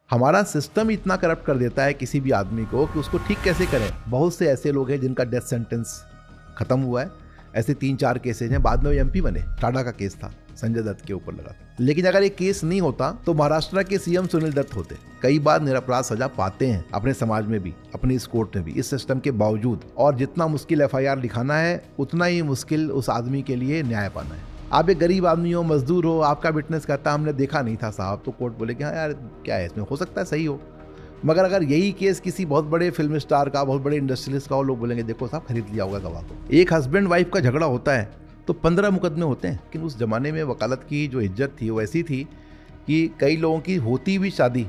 हमारा सिस्टम इतना करप्ट कर देता है किसी भी आदमी को कि उसको ठीक कैसे करें। बहुत से ऐसे लोग हैं जिनका डेथ सेंटेंस खत्म हुआ है, ऐसे 3-4 केसेज हैं, बाद में वो एमपी बने। टाटा का केस था, संजय दत्त के ऊपर लगा था। लेकिन अगर ये केस नहीं होता तो महाराष्ट्र के सीएम सुनील दत्त होते। कई बार निरपराध सजा पाते हैं अपने समाज में भी, अपनी इस कोर्ट में भी, इस सिस्टम के बावजूद। और जितना मुश्किल एफआईआर लिखाना है उतना ही मुश्किल उस आदमी के लिए न्याय पाना है। आप एक गरीब आदमी हो, मजदूर हो, आपका विटनेस कहता हमने देखा नहीं था साहब, तो कोर्ट बोले कि हाँ यार क्या है इसमें, हो सकता है सही हो। मगर अगर यही केस किसी बहुत बड़े फिल्म स्टार का, बहुत बड़े इंडस्ट्रियलिस्ट का हो, लोग बोलेंगे देखो साहब खरीद लिया होगा गवाह को। एक हस्बैंड वाइफ का झगड़ा होता है तो 15 मुकदमे होते हैं। लेकिन उस जमाने में वकालत की जो इज्जत थी वो ऐसी थी कि कई लोगों की होती भी शादी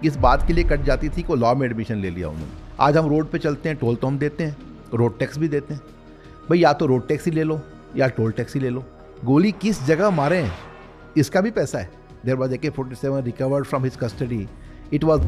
इस बात के लिए कट जाती थी कि लॉ में एडमिशन ले लिया उन्होंने। आज हम रोड पे चलते हैं, टोल तो हम देते हैं, रोड टैक्स भी देते हैं। भाई या तो रोड टैक्स ही ले लो या टोल टैक्स ही ले लो। गोली किस जगह मारे हैं इसका भी पैसा है। There was AK-47 recovered from his custody. It was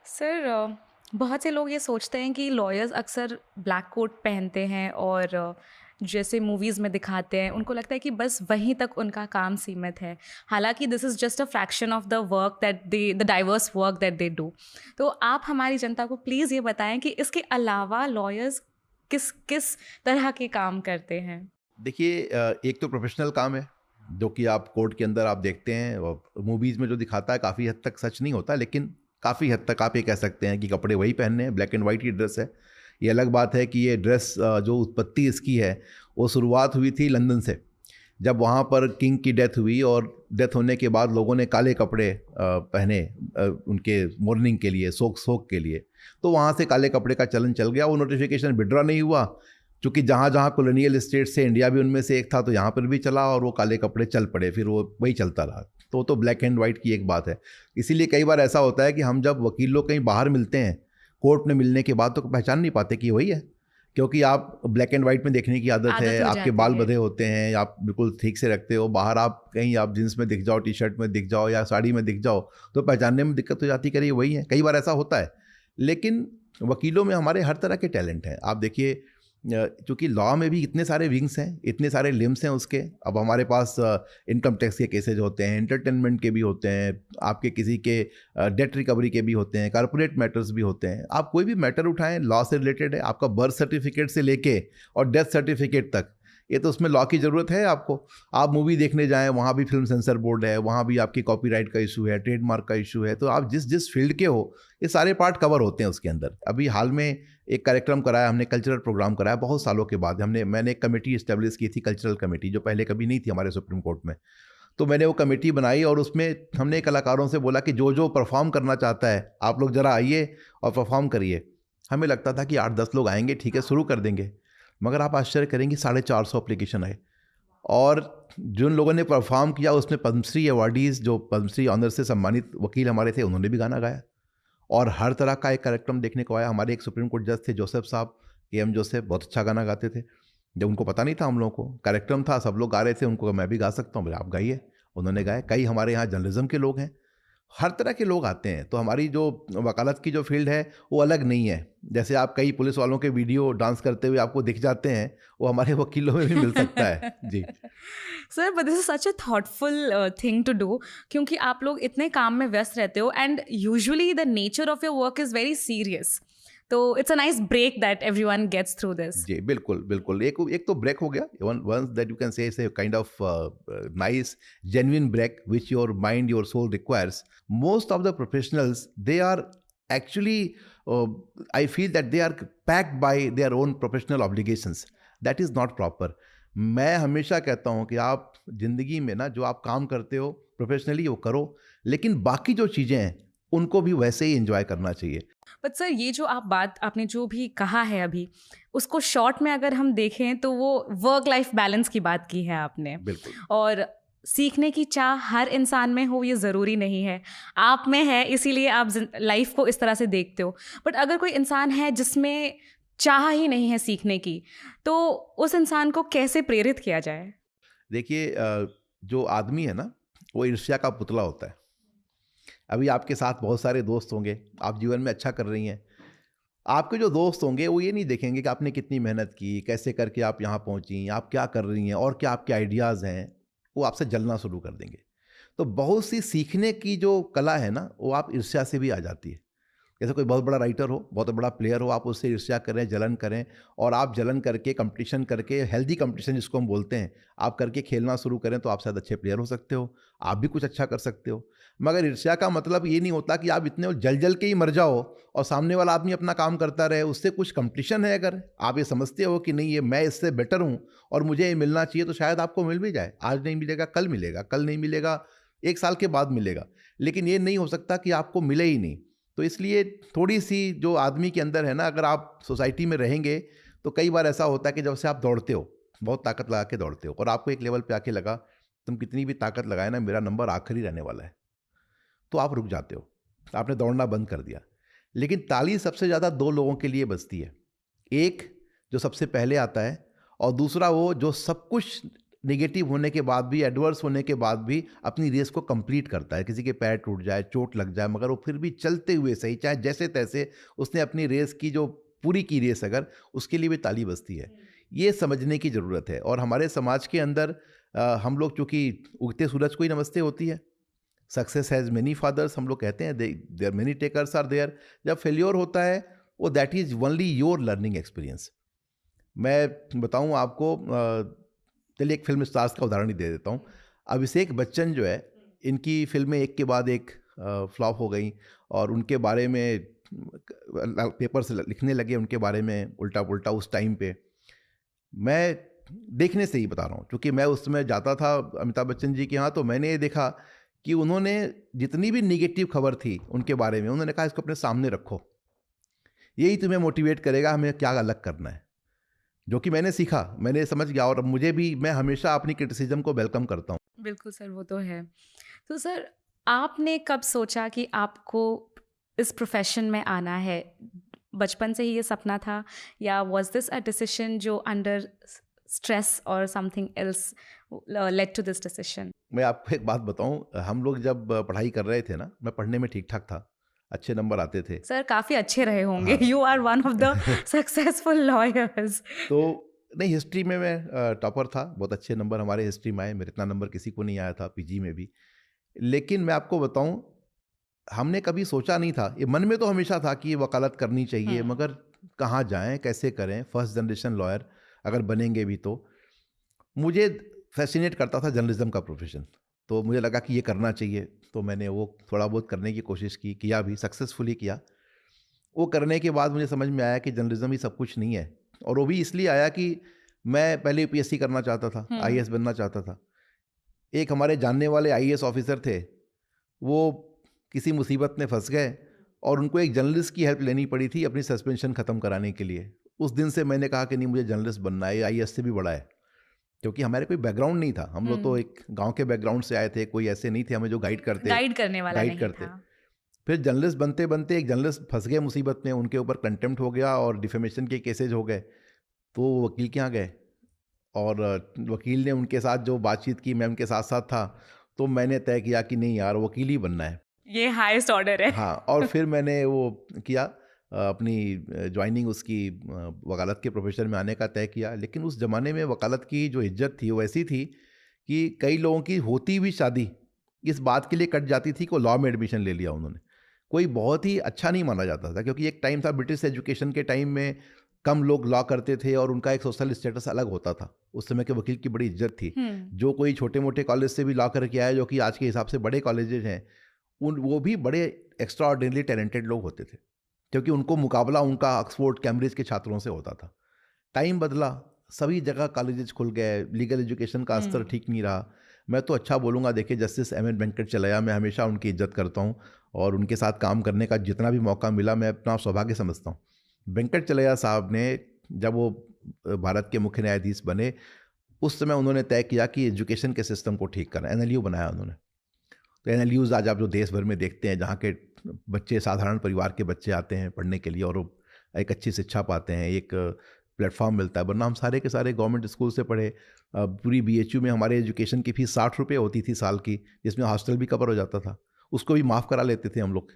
sir बहुत से लोग ये सोचते हैं कि लॉयर्स अक्सर ब्लैक कोट पहनते हैं और जैसे मूवीज़ में दिखाते हैं उनको लगता है कि बस वहीं तक उनका काम सीमित है। हालांकि this is just a fraction of the work that the diverse work that they do. तो आप हमारी जनता को प्लीज़ ये बताएं कि इसके अलावा लॉयर्स किस किस तरह के काम करते हैं। देखिए, एक तो प्रोफेशनल काम है जो कि आप कोर्ट के अंदर आप देखते हैं, और मूवीज़ में जो दिखाता है काफ़ी हद तक सच नहीं होता, लेकिन काफ़ी हद तक आप ये कह सकते हैं कि कपड़े वही पहनने हैं, ब्लैक एंड वाइट की ड्रेस है। ये अलग बात है कि ये ड्रेस जो उत्पत्ति इसकी है वो शुरुआत हुई थी लंदन से, जब वहाँ पर किंग की डेथ हुई और डेथ होने के बाद लोगों ने काले कपड़े पहने उनके मोर्निंग के लिए, शोक के लिए। तो वहाँ से काले कपड़े का चलन चल गया। वो नोटिफिकेशन विड्रॉ नहीं हुआ क्योंकि जहाँ जहाँ कॉलोनियल स्टेट से इंडिया भी उनमें से एक था, तो यहाँ पर भी चला और वो काले कपड़े चल पड़े, फिर वो वही चलता रहा। तो ब्लैक एंड वाइट की एक बात है। इसीलिए कई बार ऐसा होता है कि हम जब वकील लोग कहीं बाहर मिलते हैं, कोर्ट में मिलने के बाद तो पहचान नहीं पाते कि वही है, क्योंकि आप ब्लैक एंड वाइट में देखने की आदत है, हो आपके जाती बाल है। बंधे होते हैं, आप बिल्कुल ठीक से रखते हो। बाहर आप कहीं आप जींस में दिख जाओ, टी शर्ट में दिख जाओ या साड़ी में दिख जाओ तो पहचानने में दिक्कत हो जाती है, वही है। कई बार ऐसा होता है। लेकिन वकीलों में हमारे हर तरह के टैलेंट हैं। आप देखिए, चूँकि लॉ में भी इतने सारे विंग्स हैं, इतने सारे लिम्स हैं उसके। अब हमारे पास इनकम टैक्स के केसेज होते हैं, एंटरटेनमेंट के भी होते हैं, आपके किसी के डेट रिकवरी के भी होते हैं, कॉर्पोरेट मैटर्स भी होते हैं। आप कोई भी मैटर उठाएं लॉ से रिलेटेड है, आपका बर्थ सर्टिफिकेट से लेके और डेथ सर्टिफिकेट तक, ये तो उसमें लॉ की ज़रूरत है आपको। आप मूवी देखने जाएं, वहाँ भी फिल्म सेंसर बोर्ड है, वहाँ भी आपकी कॉपीराइट का इशू है, ट्रेडमार्क का इशू है। तो आप जिस जिस फील्ड के हो ये सारे पार्ट कवर होते हैं उसके अंदर। अभी हाल में एक कार्यक्रम कराया हमने, कल्चरल प्रोग्राम कराया, बहुत सालों के बाद मैंने एक कमेटी इस्टेब्लिश की थी, कल्चरल कमेटी, जो पहले कभी नहीं थी हमारे सुप्रीम कोर्ट में। तो मैंने वो कमेटी बनाई और उसमें हमने कलाकारों से बोला कि जो जो परफॉर्म करना चाहता है आप लोग ज़रा आइए और परफॉर्म करिए। हमें लगता था कि 8-10 लोग आएंगे, ठीक है शुरू कर देंगे, मगर आप आश्चर्य करेंगे 450 एप्लीकेशन आए। और जिन लोगों ने परफॉर्म किया उसमें पद्मश्री अवार्डीज़, जो पद्मश्री ऑनर से सम्मानित वकील हमारे थे, उन्होंने भी गाना गाया। और हर तरह का एक कार्यक्रम देखने को आया। हमारे एक सुप्रीम कोर्ट जज थे जोसेफ साहब, KM जोसेफ, बहुत अच्छा गाना गाते थे। जब उनको पता नहीं था हम लोगों को, कार्यक्रम था, सब लोग गा रहे थे, उनको मैं भी गा सकता हूँ, बोले आप गाइए, उन्होंने गाए। कई हमारे यहाँ जर्नलिज्म के लोग हैं, हर तरह के लोग आते हैं। तो हमारी जो वकालत की जो फील्ड है वो अलग नहीं है। जैसे आप कई पुलिस वालों के वीडियो डांस करते हुए आपको दिख जाते हैं, वो हमारे वकीलों में भी मिल सकता है जी। Sir but this is such a thoughtful thing to do, क्योंकि आप लोग इतने काम में व्यस्त रहते हो and usually the nature of your work is very serious. तो it's a nice break that everyone gets through this. जी, बिल्कुल, बिल्कुल। एक एक तो ब्रेक हो गया, once that you can say it's a kind of nice genuine break which your mind, your soul requires. Most of the professionals they are actually, I feel that they are packed by their own professional obligations. That is not proper. मैं हमेशा कहता हूँ कि आप ज़िंदगी में ना जो आप काम करते हो प्रोफेशनली वो करो, लेकिन बाकी जो चीज़ें हैं उनको भी वैसे ही एन्जॉय करना चाहिए। बट सर ये जो आप बात आपने जो भी कहा है अभी, उसको शॉर्ट में अगर हम देखें तो वो वर्क लाइफ बैलेंस की बात की है आपने। बिल्कुल। और सीखने की चाह हर इंसान में हो ये ज़रूरी नहीं है, आप में है इसीलिए आप लाइफ को इस तरह से देखते हो। बट अगर कोई इंसान है जिसमें चाह ही नहीं है सीखने की, तो उस इंसान को कैसे प्रेरित किया जाए? देखिए, जो आदमी है ना वो ईर्ष्या का पुतला होता है। अभी आपके साथ बहुत सारे दोस्त होंगे, आप जीवन में अच्छा कर रही हैं, आपके जो दोस्त होंगे वो ये नहीं देखेंगे कि आपने कितनी मेहनत की, कैसे करके आप यहाँ पहुँची, आप क्या कर रही हैं और क्या आपके आइडियाज़ हैं, वो आपसे जलना शुरू कर देंगे। तो बहुत सी सीखने की जो कला है ना, वो आप ईर्ष्या से भी आ जाती है। जैसे कोई बहुत बड़ा राइटर हो, बहुत बड़ा प्लेयर हो, आप उससे ईर्ष्या करें, जलन करें और आप जलन करके कंपटीशन करके, हेल्दी कंपटीशन जिसको हम बोलते हैं, आप करके खेलना शुरू करें तो आप शायद अच्छे प्लेयर हो सकते हो, आप भी कुछ अच्छा कर सकते हो। मगर ईर्ष्या का मतलब ये नहीं होता कि आप इतने जल जल के ही मर जाओ और सामने वाला आदमी अपना काम करता रहे, उससे कुछ कंपटीशन है। अगर आप ये समझते हो कि नहीं ये मैं इससे बेटर हूँ और मुझे ये मिलना चाहिए, तो शायद आपको मिल भी जाए। आज नहीं मिलेगा, कल मिलेगा, कल नहीं मिलेगा, 1 साल के बाद मिलेगा, लेकिन ये नहीं हो सकता कि आपको मिले ही नहीं। तो इसलिए थोड़ी सी जो आदमी के अंदर है ना, अगर आप सोसाइटी में रहेंगे तो कई बार ऐसा होता है कि जब से आप दौड़ते हो, बहुत ताकत लगा के दौड़ते हो और आपको एक लेवल पे आके लगा तुम कितनी भी ताकत लगाए ना, मेरा नंबर आखिरी रहने वाला है, तो आप रुक जाते हो, आपने दौड़ना बंद कर दिया। लेकिन ताली सबसे ज़्यादा 2 लोगों के लिए बजती है, एक जो सबसे पहले आता है और दूसरा वो जो सब कुछ नेगेटिव होने के बाद भी, एडवर्स होने के बाद भी अपनी रेस को कंप्लीट करता है। किसी के पैर टूट जाए, चोट लग जाए, मगर वो फिर भी चलते हुए सही, चाहे जैसे तैसे उसने अपनी रेस की जो पूरी की रेस, अगर उसके लिए भी ताली बजती है। ये समझने की ज़रूरत है। और हमारे समाज के अंदर हम लोग चूँकि उगते सूरज को ही नमस्ते होती है, सक्सेस हैज़ मेनी फादर्स, हम लोग कहते हैं there many takers are there. जब फेल्योर होता है वो that is only your learning experience. मैं बताऊं आपको, चलिए एक फिल्म स्टार्स का उदाहरण ही दे देता हूँ। अभिषेक बच्चन जो है, इनकी फिल्में एक के बाद एक फ्लॉप हो गई और उनके बारे में पेपर से लिखने लगे उनके बारे में उल्टा पुल्टा उस टाइम पे। मैं देखने से ही बता रहा हूँ, क्योंकि मैं उस समय जाता था अमिताभ बच्चन जी के यहाँ, तो मैंने ये देखा कि उन्होंने जितनी भी निगेटिव खबर थी उनके बारे में, उन्होंने कहा इसको अपने सामने रखो, यही तुम्हें मोटिवेट करेगा हमें क्या अलग करना है। जो कि मैंने सीखा, मैंने समझ गया और अब मुझे भी, मैं हमेशा अपनी क्रिटिसिज्म को वेलकम करता हूँ। बिल्कुल सर, वो तो है। तो सर, आपने कब सोचा कि आपको इस प्रोफ़ेशन में आना है? बचपन से ही ये सपना था या वाज़ दिस अ डिसीज़न जो अंडर स्ट्रेस और something else led to this decision? मैं आपको एक बात बताऊँ, हम लोग जब पढ़ाई कर रहे थे ना, मैं पढ़ने में ठीक-ठाक था, अच्छे नंबर आते थे। सर, काफ़ी अच्छे रहे होंगे। हाँ। You are one of the successful lawyers. तो नहीं, हिस्ट्री में मैं टॉपर था, बहुत अच्छे नंबर हमारे हिस्ट्री में आए, मेरे इतना नंबर किसी को नहीं आया था पीजी में भी। लेकिन मैं आपको बताऊँ, हमने कभी सोचा नहीं था, ये मन में तो हमेशा था कि ये वकालत करनी चाहिए, हुँ। मगर कहाँ जाएँ, कैसे करें, फर्स्ट जनरेशन लॉयर अगर बनेंगे भी तो। मुझे फैसिनेट करता था जर्नलिज्म का प्रोफेशन, तो मुझे लगा कि ये करना चाहिए, तो मैंने वो थोड़ा बहुत करने की कोशिश की, किया भी, सक्सेसफुली किया। वो करने के बाद मुझे समझ में आया कि जर्नलिज्म ही सब कुछ नहीं है, और वो भी इसलिए आया कि मैं पहले यूपीएससी करना चाहता था, हुँ। आईएएस बनना चाहता था। एक हमारे जानने वाले आईएएस ऑफिसर थे, वो किसी मुसीबत में फंस गए और उनको एक जर्नलिस्ट की हेल्प लेनी पड़ी थी अपनी सस्पेंशन ख़त्म कराने के लिए। उस दिन से मैंने कहा कि नहीं, मुझे जर्नलिस्ट बनना है, आईएएस से भी बड़ा है। क्योंकि हमारे कोई बैकग्राउंड नहीं था, हम लोग तो हुँ। एक गांव के बैकग्राउंड से आए थे, कोई ऐसे नहीं थे हमें जो गाइड करने वाला गाइड नहीं करते। था। फिर जर्नलिस्ट बनते बनते एक जर्नलिस्ट फंस गए मुसीबत में, उनके ऊपर कंटेम्प्ट हो गया और डिफेमेशन के केसेज हो गए, तो वो वकील के यहाँ गए और वकील ने उनके साथ जो बातचीत की, मैं उनके साथ साथ था, तो मैंने तय किया कि नहीं यार, वकील ही बनना है। ये हाईएस्ट ऑर्डर है। हाँ, और फिर मैंने वो किया, अपनी ज्वाइनिंग उसकी वकालत के प्रोफेशन में आने का तय किया। लेकिन उस ज़माने में वकालत की जो इज्जत थी वो ऐसी थी कि कई लोगों की होती हुई शादी इस बात के लिए कट जाती थी कि लॉ में एडमिशन ले लिया उन्होंने। कोई बहुत ही अच्छा नहीं माना जाता था, क्योंकि एक टाइम था ब्रिटिश एजुकेशन के टाइम में कम लोग लॉ करते थे और उनका एक सोशल स्टेटस अलग होता था। उस समय के वकील की बड़ी इज्जत थी। हुँ। जो कोई छोटे मोटे कॉलेज से भी लॉ करके आया, जो कि आज के हिसाब से बड़े कॉलेजेज हैं, वो भी बड़े एक्स्ट्रा ऑर्डिनरी टैलेंटेड लोग होते थे, क्योंकि उनको मुकाबला उनका ऑक्सफोर्ड कैम्ब्रिज के छात्रों से होता था। टाइम बदला, सभी जगह कॉलेजेस खुल गए, लीगल एजुकेशन का स्तर ठीक नहीं रहा। मैं तो अच्छा बोलूँगा, देखिए जस्टिस एम.एन. वेंकट चलैया, मैं हमेशा उनकी इज्जत करता हूँ और उनके साथ काम करने का जितना भी मौका मिला मैं अपना सौभाग्य समझता हूँ। वेंकट चलैया साहब ने, जब वो भारत के मुख्य न्यायाधीश बने, उस समय उन्होंने तय किया कि एजुकेशन के सिस्टम को ठीक करना, एनएलयू बनाया उन्होंने। तो एनएलयूज़ आज आप जो देश भर में देखते हैं, जहाँ के बच्चे साधारण परिवार के बच्चे आते हैं पढ़ने के लिए और वो एक अच्छी शिक्षा पाते हैं, एक प्लेटफॉर्म मिलता है। वरना हम सारे के सारे गवर्नमेंट स्कूल से पढ़े। पूरी बीएचयू में हमारे एजुकेशन की फ़ीस 60 रुपये होती थी साल की, जिसमें हॉस्टल भी कवर हो जाता था, उसको भी माफ़ करा लेते थे हम लोग।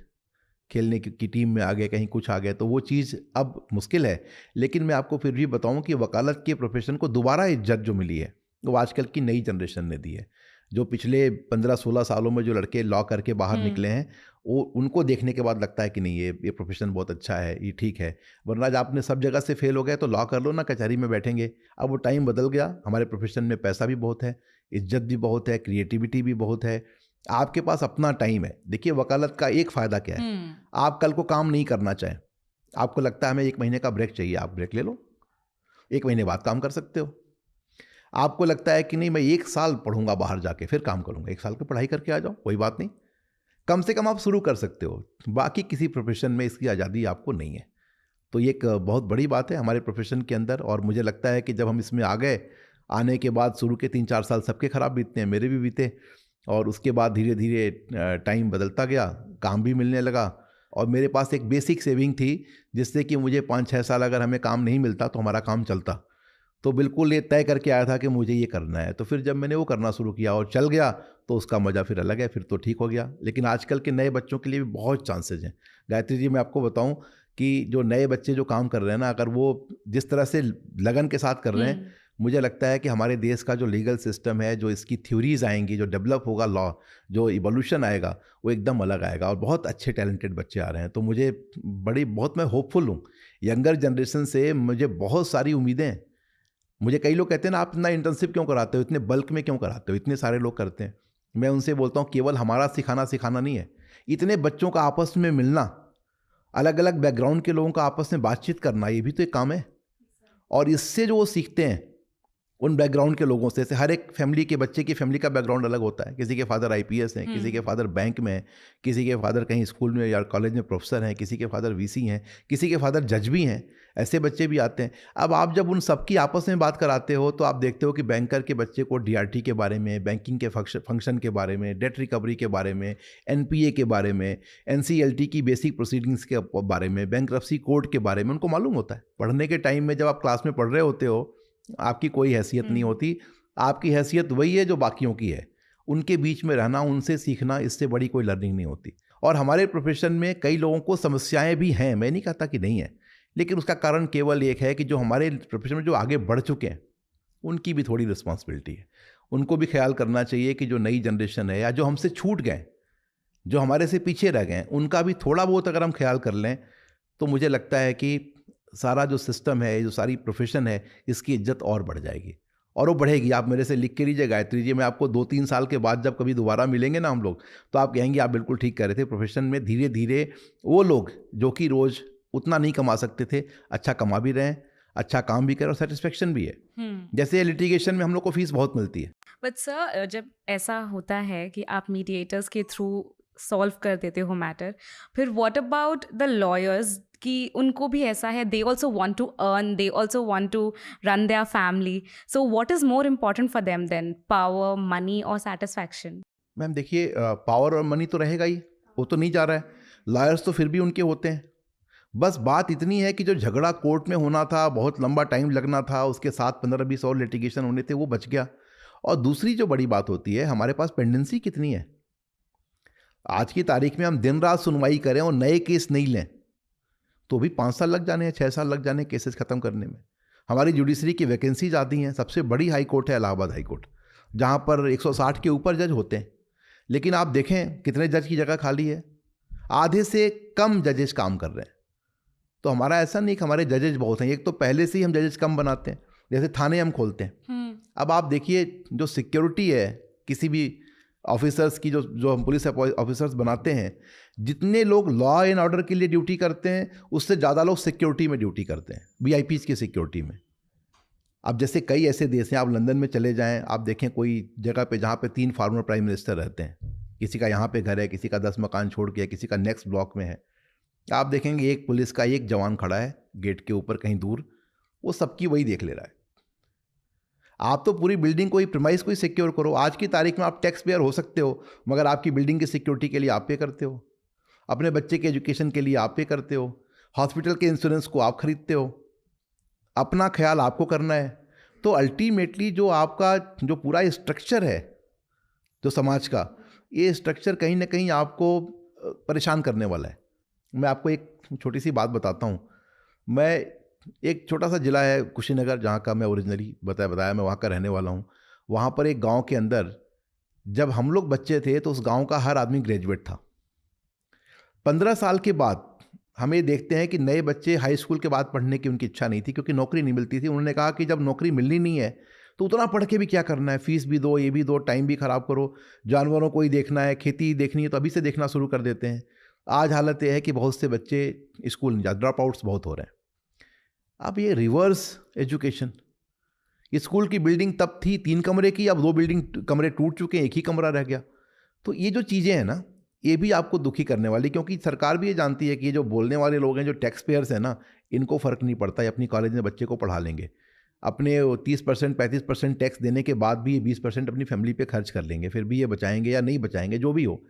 खेलने की टीम में आ गए, कहीं कुछ आ गए, तो वो चीज़ अब मुश्किल है। लेकिन मैं आपको फिर भी बताऊं कि वकालत के प्रोफेशन को दोबारा इज्जत जो मिली है वो आजकल की नई जनरेशन ने दी है। जो पिछले 15-16 सालों में जो लड़के लॉ करके बाहर निकले हैं, वो उनको देखने के बाद लगता है कि नहीं, ये प्रोफेशन बहुत अच्छा है, ये ठीक है। वरना आज आपने सब जगह से फेल हो गए तो लॉ कर लो ना, कचहरी में बैठेंगे। अब वो टाइम बदल गया, हमारे प्रोफेशन में पैसा भी बहुत है, इज्जत भी बहुत है, क्रिएटिविटी भी बहुत है, आपके पास अपना टाइम है। देखिए वकालत का एक फ़ायदा क्या है, आप कल को काम नहीं करना चाहें, आपको लगता है हमें 1 महीने का ब्रेक चाहिए, आप ब्रेक ले लो, 1 महीने बाद काम कर सकते हो। आपको लगता है कि नहीं मैं 1 साल पढ़ूंगा बाहर जाके फिर काम करूंगा, 1 साल की पढ़ाई करके आ जाओ, कोई बात नहीं, कम से कम आप शुरू कर सकते हो। बाकी किसी प्रोफेशन में इसकी आज़ादी आपको नहीं है। तो ये एक बहुत बड़ी बात है हमारे प्रोफेशन के अंदर, और मुझे लगता है कि जब हम इसमें आ गए, आने के बाद शुरू के 3-4 साल सबके ख़राब बीतते हैं, मेरे भी बीते, और उसके बाद धीरे धीरे टाइम बदलता गया, काम भी मिलने लगा, और मेरे पास एक बेसिक सेविंग थी जिससे कि मुझे 5-6 साल अगर हमें काम नहीं मिलता तो हमारा काम चलता। तो बिल्कुल ये तय करके आया था कि मुझे ये करना है, तो फिर जब मैंने वो करना शुरू किया और चल गया तो उसका मज़ा फिर अलग है, फिर तो ठीक हो गया। लेकिन आजकल के नए बच्चों के लिए भी बहुत चांसेज हैं। गायत्री जी, मैं आपको बताऊं कि जो नए बच्चे जो काम कर रहे हैं ना, अगर वो जिस तरह से लगन के साथ कर रहे हैं, मुझे लगता है कि हमारे देश का जो लीगल सिस्टम है, जो इसकी थ्योरीज आएंगी, जो डेवलप होगा लॉ, जो इवोल्यूशन आएगा, वो एकदम अलग आएगा, और बहुत अच्छे टैलेंटेड बच्चे आ रहे हैं। तो मुझे बहुत मैं होपफुल हूँ। यंगर जनरेशन से मुझे बहुत सारी उम्मीदें हैं। मुझे कई लोग कहते हैं ना, आप इतना इंटर्नशिप क्यों कराते हो, इतने बल्क में क्यों कराते हो, इतने सारे लोग करते हैं। मैं उनसे बोलता हूँ केवल हमारा सिखाना नहीं है, इतने बच्चों का आपस में मिलना, अलग अलग बैकग्राउंड के लोगों का आपस में बातचीत करना, ये भी तो एक काम है। और इससे जो वो सीखते हैं उन बैकग्राउंड के लोगों से, हर एक फैमिली के बच्चे की फैमिली का बैकग्राउंड अलग होता है। किसी के फादर आईपीएस हैं, किसी के फादर बैंक में हैं, किसी के फादर कहीं स्कूल में या कॉलेज में प्रोफेसर हैं, किसी के फादर वीसी हैं, किसी के फादर जज भी हैं, ऐसे बच्चे भी आते हैं। अब आप जब उन सबकी आपस में बात कराते हो तो आप देखते हो कि बैंकर के बच्चे को डीआरटी के बारे में, बैंकिंग के फंक्शन के बारे में, डेट रिकवरी के बारे में, एनपीए के बारे में, एनसीएलटी की बेसिक प्रोसीडिंग्स के बारे में, बैंक्रप्सी कोड के बारे में उनको मालूम होता है। पढ़ने के टाइम में जब आप क्लास में पढ़ रहे होते हो, आपकी कोई हैसियत नहीं होती, आपकी हैसियत वही है जो बाकियों की है। उनके बीच में रहना, उनसे सीखना, इससे बड़ी कोई लर्निंग नहीं होती। और हमारे प्रोफेशन में कई लोगों को समस्याएं भी हैं, मैं नहीं कहता कि नहीं है, लेकिन उसका कारण केवल एक है कि जो हमारे प्रोफेशन में जो आगे बढ़ चुके हैं उनकी भी थोड़ी रिस्पॉन्सिबिलिटी है। उनको भी ख्याल करना चाहिए कि जो नई जनरेशन है या जो हमसे छूट गए, जो हमारे से पीछे रह गए, उनका भी थोड़ा बहुत अगर हम ख्याल कर लें तो मुझे लगता है कि सारा जो सिस्टम है, जो सारी प्रोफेशन है, इसकी इज्जत और बढ़ जाएगी, और वो बढ़ेगी। आप मेरे से लिख के लीजिए गायत्री जी, मैं आपको 2-3 साल के बाद जब कभी दोबारा मिलेंगे ना हम लोग, तो आप कहेंगे आप बिल्कुल ठीक कह रहे थे। प्रोफेशन में धीरे धीरे वो लोग जो कि रोज़ उतना नहीं कमा सकते थे, अच्छा कमा भी रहे हैं, अच्छा काम भी कर रहे हैं, और सेटिस्फेक्शन भी है। जैसे लिटिगेशन में हम लोग को फीस बहुत मिलती है, बट सर जब ऐसा होता है कि आप मीडिएटर्स के थ्रू सॉल्व कर देते हो मैटर, फिर व्हाट अबाउट द लॉयर्स कि उनको भी ऐसा है, they also want to earn, they also want to run their family, so what is more important for them than power, money और सेटिस्फैक्शन? मैम देखिए, पावर और मनी तो रहेगा ही, वो तो नहीं जा रहा है। लॉयर्स तो फिर भी उनके होते हैं। बस बात इतनी है कि जो झगड़ा कोर्ट में होना था, बहुत लंबा टाइम लगना था, उसके साथ 15-20 और लिटिगेशन होने थे, वो बच गया। और दूसरी जो बड़ी बात होती है, हमारे पास पेंडेंसी कितनी है। आज की तारीख में हम दिन रात सुनवाई करें और नए केस नहीं लें तो भी 5 साल लग जाने हैं, 6 साल लग जाने हैं केसेस ख़त्म करने में। हमारी जुडिशरी की वैकेंसी आती हैं, सबसे बड़ी हाई कोर्ट है इलाहाबाद हाई कोर्ट, जहाँ पर 160 के ऊपर जज होते हैं। लेकिन आप देखें कितने जज की जगह खाली है, आधे से कम जजेस काम कर रहे हैं। तो हमारा ऐसा नहीं कि हमारे जजेज बहुत हैं, एक तो पहले से ही हम जजेस कम बनाते हैं, जैसे थाने हम खोलते हैं। अब आप देखिए जो सिक्योरिटी है किसी भी ऑफिसर्स की, जो हम पुलिस ऑफिसर्स बनाते हैं, जितने लोग लॉ एंड ऑर्डर के लिए ड्यूटी करते हैं उससे ज़्यादा लोग सिक्योरिटी में ड्यूटी करते हैं, वीआईपीज़ की सिक्योरिटी में। अब जैसे कई ऐसे देश हैं, आप लंदन में चले जाएं, आप देखें कोई जगह पे जहाँ पे 3 फॉर्मर प्राइम मिनिस्टर रहते हैं, किसी का यहाँ पे घर है, किसी का 10 मकान छोड़ के, किसी का नेक्स्ट ब्लॉक में है। आप देखेंगे एक पुलिस का एक जवान खड़ा है गेट के ऊपर कहीं दूर, वो सबकी वही देख ले रहा है। आप तो पूरी बिल्डिंग को ही, प्रीमाइस को ही सिक्योर करो। आज की तारीख में आप टैक्स पेयर हो सकते हो, मगर आपकी बिल्डिंग की सिक्योरिटी के लिए आप पे करते हो, अपने बच्चे के एजुकेशन के लिए आप पे करते हो, हॉस्पिटल के इंश्योरेंस को आप खरीदते हो, अपना ख्याल आपको करना है। तो अल्टीमेटली जो आपका जो पूरा स्ट्रक्चर है जो समाज का, ये स्ट्रक्चर कहीं ना कहीं आपको परेशान करने वाला है। मैं आपको एक छोटी सी बात बताता हूँ। मैं एक छोटा सा ज़िला है कुशीनगर, जहाँ का मैं ओरिजिनली बताया मैं वहाँ का रहने वाला हूँ। वहाँ पर एक गांव के अंदर जब हम लोग बच्चे थे तो उस गांव का हर आदमी ग्रेजुएट था। 15 साल के बाद हम ये देखते हैं कि नए बच्चे हाई स्कूल के बाद पढ़ने की उनकी इच्छा नहीं थी, क्योंकि नौकरी नहीं मिलती थी। उन्होंने कहा कि जब नौकरी मिलनी नहीं है तो उतना पढ़ के भी क्या करना है, फीस भी दो, ये भी दो, टाइम भी ख़राब करो, जानवरों को ही देखना है, खेती देखनी है तो अभी से देखना शुरू कर देते हैं। आज हालत यह है कि बहुत से बच्चे स्कूल नहीं जाते, ड्रॉप आउट्स बहुत हो रहे हैं। अब ये रिवर्स एजुकेशन, स्कूल की बिल्डिंग तब थी 3 कमरे की, अब 2 बिल्डिंग कमरे टूट चुके हैं, एक ही कमरा रह गया। तो ये जो चीज़ें हैं ना, ये भी आपको दुखी करने वाली, क्योंकि सरकार भी ये जानती है कि ये जो बोलने वाले लोग हैं, जो टैक्स पेयर्स हैं ना, इनको फ़र्क नहीं पड़ता, ये अपनी कॉलेज में बच्चे को पढ़ा लेंगे। अपने 30% 35% टैक्स देने के बाद भी ये 20% अपनी फैमिली पे खर्च कर लेंगे, फिर भी ये बचाएंगे या नहीं बचाएंगे, जो भी हो।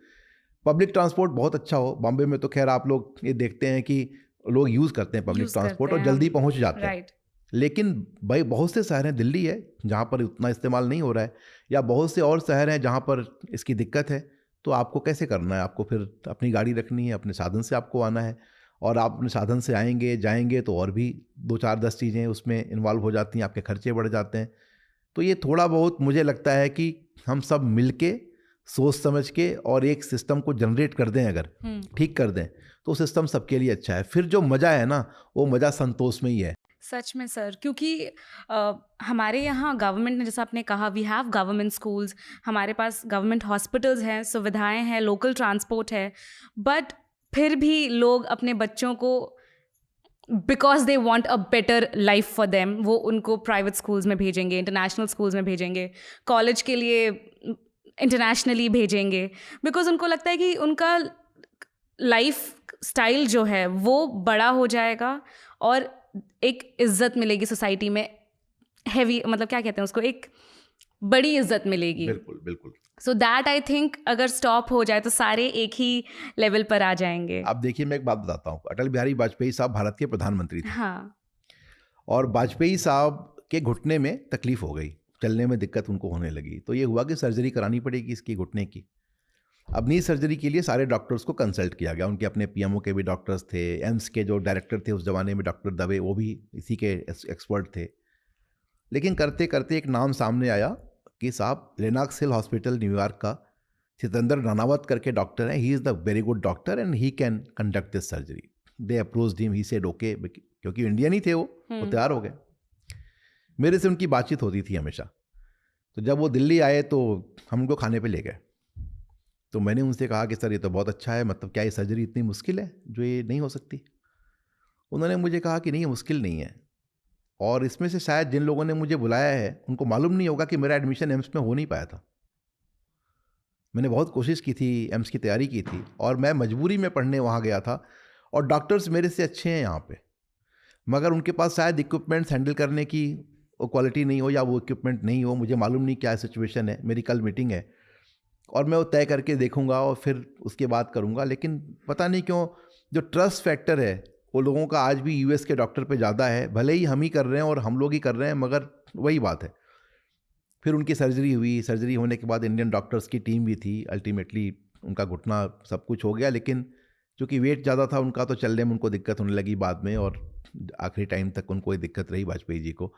पब्लिक ट्रांसपोर्ट बहुत अच्छा हो, बॉम्बे में तो खैर आप लोग ये देखते हैं कि लोग यूज़ करते हैं पब्लिक यूज़ ट्रांसपोर्ट करते और हैं जल्दी हम। पहुंच जाते हैं। राइट। लेकिन भाई बहुत से शहर हैं, दिल्ली है जहाँ पर उतना इस्तेमाल नहीं हो रहा है, या बहुत से और शहर हैं जहाँ पर इसकी दिक्कत है। तो आपको कैसे करना है? आपको फिर अपनी गाड़ी रखनी है, अपने साधन से आपको आना है, और आप अपने साधन से आएंगे जाएंगे तो और भी 2 4 10 चीज़ें उसमें इन्वॉल्व हो जाती हैं, आपके खर्चे बढ़ जाते हैं। तो ये थोड़ा बहुत मुझे लगता है कि हम सब मिल के सोच समझ के और एक सिस्टम को जनरेट कर दें, अगर ठीक कर दें तो सिस्टम सबके लिए अच्छा है। फिर जो मज़ा है ना, वो मज़ा संतोष में ही है। सच में सर, क्योंकि हमारे यहाँ गवर्नमेंट ने, जैसा आपने कहा, वी हैव गवर्नमेंट स्कूल्स, हमारे पास गवर्नमेंट हॉस्पिटल्स हैं, सुविधाएं हैं, लोकल ट्रांसपोर्ट है, बट फिर भी लोग अपने बच्चों को, because they want a better life for them, वो उनको प्राइवेट स्कूल्स में भेजेंगे, इंटरनेशनल स्कूल्स में भेजेंगे, कॉलेज के लिए इंटरनेशनली भेजेंगे, बिकॉज उनको लगता है कि उनका लाइफ स्टाइल जो है वो बड़ा हो जाएगा और एक इज्जत मिलेगी सोसाइटी में, हैवी, मतलब क्या कहते हैं उसको, एक बड़ी इज्जत मिलेगी। बिल्कुल बिल्कुल। सो दैट आई थिंक अगर स्टॉप हो जाए तो सारे एक ही लेवल पर आ जाएंगे। आप देखिए, मैं एक बात बताता हूँ। अटल बिहारी वाजपेयी साहब भारत के प्रधानमंत्री थे, हाँ। और वाजपेयी साहब के घुटने में तकलीफ हो गई, चलने में दिक्कत उनको होने लगी, तो ये हुआ कि सर्जरी करानी पड़ेगी इसकी घुटने की। अब नी सर्जरी के लिए सारे डॉक्टर्स को कंसल्ट किया गया, उनके अपने पीएमओ के भी डॉक्टर्स थे, एम्स के जो डायरेक्टर थे उस ज़माने में डॉक्टर दवे, वो भी इसी के एक्सपर्ट थे। लेकिन करते करते एक नाम सामने आया कि साहब लेनॉक्स हिल हॉस्पिटल न्यूयॉर्क का सितंदर नानावत करके डॉक्टर हैं, ही is the very good doctor and he can conduct this surgery. They approached him, he said okay, क्योंकि इंडियन ही थे वो तैयार हो गए। मेरे से उनकी बातचीत होती थी हमेशा। तो जब वो दिल्ली आए तो हम उनको खाने पे ले गए। तो मैंने उनसे कहा कि सर ये तो बहुत अच्छा है, मतलब क्या ये सर्जरी इतनी मुश्किल है जो ये नहीं हो सकती? उन्होंने मुझे कहा कि नहीं, ये मुश्किल नहीं है, और इसमें से शायद जिन लोगों ने मुझे बुलाया है उनको मालूम नहीं होगा कि मेरा एडमिशन एम्स में हो नहीं पाया था। मैंने बहुत कोशिश की थी, एम्स की तैयारी की थी, और मैं मजबूरी में पढ़ने वहाँ गया था, और डॉक्टर्स मेरे से अच्छे हैं यहाँ पे, मगर उनके पास शायद इक्विपमेंट्स हैंडल करने की वो क्वालिटी नहीं हो, या वो इक्विपमेंट नहीं हो, मुझे मालूम नहीं क्या सिचुएशन है। मेरी कल मीटिंग है और मैं वो तय करके देखूंगा और फिर उसके बाद करूंगा। लेकिन पता नहीं क्यों जो ट्रस्ट फैक्टर है वो लोगों का आज भी यूएस के डॉक्टर पे ज़्यादा है। भले ही हम ही कर रहे हैं और हम लोग ही कर रहे हैं, मगर वही बात है। फिर उनकी सर्जरी हुई, सर्जरी होने के बाद इंडियन डॉक्टर्स की टीम भी थी, अल्टीमेटली उनका घुटना सब कुछ हो गया, लेकिन चूँकि वेट ज़्यादा था उनका तो चलने में उनको दिक्कत होने लगी बाद में, और आखिरी टाइम तक उनको ये दिक्कत रही वाजपेयी जी को।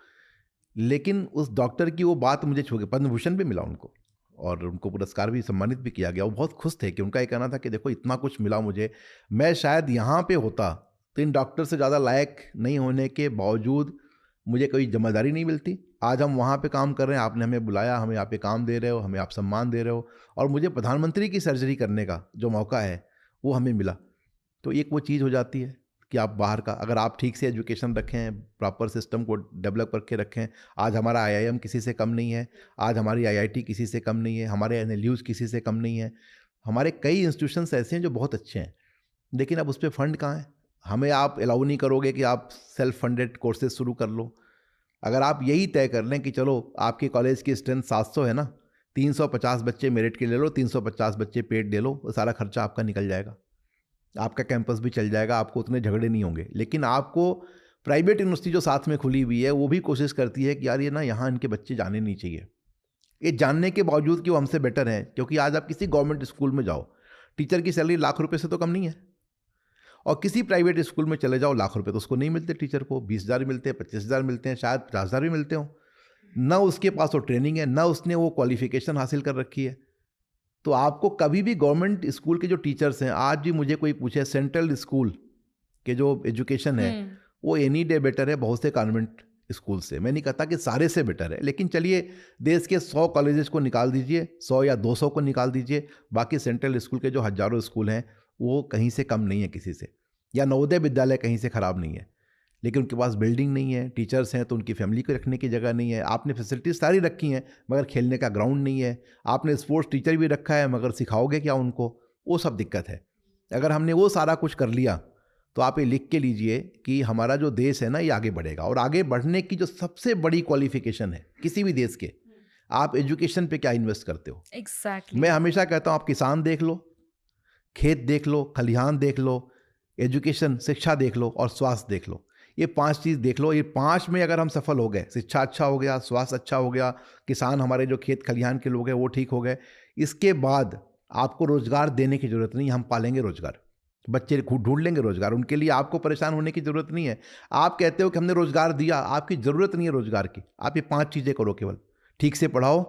लेकिन उस डॉक्टर की वो बात मुझे छू गई। पद्म भूषण भी मिला उनको, और उनको पुरस्कार भी सम्मानित भी किया गया। वो बहुत खुश थे कि उनका ये कहना था कि देखो इतना कुछ मिला मुझे, मैं शायद यहाँ पे होता तो इन डॉक्टर से ज़्यादा लायक नहीं होने के बावजूद मुझे कोई जिम्मेदारी नहीं मिलती। आज हम वहाँ पे काम कर रहे हैं, आपने हमें बुलाया, हमें यहाँ पे काम दे रहे हो, हमें आप सम्मान दे रहे हो, और मुझे प्रधानमंत्री की सर्जरी करने का जो मौका है वो हमें मिला। तो एक वो चीज़ हो जाती है कि आप बाहर का, अगर आप ठीक से एजुकेशन रखें, प्रॉपर सिस्टम को डेवलप करके रखें। आज हमारा आईआईएम किसी से कम नहीं है, आज हमारी आईआईटी किसी से कम नहीं है, हमारे एनएलयूज़ किसी से कम नहीं है, हमारे कई इंस्टीट्यूशंस ऐसे हैं जो बहुत अच्छे हैं। लेकिन अब उस पर फंड कहाँ है? हमें आप अलाउ नहीं करोगे कि आप सेल्फ फंडेड कोर्सेज शुरू कर लो। अगर आप यही तय कर लें कि चलो आपके कॉलेज की स्ट्रेंथ 700 है ना, 350 बच्चे मेरिट के ले लो, 350 बच्चे पेड ले लो, वो सारा खर्चा आपका निकल जाएगा, आपका कैंपस भी चल जाएगा, आपको उतने झगड़े नहीं होंगे। लेकिन आपको प्राइवेट यूनिवर्सिटी जो साथ में खुली हुई है वो भी कोशिश करती है कि यार ये ना यहाँ इनके बच्चे जाने नहीं चाहिए, ये जानने के बावजूद कि वो हमसे बेटर हैं। क्योंकि आज आप किसी गवर्नमेंट स्कूल में जाओ, टीचर की सैलरी लाख रुपए से तो कम नहीं है, और किसी प्राइवेट स्कूल में चले जाओ, लाख रुपए तो उसको नहीं मिलते टीचर को, 20,000 मिलते हैं, 25,000 मिलते हैं, शायद 50,000 भी मिलते हो। ना उसके पास वो ट्रेनिंग है, ना उसने वो क्वालिफिकेशन हासिल कर रखी है। तो आपको कभी भी गवर्नमेंट स्कूल के जो टीचर्स हैं, आज भी मुझे कोई पूछे सेंट्रल स्कूल के जो एजुकेशन है वो एनी डे बेटर है बहुत से कॉन्वेंट स्कूल से। मैं नहीं कहता कि सारे से बेटर है, लेकिन चलिए देश के 100 कॉलेजेस को निकाल दीजिए, 100 या 200 को निकाल दीजिए, बाकी सेंट्रल स्कूल के जो हजारों स्कूल हैं वो कहीं से कम नहीं है किसी से, या नवोदय विद्यालय कहीं से ख़राब नहीं है। लेकिन उनके पास बिल्डिंग नहीं है, टीचर्स हैं तो उनकी फैमिली को रखने की जगह नहीं है। आपने फैसिलिटीज सारी रखी हैं मगर खेलने का ग्राउंड नहीं है। आपने स्पोर्ट्स टीचर भी रखा है मगर सिखाओगे क्या उनको, वो सब दिक्कत है। अगर हमने वो सारा कुछ कर लिया तो आप ये लिख के लीजिए कि हमारा जो देश है ना ये आगे बढ़ेगा। और आगे बढ़ने की जो सबसे बड़ी क्वालिफिकेशन है किसी भी देश के, आप एजुकेशन पे क्या इन्वेस्ट करते हो। एग्जैक्टली मैं हमेशा कहता हूँ आप किसान देख लो, खेत देख लो, खलिहान देख लो, एजुकेशन शिक्षा देख लो और स्वास्थ्य देख लो। ये 5 चीज़ देख लो। ये 5 में अगर हम सफल हो गए, शिक्षा अच्छा हो गया, स्वास्थ्य अच्छा हो गया, किसान हमारे जो खेत खलिहान के लोग हैं वो ठीक हो गए, इसके बाद आपको रोजगार देने की ज़रूरत नहीं, हम पालेंगे रोजगार, बच्चे ढूंढ लेंगे रोजगार। उनके लिए आपको परेशान होने की ज़रूरत नहीं है। आप कहते हो कि हमने रोजगार दिया, आपकी ज़रूरत नहीं है रोजगार की। आप ये 5 चीज़ें करो केवल, ठीक से पढ़ाओ,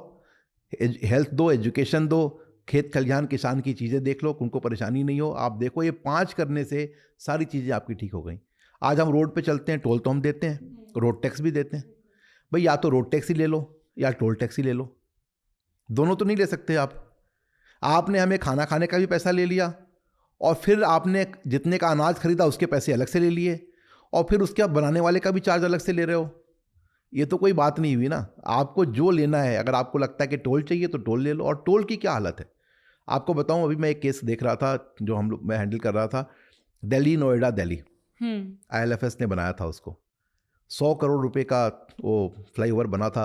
हेल्थ दो, एजुकेशन दो, खेत खलिहान किसान की चीज़ें देख लो, उनको परेशानी नहीं हो। आप देखो ये 5 करने से सारी चीज़ें आपकी ठीक हो गई। आज हम रोड पे चलते हैं, टोल तो हम देते हैं, रोड टैक्स भी देते हैं। भाई या तो रोड टैक्स ही ले लो या टोल टैक्स ही ले लो, दोनों तो नहीं ले सकते आप। आपने हमें खाना खाने का भी पैसा ले लिया और फिर आपने जितने का अनाज खरीदा उसके पैसे अलग से ले लिए और फिर उसके बनाने वाले का भी चार्ज अलग से ले रहे हो। ये तो कोई बात नहीं हुई ना। आपको जो लेना है, अगर आपको लगता है कि टोल चाहिए तो टोल ले लो। और टोल की क्या हालत है आपको बताऊं, अभी मैं एक केस देख रहा था जो मैं हैंडल कर रहा था, दिल्ली नोएडा दिल्ली, ILFS ने बनाया था उसको। 100 करोड़ रुपए का वो फ्लाईओवर बना था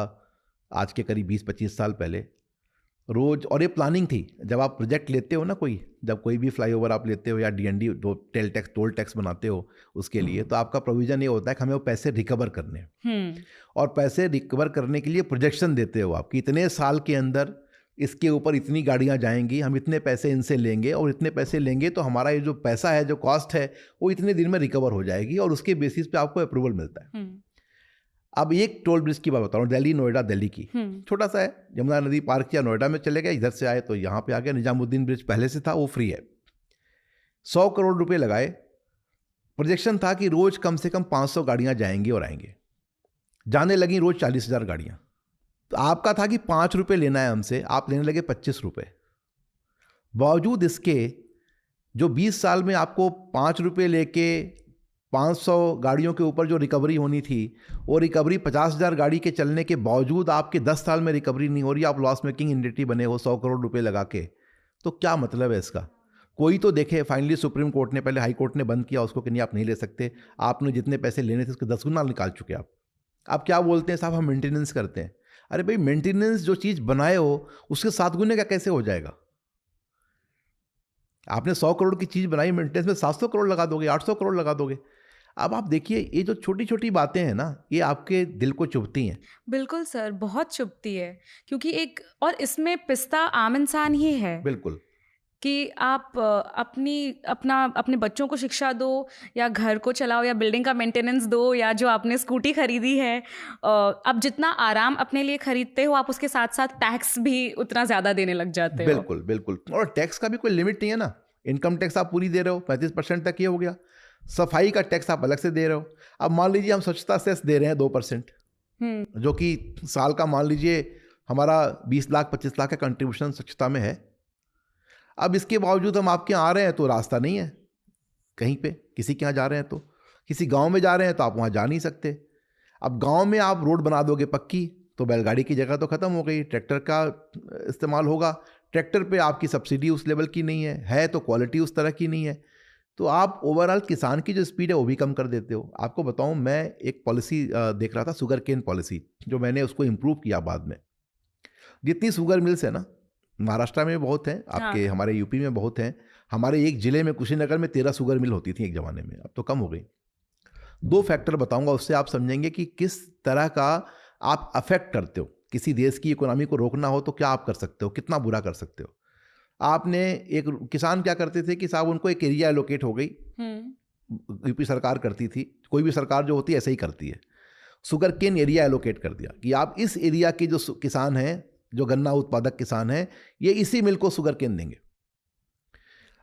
आज के करीब 20-25 साल पहले। रोज, और ये प्लानिंग थी। जब आप प्रोजेक्ट लेते हो ना जब कोई भी फ्लाईओवर आप लेते हो या DND जो टोल टैक्स बनाते हो उसके लिए, तो आपका प्रोविजन ये होता है कि हमें वो पैसे रिकवर करने हैं। और पैसे रिकवर करने के लिए प्रोजेक्शन देते हो आप कि इतने साल के अंदर इसके ऊपर इतनी गाड़ियां जाएंगी, हम इतने पैसे इनसे लेंगे और इतने पैसे लेंगे तो हमारा ये जो पैसा है, जो कॉस्ट है, वो इतने दिन में रिकवर हो जाएगी और उसके बेसिस पे आपको अप्रूवल मिलता है। अब एक टोल ब्रिज की बात बता रहा हूँ, दिल्ली नोएडा दिल्ली की, छोटा सा है, यमुना नदी पार किया, नोएडा में चले गए, इधर से आए तो यहाँ पे आ गया। निजामुद्दीन ब्रिज पहले से था, वो फ्री है। 100 करोड़ रुपए लगाए, प्रोजेक्शन था कि रोज कम से कम 500 गाड़ियां जाएंगी और आएंगे। जाने लगी रोज 40,000 गाड़ियां। तो आपका था कि 5 रुपये लेना है हमसे, आप लेने लगे 25 रुपये। बावजूद इसके जो 20 साल में आपको 5 रुपये लेके 500 गाड़ियों के ऊपर जो रिकवरी होनी थी, वो रिकवरी 50,000 गाड़ी के चलने के बावजूद आपके 10 साल में रिकवरी नहीं हो रही, आप लॉस मेकिंग इंडस्ट्री बने हो 100 करोड़ रुपए लगा के। तो क्या मतलब है इसका? कोई तो देखे। फाइनली सुप्रीम कोर्ट ने, पहले हाई कोर्ट ने बंद किया उसको कि नहीं आप नहीं ले सकते, आपने जितने पैसे लेने थे उसके 10 गुना निकाल चुके आप क्या बोलते हैं साहब, हम मेंटेनेंस करते हैं। अरे भाई, मेंटेनेंस जो चीज़ बनाए हो उसके 7 गुने का कैसे हो जाएगा? आपने 100 करोड़ की चीज़ बनाई, मेंटेनेंस में 700 करोड़ लगा दोगे, 800 करोड़ लगा दोगे। अब आप देखिए, ये जो छोटी छोटी बातें हैं ना, ये आपके दिल को चुभती हैं। बिल्कुल सर, बहुत चुभती है, क्योंकि एक और इसमें पिसता आम इंसान ही है। बिल्कुल कि आप अपने बच्चों को शिक्षा दो, या घर को चलाओ, या बिल्डिंग का मेंटेनेंस दो, या जो आपने स्कूटी खरीदी है, अब जितना आराम अपने लिए खरीदते हो आप उसके साथ साथ टैक्स भी उतना ज़्यादा देने लग जाते हो। बिल्कुल बिल्कुल। और टैक्स का भी कोई लिमिट नहीं है ना। इनकम टैक्स आप पूरी दे रहे हो, 35% तक ये हो गया। सफाई का टैक्स आप अलग से दे रहे हो। अब मान लीजिए हम स्वच्छता सेस दे रहे हैं 2%, जो कि साल का मान लीजिए हमारा 20 लाख 25 लाख का कंट्रीब्यूशन स्वच्छता में है। अब इसके बावजूद हम आपके यहाँ आ रहे हैं तो रास्ता नहीं है, कहीं पे किसी के यहाँ जा रहे हैं तो, किसी गांव में जा रहे हैं तो आप वहाँ जा नहीं सकते। अब गांव में आप रोड बना दोगे पक्की तो बैलगाड़ी की जगह तो ख़त्म हो गई, ट्रैक्टर का इस्तेमाल होगा। ट्रैक्टर पे आपकी सब्सिडी उस लेवल की नहीं है तो क्वालिटी उस तरह की नहीं है, तो आप ओवरऑल किसान की जो स्पीड है वो भी कम कर देते हो। आपको बताऊं, मैं एक पॉलिसी देख रहा था, शुगर केन पॉलिसी, जो मैंने उसको इम्प्रूव किया बाद में। जितनी शुगर मिल्स है ना, महाराष्ट्र में बहुत हैं, आपके हमारे यूपी में बहुत हैं, हमारे एक ज़िले में कुशीनगर में 13 शुगर मिल होती थी एक ज़माने में, अब तो कम हो गई। 2 फैक्टर बताऊंगा, उससे आप समझेंगे कि किस तरह का आप अफेक्ट करते हो। किसी देश की इकोनॉमी को रोकना हो तो क्या आप कर सकते हो, कितना बुरा कर सकते हो। आपने एक किसान क्या करते थे कि साहब उनको एक एरिया एलोकेट हो गई, यूपी सरकार करती थी, कोई भी सरकार जो होती है ऐसे ही करती है, शुगर केन एरिया एलोकेट कर दिया कि आप इस एरिया के जो किसान हैं, जो गन्ना उत्पादक किसान हैं, ये इसी मिल को शुगर केन देंगे।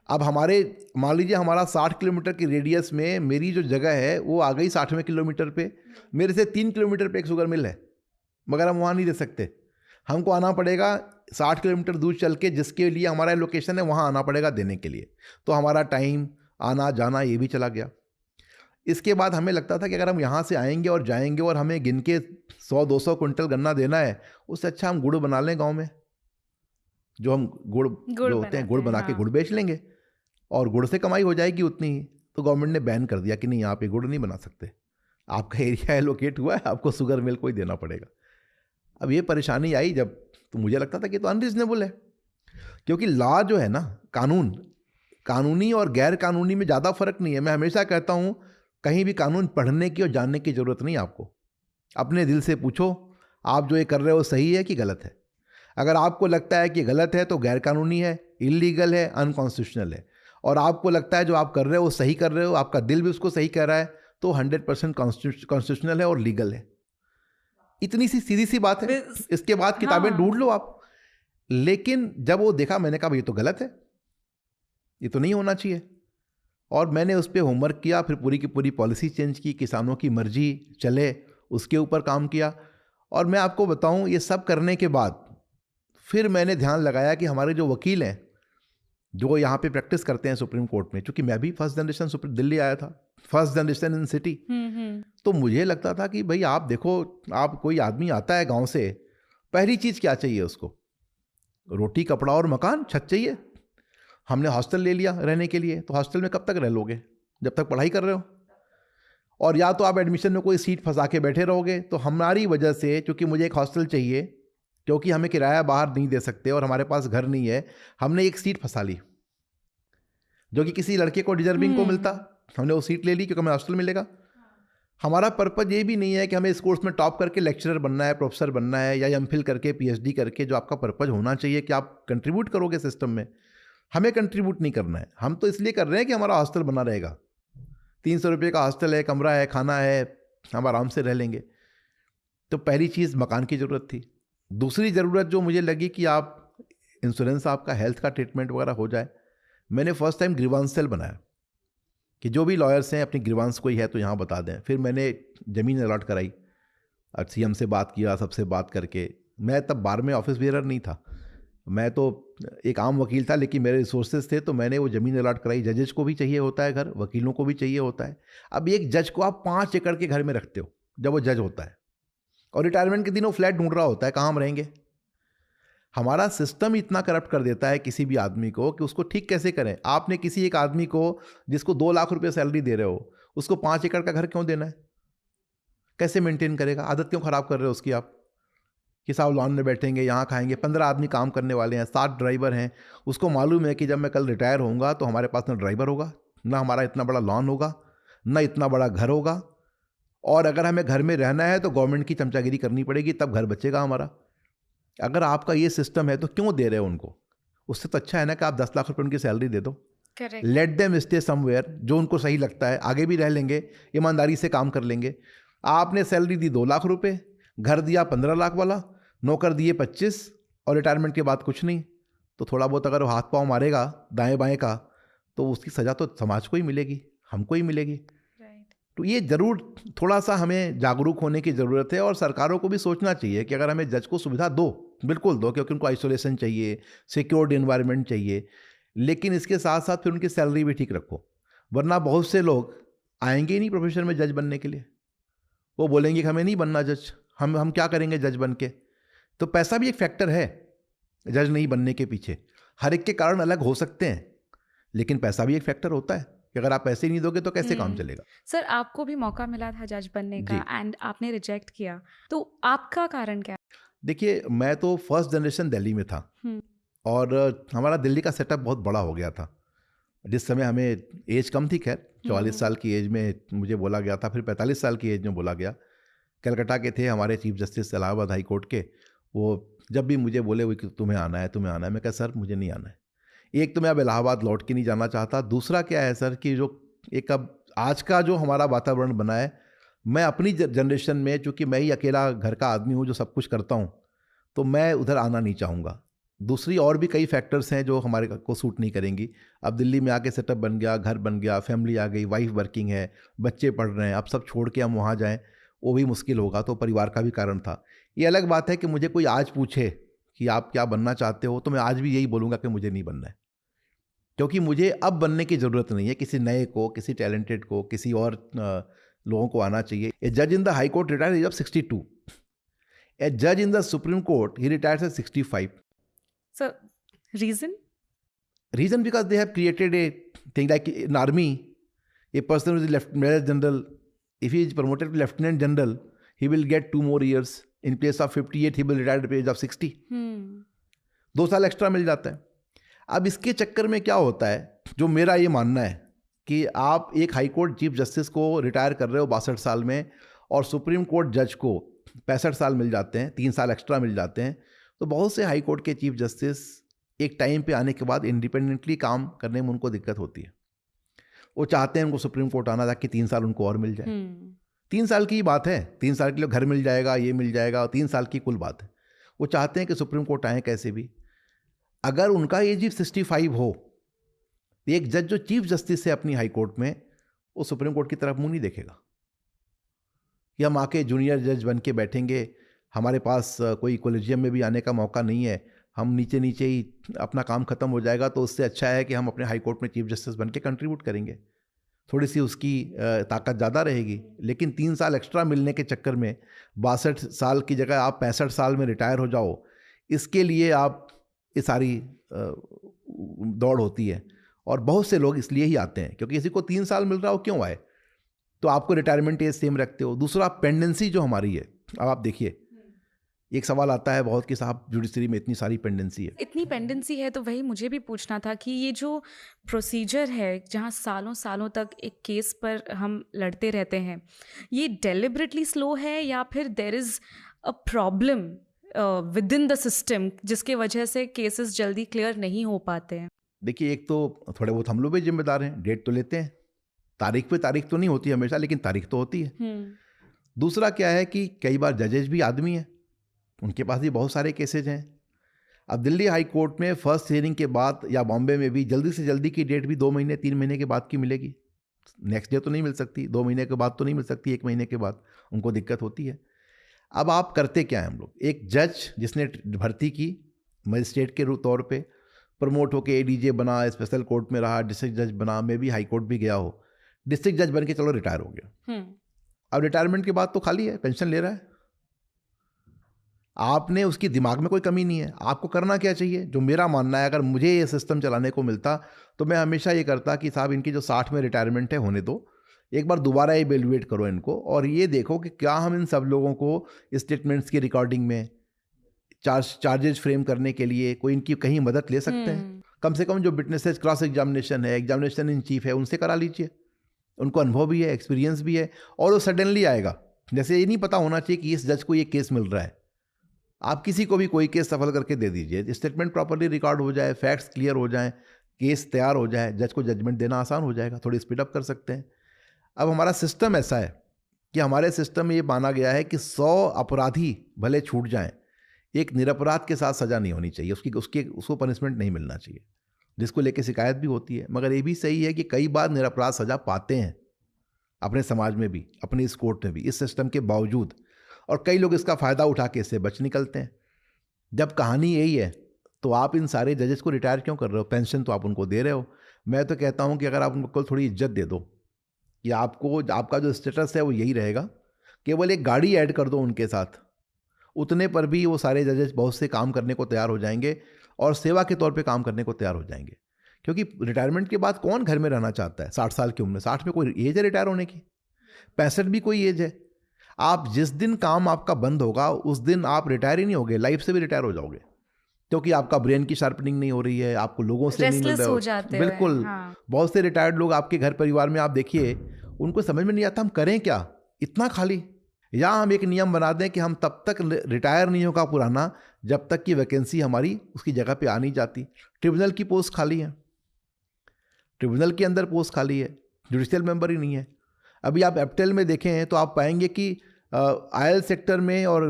अब हमारे मान लीजिए हमारा 60 किलोमीटर की रेडियस में मेरी जो जगह है वो आ गई 60वें किलोमीटर पे, मेरे से 3 किलोमीटर पे एक शुगर मिल है, मगर हम वहाँ नहीं दे सकते, हमको आना पड़ेगा 60 किलोमीटर दूर चल के, जिसके लिए हमारा लोकेशन है वहाँ आना पड़ेगा देने के लिए। तो हमारा टाइम आना जाना ये भी चला गया। इसके बाद हमें लगता था कि अगर हम यहाँ से आएंगे और जाएंगे और हमें गिन के 100-200 कुंटल गन्ना देना है, उससे अच्छा हम गुड़ बना लें गाँव में, जो हम गुड़ जो होते हैं गुड़ बना के गुड़ बेच लेंगे और गुड़ से कमाई हो जाएगी उतनी ही। तो गवर्नमेंट ने बैन कर दिया कि नहीं, आप ये गुड़ नहीं बना सकते, आपका एरिया एलोकेट हुआ है, आपको शुगर मिल को ही देना पड़ेगा। अब ये परेशानी आई जब, तो मुझे लगता था कि तो अनरीजनेबल है, क्योंकि लॉ जो है ना, कानून, कानूनी और गैर कानूनी में ज़्यादा फर्क नहीं है। मैं हमेशा कहता हूँ कहीं भी कानून पढ़ने की और जानने की ज़रूरत नहीं आपको, अपने दिल से पूछो आप जो ये कर रहे हो सही है कि गलत है। अगर आपको लगता है कि गलत है तो गैर कानूनी है, इलीगल है, अनकॉन्स्टिट्यूशनल है, और आपको लगता है जो आप कर रहे हो सही कर रहे हो, आपका दिल भी उसको सही कह रहा है, तो 100% कॉन्स्टिट्यूशनल है और लीगल है। इतनी सी सीधी सी बात है। इसके बाद किताबें ढूंढ लो आप। लेकिन जब वो देखा, मैंने कहा ये तो गलत है, ये तो नहीं होना चाहिए, और मैंने उस पर होमवर्क किया, फिर पूरी की पूरी पॉलिसी चेंज की, किसानों की मर्जी चले उसके ऊपर काम किया। और मैं आपको बताऊं, ये सब करने के बाद फिर मैंने ध्यान लगाया कि हमारे जो वकील हैं जो यहाँ पे प्रैक्टिस करते हैं सुप्रीम कोर्ट में, क्योंकि मैं भी फर्स्ट जनरेशन दिल्ली आया था, फर्स्ट जनरेशन इन सिटी, तो मुझे लगता था कि भाई आप देखो, आप कोई आदमी आता है गांव से, पहली चीज़ क्या चाहिए उसको? रोटी, कपड़ा और मकान, छत चाहिए। हमने हॉस्टल ले लिया रहने के लिए, तो हॉस्टल में कब तक रह लोगे? जब तक पढ़ाई कर रहे हो। और या तो आप एडमिशन में कोई सीट फंसा के बैठे रहोगे। तो हमारी वजह से, क्योंकि मुझे एक हॉस्टल चाहिए, क्योंकि हमें किराया बाहर नहीं दे सकते और हमारे पास घर नहीं है, हमने एक सीट फंसा ली जो कि किसी लड़के को डिजर्विंग को मिलता, हमने वो सीट ले ली क्योंकि हमें हॉस्टल मिलेगा। हमारा पर्पज ये भी नहीं है कि हमें इस कोर्स में टॉप करके लेक्चरर बनना है, प्रोफेसर बनना है, या एमफिल करके पीएचडी करके। जो आपका पर्पज होना चाहिए कि आप कंट्रीब्यूट करोगे सिस्टम में, हमें कंट्रीब्यूट नहीं करना है। हम तो इसलिए कर रहे हैं कि हमारा हॉस्टल बना रहेगा, 300 रुपये का हॉस्टल है, कमरा है, खाना है, हम आराम से रह लेंगे। तो पहली चीज़ मकान की ज़रूरत थी। दूसरी ज़रूरत जो मुझे लगी कि आप इंश्योरेंस, आपका हेल्थ का ट्रीटमेंट वगैरह हो जाए। मैंने फर्स्ट टाइम ग्रीवांस सेल बनाया कि जो भी लॉयर्स हैं अपनी ग्रीवांस कोई है तो यहाँ बता दें। फिर मैंने ज़मीन अलॉट कराई और सीएम से बात किया, सबसे बात करके। मैं तब बार में ऑफिस बेरर नहीं था, मैं तो एक आम वकील था, लेकिन मेरे रिसोर्सेज थे, तो मैंने वो ज़मीन अलॉट कराई। जजेस को भी चाहिए होता है घर, वकीलों को भी चाहिए होता है। अब एक जज को आप 5 एकड़ के घर में रखते हो जब वो जज होता है, और रिटायरमेंट के दिन वो फ्लैट ढूंढ रहा होता है, कहाँ हम रहेंगे। हमारा सिस्टम इतना करप्ट कर देता है किसी भी आदमी को कि उसको ठीक कैसे करें। आपने किसी एक आदमी को जिसको 2 लाख रुपए सैलरी दे रहे हो, उसको 5 एकड़ का घर क्यों देना है? कैसे मेंटेन करेगा? आदत क्यों ख़राब कर रहे हो उसकी आप कि साहब लॉन में बैठेंगे, यहाँ खाएंगे। 15 आदमी काम करने वाले हैं, 7 ड्राइवर हैं। उसको मालूम है कि जब मैं कल रिटायर होऊंगा तो हमारे पास ना ड्राइवर होगा, ना हमारा इतना बड़ा लॉन होगा, ना इतना बड़ा घर होगा, और अगर हमें घर में रहना है तो गवर्नमेंट की चमचागिरी करनी पड़ेगी, तब घर बचेगा हमारा। अगर आपका ये सिस्टम है तो क्यों दे रहे हो उनको? उससे तो अच्छा है ना कि आप 10 लाख रुपए उनकी सैलरी दे दो। लेट देम स्टे समवेयर, जो उनको सही लगता है, आगे भी रह लेंगे, ईमानदारी से काम कर लेंगे। आपने सैलरी दी 2 लाख रुपए, घर दिया 15 लाख वाला, नौकर दिए 25, और रिटायरमेंट के बाद कुछ नहीं, तो थोड़ा बहुत अगर वो हाथ पाँव मारेगा दाएं बाएं का, तो उसकी सज़ा तो समाज को ही मिलेगी, हमको ही मिलेगी। तो ये ज़रूर थोड़ा सा हमें जागरूक होने की ज़रूरत है, और सरकारों को भी सोचना चाहिए कि अगर हमें जज को सुविधा दो, बिल्कुल दो, क्योंकि उनको आइसोलेशन चाहिए, सिक्योर्ड एनवायरनमेंट चाहिए, लेकिन इसके साथ साथ फिर उनकी सैलरी भी ठीक रखो। वरना बहुत से लोग आएंगे ही नहीं प्रोफेशन में जज बनने के लिए। वो बोलेंगे कि हमें नहीं बनना जज, हम क्या करेंगे जज बन के। तो पैसा भी एक फैक्टर है जज नहीं बनने के पीछे। हर एक के कारण अलग हो सकते हैं, लेकिन पैसा भी एक फैक्टर होता है कि अगर आप पैसे नहीं दोगे तो कैसे काम चलेगा। सर, आपको भी मौका मिला था जज बनने का एंड आपने रिजेक्ट किया, तो आपका कारण क्या? देखिए, मैं तो फर्स्ट जनरेशन दिल्ली में था, और हमारा दिल्ली का सेटअप बहुत बड़ा हो गया था। जिस समय हमें एज कम थी, खैर 44 साल की एज में मुझे बोला गया था, फिर 45 साल की एज में बोला गया। कलकत्ता के थे हमारे chief justice Allahabad high court के, वो जब भी मुझे बोले वो कि तुम्हें आना है, मैं कहा सर मुझे नहीं आना है। एक तो मैं अब इलाहाबाद लौट के नहीं जाना चाहता, दूसरा क्या है सर कि जो एक अब आज का जो हमारा वातावरण बना है, मैं अपनी जनरेशन में, चूँकि मैं ही अकेला घर का आदमी हूँ जो सब कुछ करता हूँ, तो मैं उधर आना नहीं चाहूँगा। दूसरी और भी कई फैक्टर्स हैं जो हमारे को सूट नहीं करेंगी। अब दिल्ली में आके सेटअप बन गया, घर बन गया, फैमिली आ गई, वाइफ वर्किंग है, बच्चे पढ़ रहे हैं, अब सब छोड़ के हम वहाँ जाएँ वो भी मुश्किल होगा, तो परिवार का भी कारण था। ये अलग बात है कि मुझे कोई आज पूछे कि आप क्या बनना चाहते हो, तो मैं आज भी यही बोलूँगा कि मुझे नहीं बनना है, क्योंकि मुझे अब बनने की ज़रूरत नहीं है। किसी नए को, किसी टैलेंटेड को, किसी और लोगों को आना चाहिए। ए जज in the high court retired age of 62. A जज in the supreme court he retires at 65. So, reason? Reason because they have created a thing like in army, a person who is major general, if he is promoted to lieutenant general, he will get 2 more years. In place of 58, he will retire at the age of 60. 2 साल extra मिल जाता है। अब इसके चक्कर में क्या होता है, जो मेरा ये मानना है कि आप एक हाई कोर्ट चीफ जस्टिस को रिटायर कर रहे हो 62 साल में, और सुप्रीम कोर्ट जज को 65 साल मिल जाते हैं, 3 साल एक्स्ट्रा मिल जाते हैं, तो बहुत से हाई कोर्ट के चीफ जस्टिस एक टाइम पे आने के बाद इंडिपेंडेंटली काम करने में उनको दिक्कत होती है। वो चाहते हैं उनको सुप्रीम कोर्ट आना ताकि 3 साल उनको और मिल जाए। 3 साल की बात है, 3 साल के लिए घर मिल जाएगा, ये मिल जाएगा, 3 साल की कुल बात है। वो चाहते हैं कि सुप्रीम कोर्ट आए कैसे भी। अगर उनका एज 65 हो, एक जज जो चीफ जस्टिस है अपनी हाई कोर्ट में, वो सुप्रीम कोर्ट की तरफ मुंह नहीं देखेगा कि हम आके जूनियर जज बन के बैठेंगे, हमारे पास कोई कोलेजियम में भी आने का मौका नहीं है, हम नीचे नीचे ही अपना काम खत्म हो जाएगा, तो उससे अच्छा है कि हम अपने हाई कोर्ट में चीफ जस्टिस बन के कंट्रीब्यूट करेंगे, थोड़ी सी उसकी ताकत ज़्यादा रहेगी। लेकिन 3 साल एक्स्ट्रा मिलने के चक्कर में 62 साल की जगह आप 65 साल में रिटायर हो जाओ, इसके लिए आप ये सारी दौड़ होती है। और बहुत से लोग इसलिए ही आते हैं क्योंकि किसी को 3 साल मिल रहा हो, क्यों आए? तो आपको रिटायरमेंट एज सेम रखते हो। दूसरा पेंडेंसी जो हमारी है, अब आप देखिए, एक सवाल आता है बहुत कि साहब जुडिशरी में इतनी सारी पेंडेंसी है। इतनी पेंडेंसी है, तो वही मुझे भी पूछना था कि ये जो प्रोसीजर है जहाँ सालों सालों तक एक केस पर हम लड़ते रहते हैं, ये डेलिबरेटली स्लो है या फिर there is a problem with in the system जिसके वजह से केसेस जल्दी क्लियर नहीं हो पाते हैं? देखिए, एक तो थोड़े बहुत हम लोग भी जिम्मेदार हैं, डेट तो लेते हैं, तारीख पे तारीख तो नहीं होती हमेशा, लेकिन तारीख तो होती है। दूसरा क्या है कि कई बार जजेज भी आदमी हैं, उनके पास भी बहुत सारे केसेज हैं। अब दिल्ली हाई कोर्ट में फर्स्ट हियरिंग के बाद या बॉम्बे में भी जल्दी से जल्दी की डेट भी 2 महीने 3 महीने के बाद की मिलेगी। नेक्स्ट डे तो नहीं मिल सकती, 2 महीने के बाद तो नहीं मिल सकती, 1 महीने के बाद उनको दिक्कत होती है। अब आप करते क्या हैं हम लोग? एक जज जिसने भर्ती की मजिस्ट्रेट के तौर पे, प्रमोट होकर ADJ बना, स्पेशल कोर्ट में रहा, डिस्ट्रिक्ट जज बना, मैं भी हाई कोर्ट भी गया हो, डिस्ट्रिक्ट जज बन के चलो रिटायर हो गया। अब रिटायरमेंट के बाद तो खाली है, पेंशन ले रहा है। आपने उसकी दिमाग में कोई कमी नहीं है। आपको करना क्या चाहिए? जो मेरा मानना है, अगर मुझे ये सिस्टम चलाने को मिलता तो मैं हमेशा ये करता कि साहब इनकी जो 60 में रिटायरमेंट है होने दो, एक बार दोबारा इवेल्युएट करो इनको और ये देखो कि क्या हम इन सब लोगों को स्टेटमेंट्स की रिकॉर्डिंग में चार्जेज फ्रेम करने के लिए कोई इनकी कहीं मदद ले सकते हैं। कम से कम जो विटनेसेस क्रॉस एग्जामिनेशन है, एग्जामिनेशन इन चीफ है, उनसे करा लीजिए। उनको अनुभव भी है, एक्सपीरियंस भी है, और वो सडनली आएगा। जैसे ये नहीं पता होना चाहिए कि इस जज को ये केस मिल रहा है। आप किसी को भी कोई केस सफल करके दे दीजिए, स्टेटमेंट प्रॉपर्ली रिकॉर्ड हो जाए, फैक्ट्स क्लियर हो जाएं, केस तैयार हो जाए, जज को जजमेंट देना आसान हो जाएगा, थोड़ी स्पीड अप कर सकते हैं। अब हमारा सिस्टम ऐसा है कि हमारे सिस्टम में ये माना गया है कि 100 अपराधी भले छूट जाएं, एक निरपराध के साथ सज़ा नहीं होनी चाहिए, उसको पनिशमेंट नहीं मिलना चाहिए, जिसको लेके शिकायत भी होती है। मगर ये भी सही है कि कई बार निरपराध सज़ा पाते हैं अपने समाज में भी, अपनी इस कोर्ट में भी, इस सिस्टम के बावजूद, और कई लोग इसका फ़ायदा उठा के इससे बच निकलते हैं। जब कहानी यही है तो आप इन सारे जजेस को रिटायर क्यों कर रहे हो? पेंशन तो आप उनको दे रहे हो। मैं तो कहता हूं कि अगर आप उनको थोड़ी इज्जत दे दो कि आपको आपका जो स्टेटस है वो यही रहेगा, केवल एक गाड़ी ऐड कर दो उनके साथ, उतने पर भी वो सारे जजेस बहुत से काम करने को तैयार हो जाएंगे और सेवा के तौर पे काम करने को तैयार हो जाएंगे। क्योंकि रिटायरमेंट के बाद कौन घर में रहना चाहता है? 60 साल की उम्र में, 60 में कोई एज है रिटायर होने की? 65 भी कोई एज है? आप जिस दिन काम आपका बंद होगा उस दिन आप रिटायर ही नहीं होगे, लाइफ से भी रिटायर हो जाओगे, क्योंकि आपका ब्रेन की शार्पनिंग नहीं हो रही है, आपको लोगों से नहीं मिल रहा हो जाते हैं। बिल्कुल। हाँ। बहुत से रिटायर्ड लोग आपके घर परिवार में आप देखिए, उनको समझ में नहीं आता हम करें क्या, इतना खाली। या हम एक नियम बना दें कि हम तब तक रिटायर नहीं होगा पुराना जब तक कि वैकेंसी हमारी उसकी जगह पे आ नहीं जाती। ट्रिब्यूनल की पोस्ट खाली है, ट्रिब्यूनल के अंदर पोस्ट खाली है, जुडिशियल मेंबर ही नहीं है। अभी आप एप्टेल में देखें तो आप पाएंगे कि आयल सेक्टर में और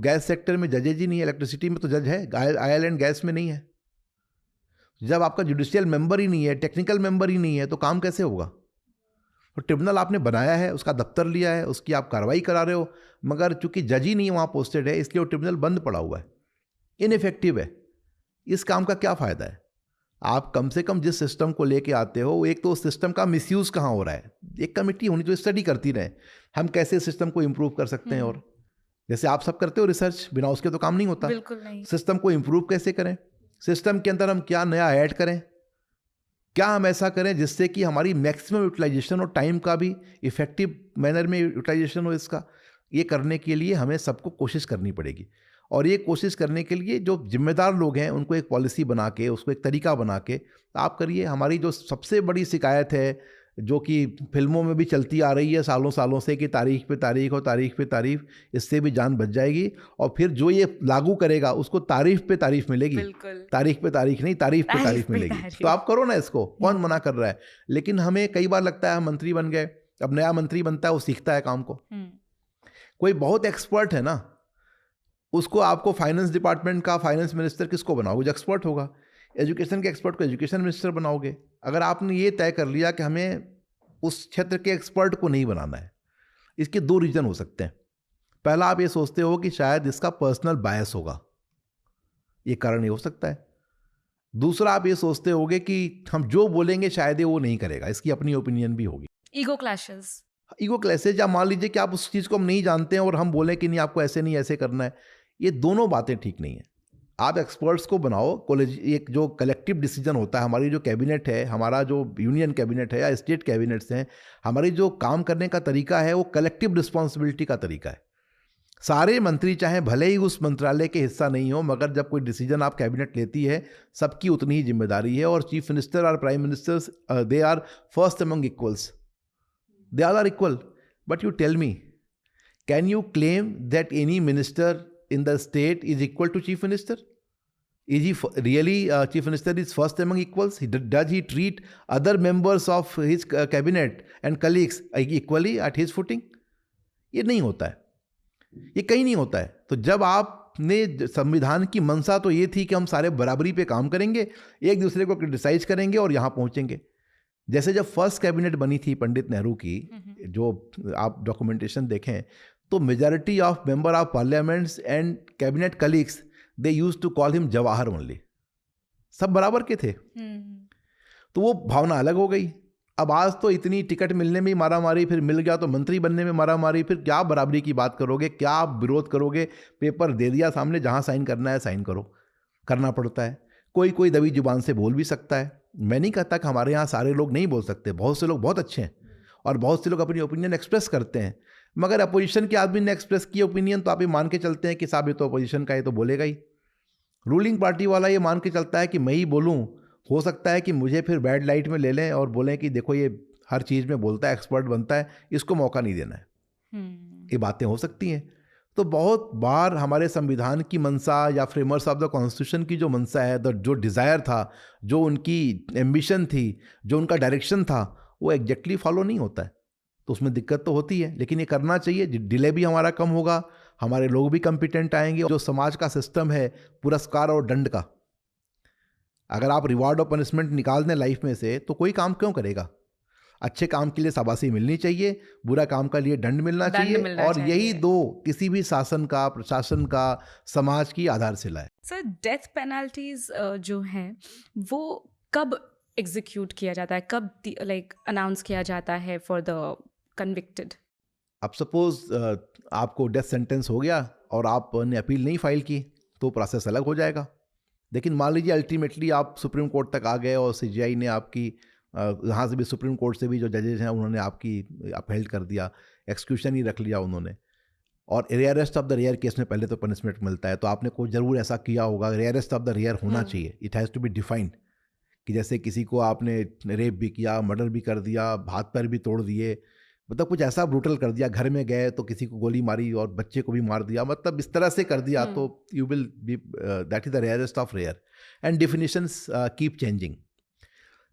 गैस सेक्टर में जजेज ही नहीं है। इलेक्ट्रिसिटी में तो जज है, आयल एंड गैस में नहीं है। जब आपका जुडिशियल मेंबर ही नहीं है, टेक्निकल मेंबर ही नहीं है, तो काम कैसे होगा? तो ट्रिब्यूनल आपने बनाया है, उसका दफ्तर लिया है, उसकी आप कार्रवाई करा रहे हो, मगर चूंकि जज ही नहीं वहाँ पोस्टेड है, इसलिए वो ट्रिब्यूनल बंद पड़ा हुआ है, इनइफेक्टिव है। इस काम का क्या फ़ायदा है? आप कम से कम जिस सिस्टम को लेके आते हो, एक तो उस सिस्टम का मिसयूज़ कहाँ हो रहा है, एक कमेटी होनी जो स्टडी करती रहे हम कैसे सिस्टम को इम्प्रूव कर सकते हैं। और जैसे आप सब करते हो रिसर्च, बिना उसके तो काम नहीं होता। बिल्कुल नहीं। सिस्टम को इम्प्रूव कैसे करें, सिस्टम के अंदर हम क्या नया ऐड करें, क्या हम ऐसा करें जिससे कि हमारी मैक्सिमम यूटिलाइजेशन और टाइम का भी इफेक्टिव मैनर में यूटिलाइजेशन हो इसका। ये करने के लिए हमें सबको कोशिश करनी पड़ेगी। और ये कोशिश करने के लिए जो जिम्मेदार लोग हैं उनको एक पॉलिसी बना के, उसको एक तरीका बना के आप करिए। हमारी जो सबसे बड़ी शिकायत है, जो कि फिल्मों में भी चलती आ रही है सालों सालों से, कि तारीख पे तारीख और तारीख पे तारीफ, इससे भी जान बच जाएगी। और फिर जो ये लागू करेगा उसको तारीफ पे तारीफ मिलेगी, तारीख पे तारीख नहीं, तारीफ पे तारीफ मिलेगी। तो आप करो ना इसको, कौन मना कर रहा है? लेकिन हमें कई बार लगता है हम मंत्री बन गए, अब नया मंत्री बनता है वो सीखता है काम को। कोई बहुत एक्सपर्ट है ना, उसको आपको फाइनेंस डिपार्टमेंट का फाइनेंस मिनिस्टर किसको बनाओगे? जो एक्सपर्ट होगा। एजुकेशन के एक्सपर्ट को एजुकेशन मिनिस्टर बनाओगे। अगर आपने ये तय कर लिया कि हमें उस क्षेत्र के एक्सपर्ट को नहीं बनाना है, इसके दो रीज़न हो सकते हैं। पहला, आप ये सोचते हो कि शायद इसका पर्सनल बायस होगा, ये कारण ये हो सकता है। दूसरा, आप ये सोचते होगे कि हम जो बोलेंगे शायद ये वो नहीं करेगा, इसकी अपनी ओपिनियन भी होगी। ईगो क्लैशेस, या मान लीजिए कि आप उस चीज़ को हम नहीं जानते हैं और हम बोलें कि नहीं आपको ऐसे नहीं ऐसे करना है। ये दोनों बातें ठीक नहीं है। आप एक्सपर्ट्स को बनाओ, कॉलेज एक जो कलेक्टिव डिसीजन होता है, हमारी जो कैबिनेट है, हमारा जो यूनियन कैबिनेट है या स्टेट कैबिनेट्स हैं, हमारी जो काम करने का तरीका है वो कलेक्टिव रिस्पॉन्सिबिलिटी का तरीका है। सारे मंत्री चाहे भले ही उस मंत्रालय के हिस्सा नहीं हो, मगर जब कोई डिसीजन आप कैबिनेट लेती है, सबकी उतनी ही जिम्मेदारी है। और चीफ मिनिस्टर और prime ministers, they are first among equals, they all are equal. But you tell me, can you claim that any minister in the state is equal to chief minister? Is he really chief minister is first among equals? Does he treat other members of his cabinet and colleagues equally at his footing? ये नहीं होता है, ये कहीं नहीं होता है। तो जब आपने संविधान की मंशा तो ये थी कि हम सारे बराबरी पे काम करेंगे, एक दूसरे को क्रिटिसाइज करेंगे और यहाँ पहुँचेंगे। जैसे जब फर्स्ट कैबिनेट बनी थी पंडित नेहरू की, जो आप डॉक्यूमेंटेशन देखें तो majority of member of parliaments and cabinet colleagues, they used to call him Jawahar only. सब बराबर के थे। तो वो भावना अलग हो गई। अब आज तो इतनी टिकट मिलने में ही मारा मारी, फिर मिल गया तो मंत्री बनने में मारा मारी, फिर क्या बराबरी की बात करोगे, क्या आप विरोध करोगे? पेपर दे दिया सामने, जहाँ साइन करना है साइन करो, करना पड़ता है। कोई दबी जुबान से बोल भी सकता है। मैं नहीं कहता कि हमारे यहाँ सारे लोग नहीं बोल सकते, बहुत से लोग बहुत अच्छे हैं और बहुत से लोग अपनी ओपिनियन एक्सप्रेस करते हैं, मगर अपोजिशन के आदमी ने एक्सप्रेस की ओपिनियन तो आप ये मान के चलते हैं कि साहब ये तो अपोजिशन का, ये तो बोलेगा ही। रूलिंग पार्टी वाला ये मान के चलता है कि मैं ही बोलूँ, हो सकता है कि मुझे फिर बैड लाइट में ले लें और बोलें कि देखो ये हर चीज़ में बोलता है, एक्सपर्ट बनता है, इसको मौका नहीं देना है। ये बातें हो सकती हैं। तो बहुत बार हमारे संविधान की मंशा या फ्रेमर्स ऑफ द कॉन्स्टिट्यूशन की जो मंशा है, जो डिज़ायर था, जो उनकी एम्बिशन थी, जो उनका डायरेक्शन था, वो एग्जैक्टली फॉलो नहीं होता है। तो उसमें दिक्कत तो होती है, लेकिन ये करना चाहिए। डिले भी हमारा कम होगा, हमारे लोग भी कॉम्पिटेंट आएंगे। जो समाज का सिस्टम है पुरस्कार और दंड का, अगर आप रिवार्ड और पनिशमेंट निकाल दें लाइफ में से, तो कोई काम क्यों करेगा? अच्छे काम के लिए शाबाशी मिलनी चाहिए, बुरा काम के लिए दंड मिलना चाहिए। और यही दो किसी भी शासन का, प्रशासन का, समाज की आधारशिला है। सर, डेथ पेनल्टीज जो हैं वो कब एग्जीक्यूट किया जाता है, कब अनाउंस किया जाता है फॉर द कन्विक्टेड? अब सपोज आपको डेथ सेंटेंस हो गया और आपने अपील नहीं फाइल की, तो प्रोसेस अलग हो जाएगा। लेकिन मान लीजिए अल्टीमेटली आप सुप्रीम कोर्ट तक आ गए और सीजीआई ने आपकी, यहाँ से भी सुप्रीम कोर्ट से भी जो जजेज हैं उन्होंने आपकी अपहेल्ड कर दिया, एक्सक्यूशन ही रख लिया उन्होंने। और rarest of the rare case में पहले तो पनिशमेंट मिलता है, तो आपने कोई ज़रूर ऐसा किया होगा। रेयरेस्ट ऑफ द रेयर होना चाहिए, it has to be defined, कि जैसे किसी को आपने रेप भी किया, मर्डर भी कर दिया, हाथ पैर भी तोड़ दिए, मतलब कुछ ऐसा ब्रूटल कर दिया, घर में गए तो किसी को गोली मारी और बच्चे को भी मार दिया, मतलब इस तरह से कर दिया, तो you will be, that is the rarest of rare, and definitions keep changing.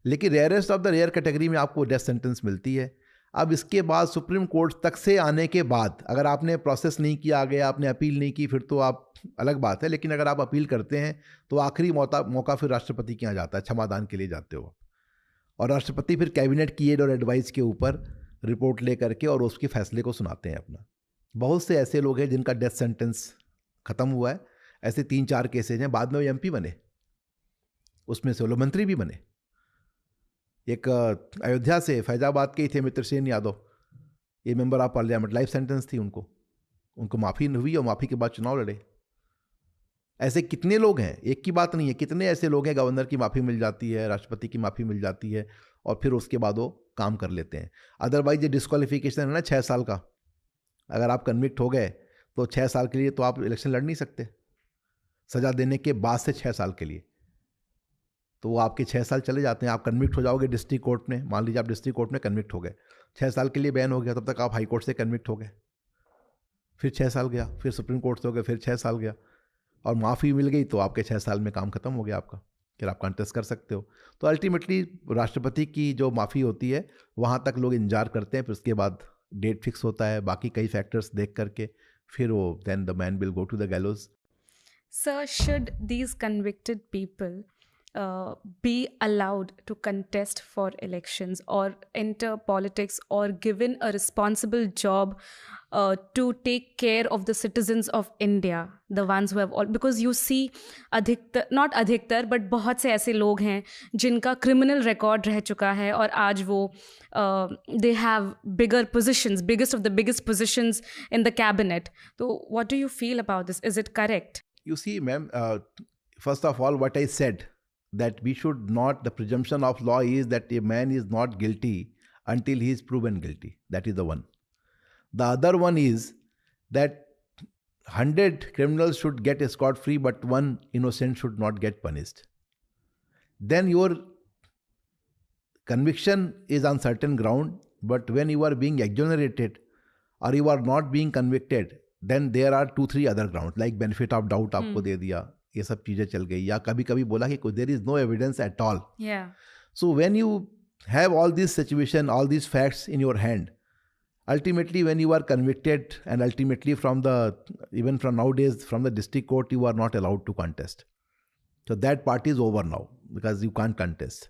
लेकिन rarest of the rare category में आपको डेथ सेंटेंस मिलती है। अब इसके बाद सुप्रीम कोर्ट तक से आने के बाद अगर आपने प्रोसेस नहीं किया आगे, आपने अपील नहीं की, फिर तो आप अलग बात है, लेकिन अगर आप अपील करते हैं तो आखिरी मौका फिर राष्ट्रपति के यहाँ जाता है, क्षमादान के लिए जाते हो, और राष्ट्रपति फिर कैबिनेट की एड और एडवाइस के ऊपर रिपोर्ट ले करके और उसके फैसले को सुनाते हैं अपना। बहुत से ऐसे लोग हैं जिनका डेथ सेंटेंस ख़त्म हुआ है, ऐसे 3-4 केसेज हैं, बाद में वो MP बने, उसमें से वो मंत्री भी बने। एक अयोध्या से फैजाबाद के ही थे मित्रसेन यादव, ये member of parliament, life sentence थी उनको माफ़ी हुई और माफ़ी के बाद चुनाव लड़े। ऐसे कितने लोग हैं, एक की बात नहीं है, कितने ऐसे लोग हैं, गवर्नर की माफ़ी मिल जाती है, राष्ट्रपति की माफ़ी मिल जाती है और फिर उसके बाद वो काम कर लेते हैं। अदरवाइज ये डिस्क्वालिफिकेशन है ना 6 साल का, अगर आप कन्विक्ट हो गए तो 6 साल के लिए तो आप इलेक्शन लड़ नहीं सकते, सज़ा देने के बाद से 6 साल के लिए, तो वो आपके 6 साल चले जाते हैं। आप कन्विक्ट हो जाओगे डिस्ट्रिक्ट कोर्ट में, मान लीजिए आप डिस्ट्रिक्ट कोर्ट में कन्विक्ट हो गए, 6 साल के लिए बैन हो गया, तब तक आप हाई कोर्ट से कन्विक्ट हो गए, फिर 6 साल गया, फिर सुप्रीम कोर्ट से हो गए, फिर 6 साल गया, और माफ़ी मिल गई तो आपके 6 साल में काम खत्म हो गया आपका, फिर आप कंटेस्ट कर सकते हो। तो अल्टीमेटली राष्ट्रपति की जो माफ़ी होती है वहाँ तक लोग इंतजार करते हैं, फिर उसके बाद डेट फिक्स होता है, बाकी कई फैक्टर्स देख करके फिर वो then the man will go to the gallows. Sir, should these convicted people be allowed to contest for elections or enter politics or given a responsible job to take care of the citizens of India, the ones who have all, because you see अधिकतर, not अधिकतर, but बहुत से ऐसे लोग हैं जिनका criminal record रह चुका है और आज वो they have bigger positions, biggest of the biggest positions in the cabinet. So what do you feel about this? Is it correct? You see, ma'am, first of all, what I said, that we should not, the presumption of law is that a man is not guilty until he is proven guilty. That is the one. The other one is that 100 criminals should get scot-free, but one innocent should not get punished. Then your conviction is on certain ground, but when you are being exonerated or you are not being convicted, then there are 2-3 other grounds, like benefit of doubt आपको दे दिया, ये सब चीज़ें चल गई, या कभी कभी बोला कि there is no evidence at all. Yeah. So when you have all this situation, all these facts in your hand, ultimately when you are convicted, and ultimately even from nowadays from the district court, you are not allowed to contest. So that part is over now because you can't contest.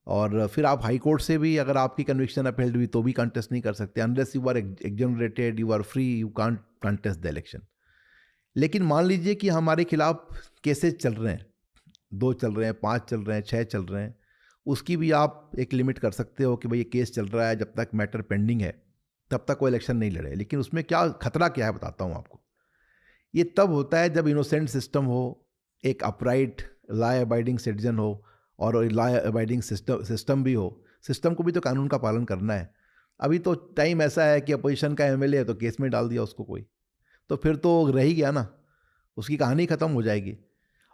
और फिर आप high court से भी अगर आपकी conviction appealed हुई तो भी कंटेस्ट नहीं कर सकते, unless you are exonerated, you are free, you can't contest the election. लेकिन मान लीजिए कि हमारे खिलाफ केसेस चल रहे हैं, 2 चल रहे हैं, 5 चल रहे हैं, 6 चल रहे हैं, उसकी भी आप एक लिमिट कर सकते हो कि भाई ये केस चल रहा है, जब तक मैटर पेंडिंग है तब तक वो इलेक्शन नहीं लड़े। लेकिन उसमें क्या खतरा क्या है बताता हूँ आपको। ये तब होता है जब इनोसेंट सिस्टम हो, एक अपराइट लॉ अबाइडिंग सिटीजन हो, और लॉ अबाइडिंग सिस्टम भी हो। सिस्टम को भी तो कानून का पालन करना है। अभी तो टाइम ऐसा है कि अपोजिशन का एमएलए है तो केस में डाल दिया उसको कोई, तो फिर तो रह ही गया ना, उसकी कहानी ख़त्म हो जाएगी।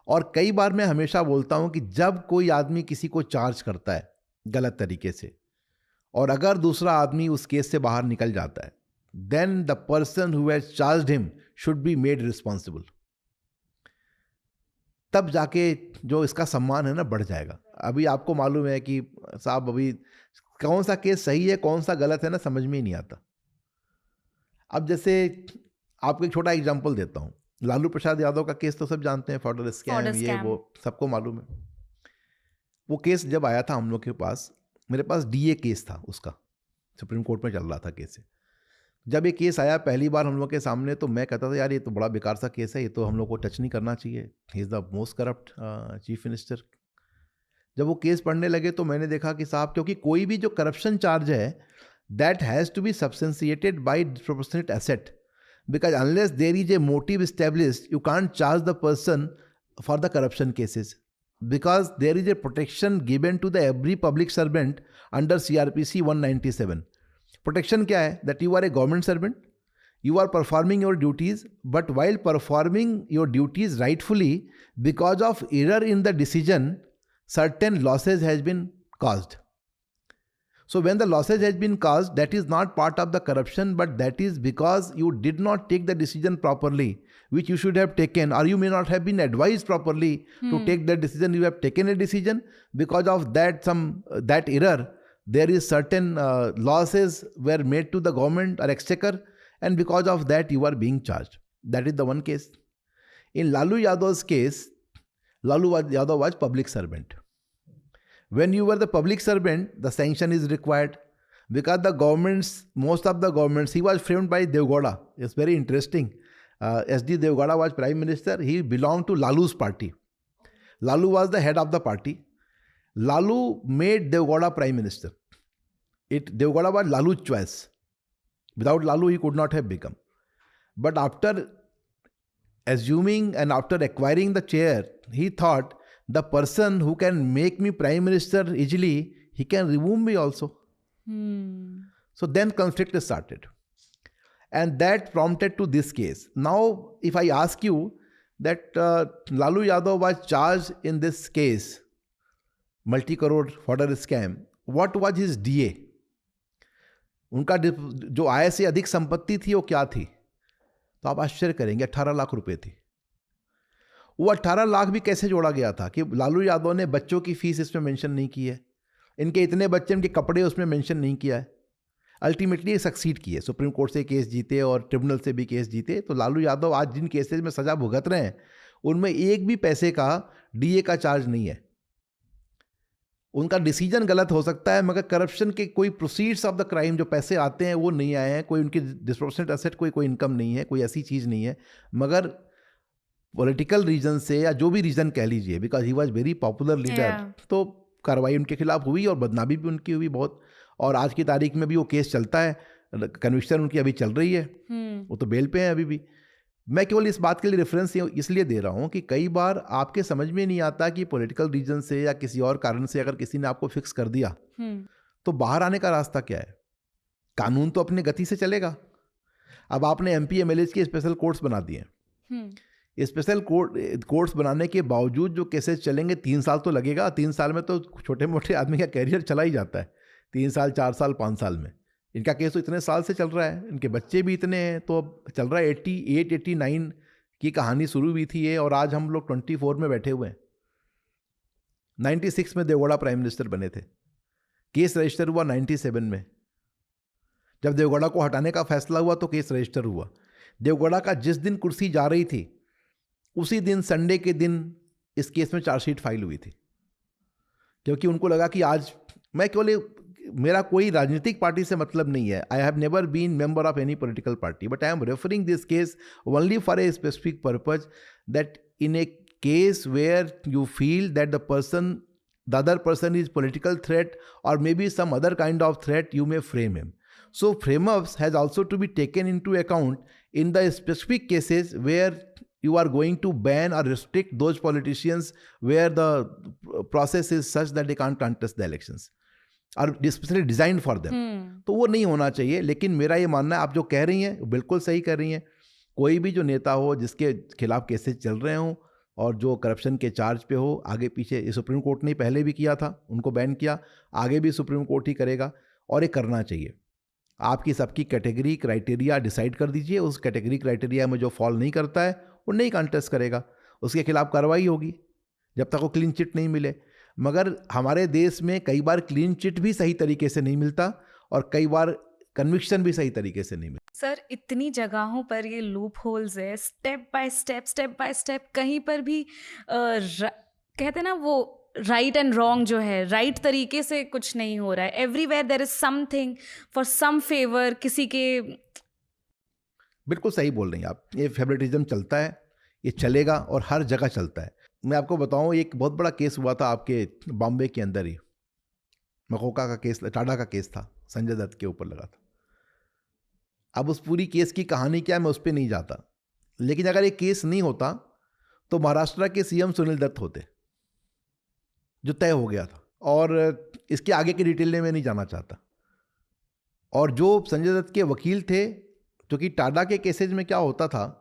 और कई बार मैं हमेशा बोलता हूँ कि जब कोई आदमी किसी को चार्ज करता है गलत तरीके से, और अगर दूसरा आदमी उस केस से बाहर निकल जाता है, then the person who has charged him should be made responsible. तब जाके जो इसका सम्मान है ना बढ़ जाएगा। अभी आपको मालूम है कि साहब अभी कौन सा केस सही है कौन सा गलत है ना, समझ में ही नहीं आता। अब जैसे आपको एक छोटा एग्जांपल देता हूँ, लालू प्रसाद यादव का केस तो सब जानते हैं, फ्रॉड स्कैम, ये वो सबको मालूम है। वो केस जब आया था हम लोग के पास, मेरे पास DA केस था उसका, सुप्रीम कोर्ट में चल रहा था केस। जब ये केस आया पहली बार हम लोग के सामने, तो मैं कहता था यार ये तो बड़ा बेकार सा केस है, ये तो हम लोग को टच नहीं करना चाहिए, ही is the most corrupt chief minister. जब वो केस पढ़ने लगे तो मैंने देखा कि साहब, क्योंकि कोई भी जो करप्शन चार्ज है that has to be substantiated by disproportionate asset, because unless there is a motive established you can't charge the person for the corruption cases, because there is a protection given to the every public servant under CRPC 197. Protection क्या है? That you are a government servant, you are performing your duties, but while performing your duties rightfully, because of error in the decision, certain losses has been caused. So when the losses has been caused, that is not part of the corruption, but that is because you did not take the decision properly, which you should have taken, or you may not have been advised properly to take that decision. You have taken a decision, because of that that error, there is certain losses were made to the government or exchequer, and because of that you are being charged. That is the one case. In Lalu Yadav's case, Yadav was public servant. When you were the public servant, the sanction is required, because the governments, most of the governments, he was framed by Devgowda. It's very interesting. SD Devgowda was prime minister. He belonged to Lalu's party. Lalu was the head of the party. Lalu made Devgowda prime minister. Devgowda was Lalu's choice. Without Lalu, he could not have become. But after assuming and after acquiring the chair, he thought, the person who can make me prime minister easily, he can remove me also. So then conflict started. And that prompted to this case. Now, if I ask you that Lalu Yadav was charged in this case, multi-crore fodder scam, what was his DA? उनका जो आय से अधिक संपत्ति थी वो क्या थी? तो आप आश्चर्य करेंगे, 18 लाख रुपए थी. वो 18 लाख भी कैसे जोड़ा गया था कि लालू यादव ने बच्चों की फीस इसमें मेंशन नहीं की है, इनके इतने बच्चे, इनके कपड़े उसमें मेंशन नहीं किया है. अल्टीमेटली सक्सीड किए, सुप्रीम कोर्ट से केस जीते और ट्रिब्यूनल से भी केस जीते. तो लालू यादव आज जिन केसेज में सजा भुगत रहे हैं, उनमें एक भी पैसे का डीए का चार्ज नहीं है. उनका डिसीजन गलत हो सकता है, मगर करप्शन के कोई प्रोसीड्स ऑफ द क्राइम, जो पैसे आते हैं वो नहीं आए हैं, कोई उनकी डिस्प्रोपोर्शनेट एसेट, कोई इनकम नहीं है, कोई ऐसी चीज़ नहीं है. मगर पॉलिटिकल रीजन से, या जो भी रीजन कह लीजिए, because he was very popular leader, तो कार्रवाई उनके खिलाफ हुई और बदनामी भी उनकी हुई बहुत. और आज की तारीख में भी वो केस चलता है, कन्विक्शन उनकी अभी चल रही है, वो तो बेल पे हैं अभी भी. मैं केवल इस बात के लिए रेफरेंस इसलिए दे रहा हूँ कि कई बार आपके समझ में नहीं आता कि पॉलिटिकल रीजन से या किसी और कारण से अगर किसी ने आपको फिक्स कर दिया, तो बाहर आने का रास्ता क्या है? कानून तो अपने गति से चलेगा. अब आपने MP MLAs के स्पेशल कोर्ट्स बना दिए. स्पेशल कोर्ट्स बनाने के बावजूद जो केसेस चलेंगे, 3 साल तो लगेगा. 3 साल में तो छोटे मोटे आदमी का कैरियर चला ही जाता है. 3 साल, 4 साल, 5 साल में. इनका केस तो इतने साल से चल रहा है, इनके बच्चे भी इतने हैं, तो अब चल रहा है. 88, 89 की कहानी शुरू हुई थी ये, और आज हम लोग 24 में बैठे हुए हैं. 96 में देवगौड़ा प्राइम मिनिस्टर बने थे. केस रजिस्टर हुआ 97 में. जब देवगौड़ा को हटाने का फैसला हुआ तो केस रजिस्टर हुआ. देवगौड़ा का जिस दिन कुर्सी जा रही थी, उसी दिन, संडे के दिन, इस केस में चार्जशीट फाइल हुई थी, क्योंकि उनको लगा कि आज, मैं केवल, मेरा कोई राजनीतिक पार्टी से मतलब नहीं है. I have never been member of any political party, but I am referring this case only for a specific purpose, that in a case where you feel that the other person is political threat or maybe some other kind of threat, you may frame him. So frame-ups has also to be taken into account in the specific cases where you are going to ban or restrict those politicians where the process is such that they can't contest the elections or specially designed for them. तो वो नहीं होना चाहिए. लेकिन मेरा ये मानना है, आप जो कह रही हैं बिल्कुल सही कर रही हैं. कोई भी जो नेता हो जिसके खिलाफ केसेस चल रहे हों और जो करप्शन के चार्ज पे हो, आगे पीछे, सुप्रीम कोर्ट ने पहले भी किया था, उनको बैन किया, आगे भी सुप्रीम कोर्ट ही करेगा, और ये करना चाहिए. आपकी सबकी कैटेगरी क्राइटेरिया डिसाइड कर दीजिए. उस कैटेगरी क्राइटेरिया में जो फॉल नहीं करता है वो नहीं कंटेस्ट करेगा, उसके खिलाफ कार्रवाई होगी जब तक वो क्लीन चिट नहीं मिले. मगर हमारे देश में कई बार क्लीन चिट भी सही तरीके से नहीं मिलता और कई बार कन्विक्शन भी सही तरीके से नहीं मिलता. सर, इतनी जगहों पर ये लूप होल्स है, स्टेप बाय स्टेप, कहीं पर भी कहते हैं ना वो राइट एंड रॉन्ग जो है, राइट तरीके से कुछ नहीं हो रहा है. Everywhere there is something for some favour, किसी के. बिल्कुल सही बोल रही हैं आप. ये फेवरेटिज्म चलता है, ये चलेगा और हर जगह चलता है. मैं आपको बताऊं, एक बहुत बड़ा केस हुआ था आपके बॉम्बे के अंदर ही, मकोका का केस, टाडा का केस था, संजय दत्त के ऊपर लगा था. अब उस पूरी केस की कहानी क्या है, मैं उस पर नहीं जाता. लेकिन अगर ये केस नहीं होता तो महाराष्ट्र के CM सुनील दत्त होते, जो तय हो गया था. और इसके आगे की डिटेल में मैं नहीं जाना चाहता. और जो संजय दत्त के वकील थे, क्योंकि टाडा के केसेज में क्या होता था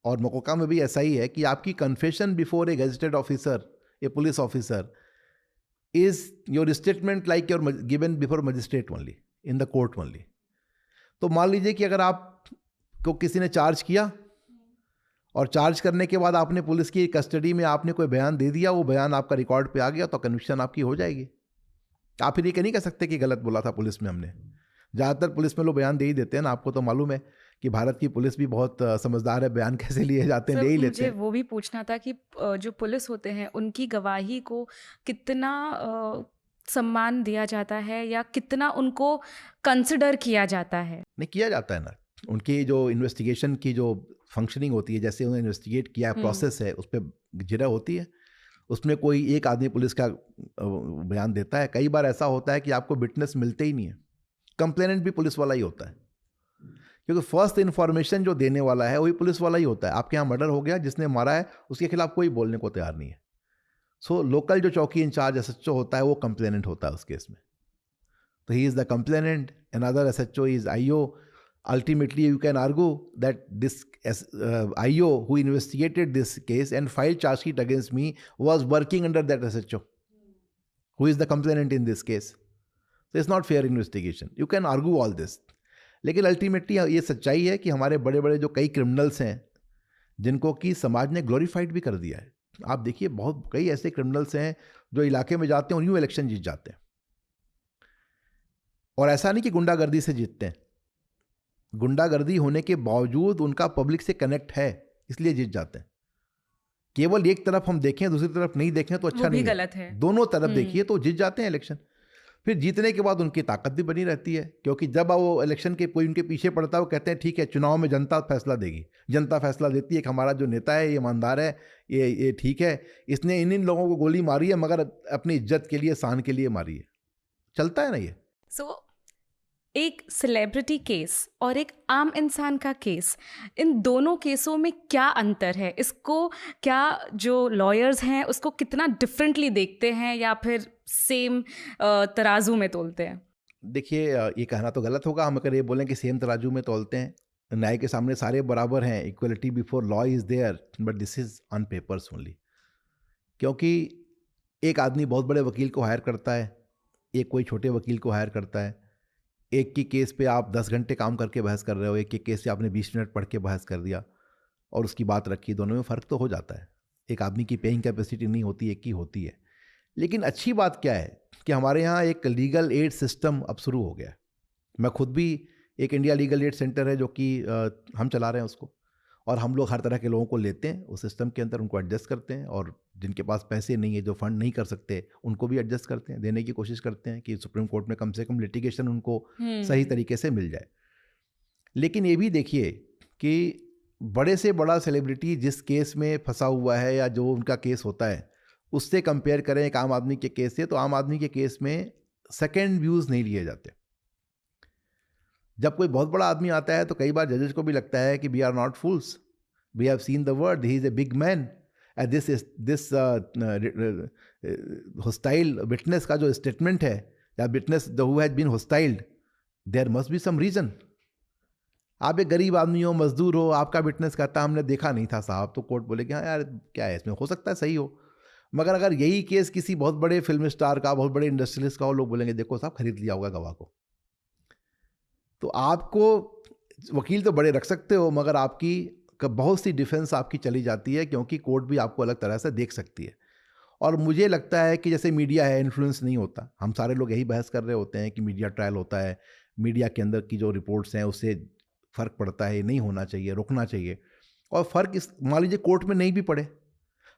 और मकोका में भी ऐसा ही है कि आपकी confession before A gazetted officer, A police officer, is your statement like you're given before magistrate only, in the court only. तो मान लीजिए कि अगर आप को किसी ने चार्ज किया और चार्ज करने के बाद आपने पुलिस की कस्टडी में आपने कोई बयान दे दिया, वो बयान आपका रिकॉर्ड पे आ गया, तो कन्विक्शन आपकी हो जाएगी। आप फिर ये नहीं कह सकते कि गलत बोला था पुलिस में हमने। ज़्यादातर पुलिस में लोग बयान दे ही देते हैं ना, आपको तो मालूम है कि भारत की पुलिस भी बहुत समझदार है, बयान कैसे लिए जाते हैं, ले ही लेते हैं। मुझे वो भी पूछना था कि जो पुलिस होते हैं उनकी गवाही को कितना सम्मान दिया जाता है या कितना उनको कंसिडर किया जाता है? नहीं, किया जाता है ना। उनकी जो इन्वेस्टिगेशन की जो फंक्शनिंग होती है, जैसे उन्होंने इन्वेस्टिगेट किया, प्रोसेस है, उस पर जिरह होती है। उसमें कोई एक आदमी पुलिस का बयान देता है। कई बार ऐसा होता है कि आपको विटनेस मिलते ही नहीं है, कंप्लेनेंट भी पुलिस वाला ही होता है, क्योंकि फर्स्ट इन्फॉर्मेशन जो देने वाला है वही पुलिस वाला ही होता है। आपके यहाँ मर्डर हो गया, जिसने मारा है उसके खिलाफ कोई बोलने को तैयार नहीं है। सो लोकल जो चौकी इंचार्ज एसएचओ होता है वो कंप्लेनेंट होता है उस केस में, तो ही is the complainant, another SHO is IO. Ultimately, you can argue that this IO who investigated this case and filed charge sheet against me was working under that SHO, who is the complainant in this case. So it's not fair investigation. You can argue all this. लेकिन ultimately ये सच्चाई है कि हमारे बड़े बड़े जो कई क्रिमिनल्स हैं जिनको कि समाज ने ग्लोरीफाइड भी कर दिया है। आप देखिए, बहुत कई ऐसे क्रिमिनल्स हैं जो इलाके में जाते हैं और यूँ इलेक्शन जीत जाते हैं। और ऐसा नहीं कि गुंडागर्दी से जीतते हैं, गुंडागर्दी होने के बावजूद उनका पब्लिक से कनेक्ट है, इसलिए जीत जाते हैं। केवल एक तरफ हम देखें, दूसरी तरफ नहीं देखें तो अच्छा नहीं है, गलत है। दोनों तरफ देखिए तो जीत जाते हैं इलेक्शन। फिर जीतने के बाद उनकी ताकत भी बनी रहती है, क्योंकि जब वो इलेक्शन के कोई उनके पीछे पड़ता है, वो कहते हैं ठीक है, चुनाव में जनता फैसला देगी, जनता फैसला देती है कि हमारा जो नेता है ये ईमानदार है, ये ठीक है, इसने इन लोगों को गोली मारी है मगर अपनी इज्जत के लिए, शान के लिए मारी है। चलता है ना ये। एक सेलिब्रिटी केस और एक आम इंसान का केस, इन दोनों केसों में क्या अंतर है? इसको क्या जो लॉयर्स हैं उसको कितना डिफरेंटली देखते हैं या फिर सेम तराजू में तोलते हैं? देखिए, ये कहना तो गलत होगा हम अगर ये बोलें कि सेम तराजू में तोलते हैं। न्याय के सामने सारे बराबर हैं, equality before law is there, but this is on papers only. क्योंकि एक आदमी बहुत बड़े वकील को हायर करता है, एक कोई छोटे वकील को हायर करता है। एक की केस पे आप 10 घंटे काम करके बहस कर रहे हो, एक की केस से आपने 20 मिनट पढ़ के बहस कर दिया और उसकी बात रखी, दोनों में फ़र्क तो हो जाता है। एक आदमी की पेइंग कैपेसिटी नहीं होती, एक की होती है। लेकिन अच्छी बात क्या है कि हमारे यहाँ एक लीगल एड सिस्टम अब शुरू हो गया है। मैं खुद भी एक इंडिया लीगल एड सेंटर है जो कि हम चला रहे हैं उसको, और हम लोग हर तरह के लोगों को लेते हैं उस सिस्टम के अंदर, उनको एडजस्ट करते हैं, और जिनके पास पैसे नहीं है, जो फंड नहीं कर सकते, उनको भी एडजस्ट करते हैं, देने की कोशिश करते हैं कि सुप्रीम कोर्ट में कम से कम लिटिगेशन उनको सही तरीके से मिल जाए। लेकिन ये भी देखिए कि बड़े से बड़ा सेलिब्रिटी जिस केस में फंसा हुआ है या जो उनका केस होता है उससे कंपेयर करें एक आम आदमी के केस से, तो आम आदमी के केस में सेकेंड व्यूज़ नहीं लिए जाते। जब कोई बहुत बड़ा आदमी आता है तो कई बार जजेस को भी लगता है कि we are not fools, we have seen the world, he is a big man, and this hostile witness का जो स्टेटमेंट है, या witness who has been hostiled, there must be some reason. आप एक गरीब आदमी हो, मजदूर हो, आपका विटनेस कहता है हमने देखा नहीं था साहब, तो कोर्ट बोले कि हाँ यार क्या है इसमें, हो सकता है सही हो। मगर अगर यही केस किसी बहुत बड़े फिल्म स्टार का, बहुत बड़े इंडस्ट्रियलिस्ट का हो, लोग बोलेंगे देखो साहब खरीद लिया होगा गवाह को। तो आपको वकील तो बड़े रख सकते हो, मगर आपकी बहुत सी डिफेंस आपकी चली जाती है, क्योंकि कोर्ट भी आपको अलग तरह से देख सकती है। और मुझे लगता है कि जैसे मीडिया है, इन्फ्लुएंस नहीं होता। हम सारे लोग यही बहस कर रहे होते हैं कि मीडिया ट्रायल होता है, मीडिया के अंदर की जो रिपोर्ट्स हैं उससे फ़र्क पड़ता है, नहीं होना चाहिए, रोकना चाहिए। और फ़र्क इस मान लीजिए कोर्ट में नहीं भी पड़े,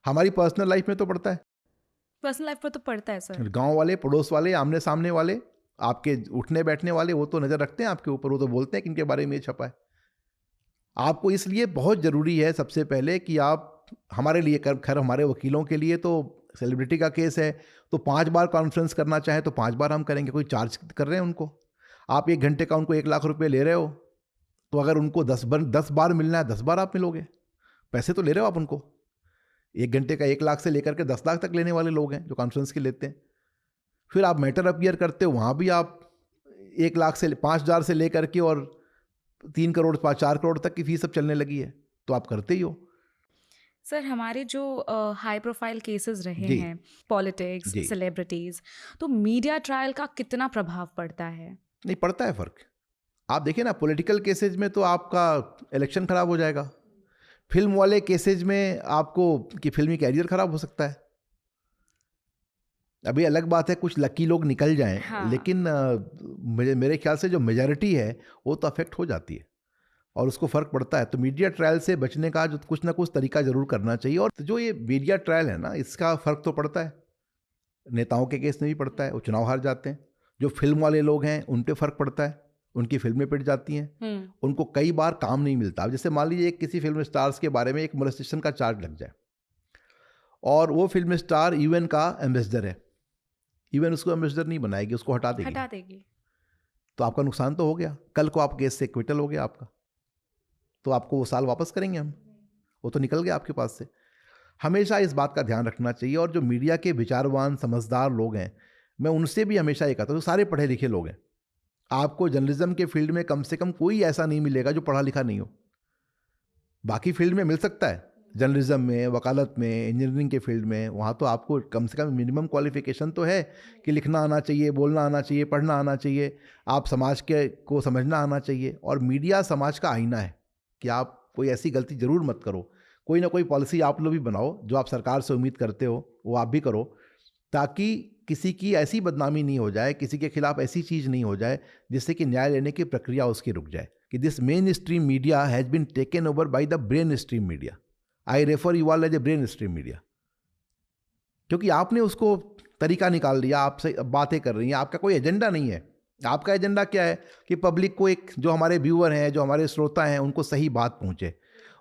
हमारी पर्सनल लाइफ में तो पड़ता है। पर्सनल लाइफ में तो पड़ता है सर। गाँव वाले, पड़ोस वाले, आमने सामने वाले, आपके उठने बैठने वाले, वो तो नज़र रखते हैं आपके ऊपर, वो तो बोलते हैं कि इनके बारे में ये छपा है। आपको इसलिए बहुत ज़रूरी है सबसे पहले कि आप, हमारे लिए खैर हमारे वकीलों के लिए तो सेलिब्रिटी का केस है तो 5 बार कॉन्फ्रेंस करना चाहे तो 5 बार हम करेंगे। कोई चार्ज कर रहे हैं उनको, आप 1 घंटे का उनको 1 लाख रुपए ले रहे हो, तो अगर उनको 10 बार मिलना है 10 बार आप मिलोगे, पैसे तो ले रहे हो आप उनको। 1 घंटे का 1 लाख से लेकर के 10 लाख तक लेने वाले लोग हैं जो कॉन्फ्रेंस के लेते हैं। फिर आप मैटर अपीयर करते हो, वहाँ भी आप 1 लाख से 5,000 से लेकर के और 3 करोड़ 4 करोड़ तक की फीस अब चलने लगी है, तो आप करते ही हो। सर हमारे जो हाई प्रोफाइल केसेस रहे जी हैं, पॉलिटिक्स, जी। सेलिब्रिटीज, तो मीडिया ट्रायल का कितना प्रभाव पड़ता है? नहीं पड़ता है फ़र्क। आप देखिए ना, पॉलिटिकल केसेज में तो आपका इलेक्शन खराब हो जाएगा, फिल्म वाले केसेज में आपको कि फिल्मी कैरियर खराब हो सकता है। अभी अलग बात है कुछ लकी लोग निकल जाएं, हाँ। लेकिन मेरे ख्याल से जो मेजॉरिटी है वो तो अफेक्ट हो जाती है और उसको फ़र्क पड़ता है। तो मीडिया ट्रायल से बचने का जो कुछ ना कुछ तरीका ज़रूर करना चाहिए। और जो ये मीडिया ट्रायल है ना, इसका फ़र्क तो पड़ता है, नेताओं के केस में भी पड़ता है, वो चुनाव हार जाते हैं। जो फिल्म वाले लोग हैं उन पे फ़र्क पड़ता है, उनकी फिल्में पिट जाती हैं, उनको कई बार काम नहीं मिलता। अब जैसे मान लीजिए किसी फिल्म स्टार्स के बारे में एक मोलेस्टेशन का चार्ज लग जाए और वो फिल्म स्टार यूएन का एम्बेसडर है, यूएन उसको एम्बेसडर नहीं बनाएगी, उसको हटा देगी। हटा देगी। तो आपका नुकसान तो हो गया, कल को आप केस से क्विटल हो गया आपका, तो आपको वो साल वापस करेंगे हम, वो तो निकल गया आपके पास से। हमेशा इस बात का ध्यान रखना चाहिए। और जो मीडिया के विचारवान समझदार लोग हैं, मैं उनसे भी हमेशा ये कहता हूँ, सारे पढ़े लिखे लोग हैं। आपको जर्नलिज्म के फील्ड में कम से कम कोई ऐसा नहीं मिलेगा जो पढ़ा लिखा नहीं हो। बाकी फील्ड में मिल सकता है, जर्नलिज्म में, वकालत में, इंजीनियरिंग के फील्ड में, वहाँ तो आपको कम से कम मिनिमम क्वालिफिकेशन तो है कि लिखना आना चाहिए, बोलना आना चाहिए, पढ़ना आना चाहिए, आप समाज के को समझना आना चाहिए। और मीडिया समाज का आईना है कि आप कोई ऐसी गलती ज़रूर मत करो। कोई ना कोई पॉलिसी आप लोग भी बनाओ, जो आप सरकार से उम्मीद करते हो वो आप भी करो, ताकि किसी की ऐसी बदनामी नहीं हो जाए, किसी के खिलाफ ऐसी चीज़ नहीं हो जाए जिससे कि न्याय लेने की प्रक्रिया उसकी रुक जाए। कि this main stream media has been taken over by the brain stream media. I refer you all as a brain stream media, क्योंकि आपने उसको तरीका निकाल लिया, आपसे बातें कर रही हैं, आपका कोई एजेंडा नहीं है। आपका एजेंडा क्या है कि पब्लिक को, एक जो हमारे व्यूअर हैं, जो हमारे श्रोता हैं, उनको सही बात पहुंचे,